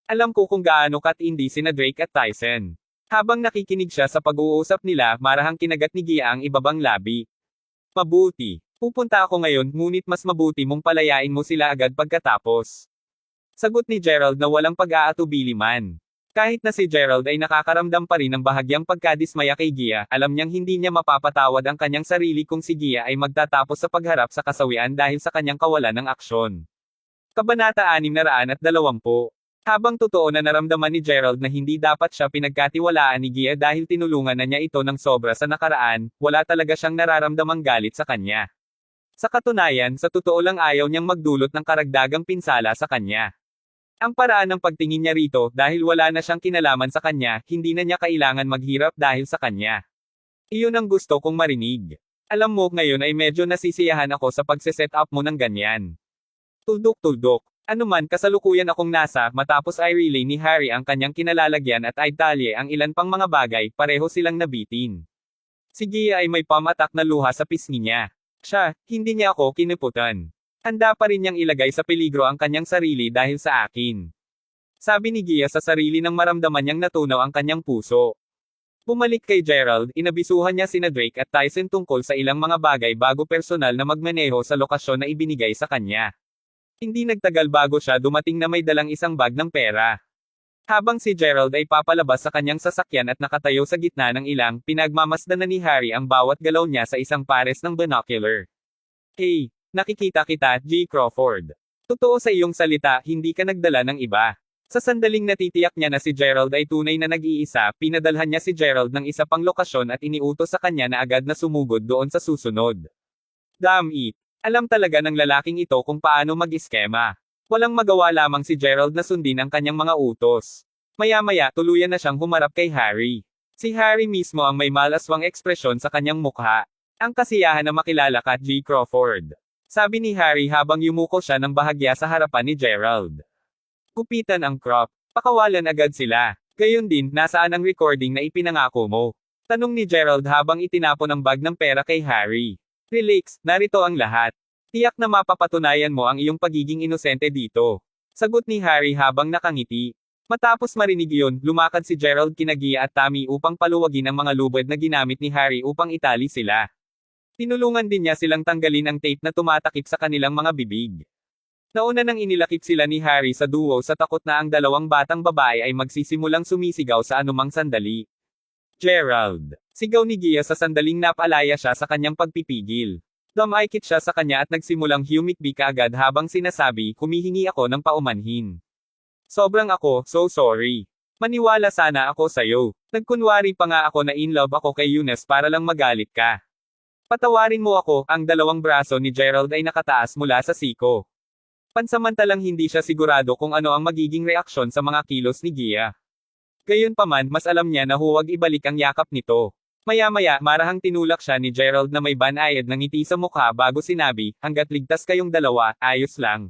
Alam ko kung gaano katindi sina Drake at Tyson. Habang nakikinig siya sa pag-uusap nila, marahang kinagat ni Gia ang ibabang labi. Mabuti. Pupunta ako ngayon, ngunit mas mabuti mong palayain mo sila agad pagkatapos. Sagot ni Gerald na walang pag-aatubili man. Kahit na si Gerald ay nakakaramdam pa rin ng bahagyang pagkadismaya kay Gia, alam niyang hindi niya mapapatawad ang kanyang sarili kung si Gia ay magtatapos sa pagharap sa kasawian dahil sa kanyang kawalan ng aksyon. Kabanata 620. Habang totoo na naramdaman ni Gerald na hindi dapat siya pinagkatiwalaan ni Gia dahil tinulungan na niya ito ng sobra sa nakaraan, wala talaga siyang nararamdamang galit sa kanya. Sa katunayan, sa totoo lang ayaw niyang magdulot ng karagdagang pinsala sa kanya. Ang paraan ng pagtingin niya rito, dahil wala na siyang kinalaman sa kanya, hindi na niya kailangan maghirap dahil sa kanya. Iyon ang gusto kong marinig. Alam mo, ngayon ay medyo nasisiyahan ako sa pagse-set up mo ng ganyan. Tuldok-tuldok. Ano man, kasalukuyan akong nasa, matapos ay relay ni Harry ang kanyang kinalalagyan at ay talye ang ilan pang mga bagay, pareho silang nabitin. Si Gia ay may pamatak na luha sa pisngi niya. Siya, hindi niya ako kiniputan. Handa pa rin niyang ilagay sa peligro ang kanyang sarili dahil sa akin. Sabi ni Gia sa sarili nang maramdaman niyang natunaw ang kanyang puso. Bumalik kay Gerald, inabisuhan niya sina Drake at Tyson tungkol sa ilang mga bagay bago personal na magmaneho sa lokasyon na ibinigay sa kanya. Hindi nagtagal bago siya dumating na may dalang isang bag ng pera. Habang si Gerald ay papalabas sa kanyang sasakyan at nakatayo sa gitna ng ilang, pinagmamasdan na ni Harry ang bawat galaw niya sa isang pares ng binocular. Hey, nakikita kita, G. Crawford. Totoo sa iyong salita, hindi ka nagdala ng iba. Sa sandaling natitiyak niya na si Gerald ay tunay na nag-iisa, pinadalhan niya si Gerald ng isa pang lokasyon at iniutos sa kanya na agad na sumugod doon sa susunod. Damn it. Alam talaga ng lalaking ito kung paano mag-iskema. Walang magawa lamang si Gerald na sundin ang kanyang mga utos. Maya-maya, tuluyan na siyang humarap kay Harry. Si Harry mismo ang may malaswang ekspresyon sa kanyang mukha. Ang kasiyahan na makilala ka, G. Crawford. Sabi ni Harry habang yumuko siya ng bahagya sa harapan ni Gerald. Kupitan ang crop. Pakawalan agad sila. Gayon din, nasaan ang recording na ipinangako mo? Tanong ni Gerald habang itinapon ang bag ng pera kay Harry. Relax, narito ang lahat. Tiyak na mapapatunayan mo ang iyong pagiging inosente dito. Sagot ni Harry habang nakangiti. Matapos marinig iyon, lumakad si Gerald kina Gia at Tammy upang paluwagin ang mga lubid na ginamit ni Harry upang itali sila. Tinulungan din niya silang tanggalin ang tape na tumatakip sa kanilang mga bibig. Nauna nang inilakip sila ni Harry sa duo sa takot na ang dalawang batang babae ay magsisimulang sumisigaw sa anumang sandali. Gerald! Sigaw ni Gia sa sandaling napalaya siya sa kanyang pagpipigil. Dumaikit siya sa kanya at nagsimulang humikbi kaagad habang sinasabi, humihingi ako ng paumanhin. Sobrang ako, so sorry. Maniwala sana ako sa'yo. Nagkunwari pa nga ako na in love ako kay Eunice para lang magalit ka. Patawarin mo ako, ang dalawang braso ni Gerald ay nakataas mula sa siko. Pansamantalang hindi siya sigurado kung ano ang magiging reaksyon sa mga kilos ni Gia. Gayunpaman, mas alam niya na huwag ibalik ang yakap nito. Maya-maya, marahang tinulak siya ni Gerald na may banayad ng ngiti sa mukha bago sinabi, hanggat ligtas kayong dalawa, ayos lang.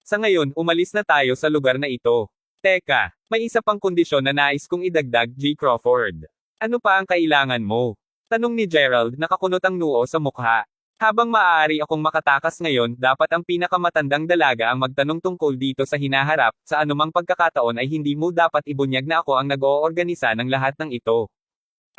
Sa ngayon, umalis na tayo sa lugar na ito. Teka, may isa pang kondisyon na nais kong idagdag, G. Crawford. Ano pa ang kailangan mo? Tanong ni Gerald, nakakunot ang noo sa mukha. Habang maaari akong makatakas ngayon, dapat ang pinakamatandang dalaga ang magtanong tungkol dito sa hinaharap, sa anumang pagkakataon ay hindi mo dapat ibunyag na ako ang nag-oorganisa ng lahat ng ito.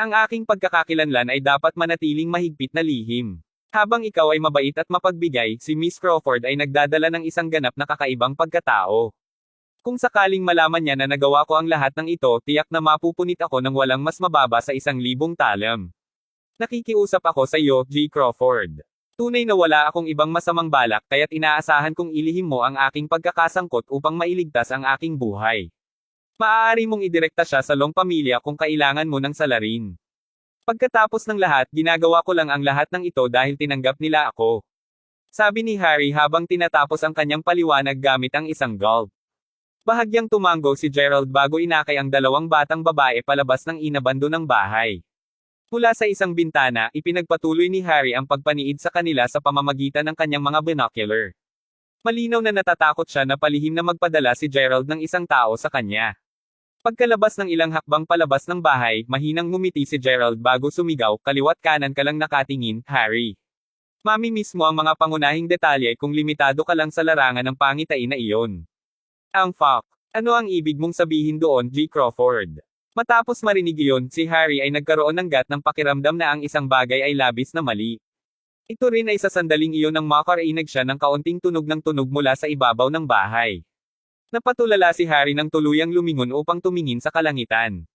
Ang aking pagkakakilanlan ay dapat manatiling mahigpit na lihim. Habang ikaw ay mabait at mapagbigay, si Miss Crawford ay nagdadala ng isang ganap na kakaibang pagkatao. Kung sakaling malaman niya na nagawa ko ang lahat ng ito, tiyak na mapupunit ako ng walang mas mababa sa 1,000 talam. Nakikiusap ako sa iyo, G. Crawford. Tunay na wala akong ibang masamang balak kaya't inaasahan kong ilihim mo ang aking pagkakasangkot upang mailigtas ang aking buhay. Maaari mong idirekta siya sa long pamilya kung kailangan mo ng salarin. Pagkatapos ng lahat, ginagawa ko lang ang lahat ng ito dahil tinanggap nila ako. Sabi ni Harry habang tinatapos ang kanyang paliwanag gamit ang isang gulp. Bahagyang tumango si Gerald bago inakay ang dalawang batang babae palabas ng inabando ng bahay. Mula sa isang bintana, ipinagpatuloy ni Harry ang pagpaniid sa kanila sa pamamagitan ng kanyang mga binocular. Malinaw na natatakot siya na palihim na magpadala si Gerald ng isang tao sa kanya. Pagkalabas ng ilang hakbang palabas ng bahay, mahinang ngumiti si Gerald bago sumigaw, kaliwat kanan ka lang nakatingin, Harry. Mami mismo ang mga pangunahing detalye kung limitado ka lang sa larangan ng pangitain na iyon. Ang fuck. Ano ang ibig mong sabihin doon, G. Crawford? Matapos marinig iyon, si Harry ay nagkaroon ng gat ng pakiramdam na ang isang bagay ay labis na mali. Ito rin ay sa sandaling iyon nang makarinig siya ng kaunting tunog ng tunog mula sa ibabaw ng bahay. Napatulala si Harry nang tuluyang lumingon upang tumingin sa kalangitan.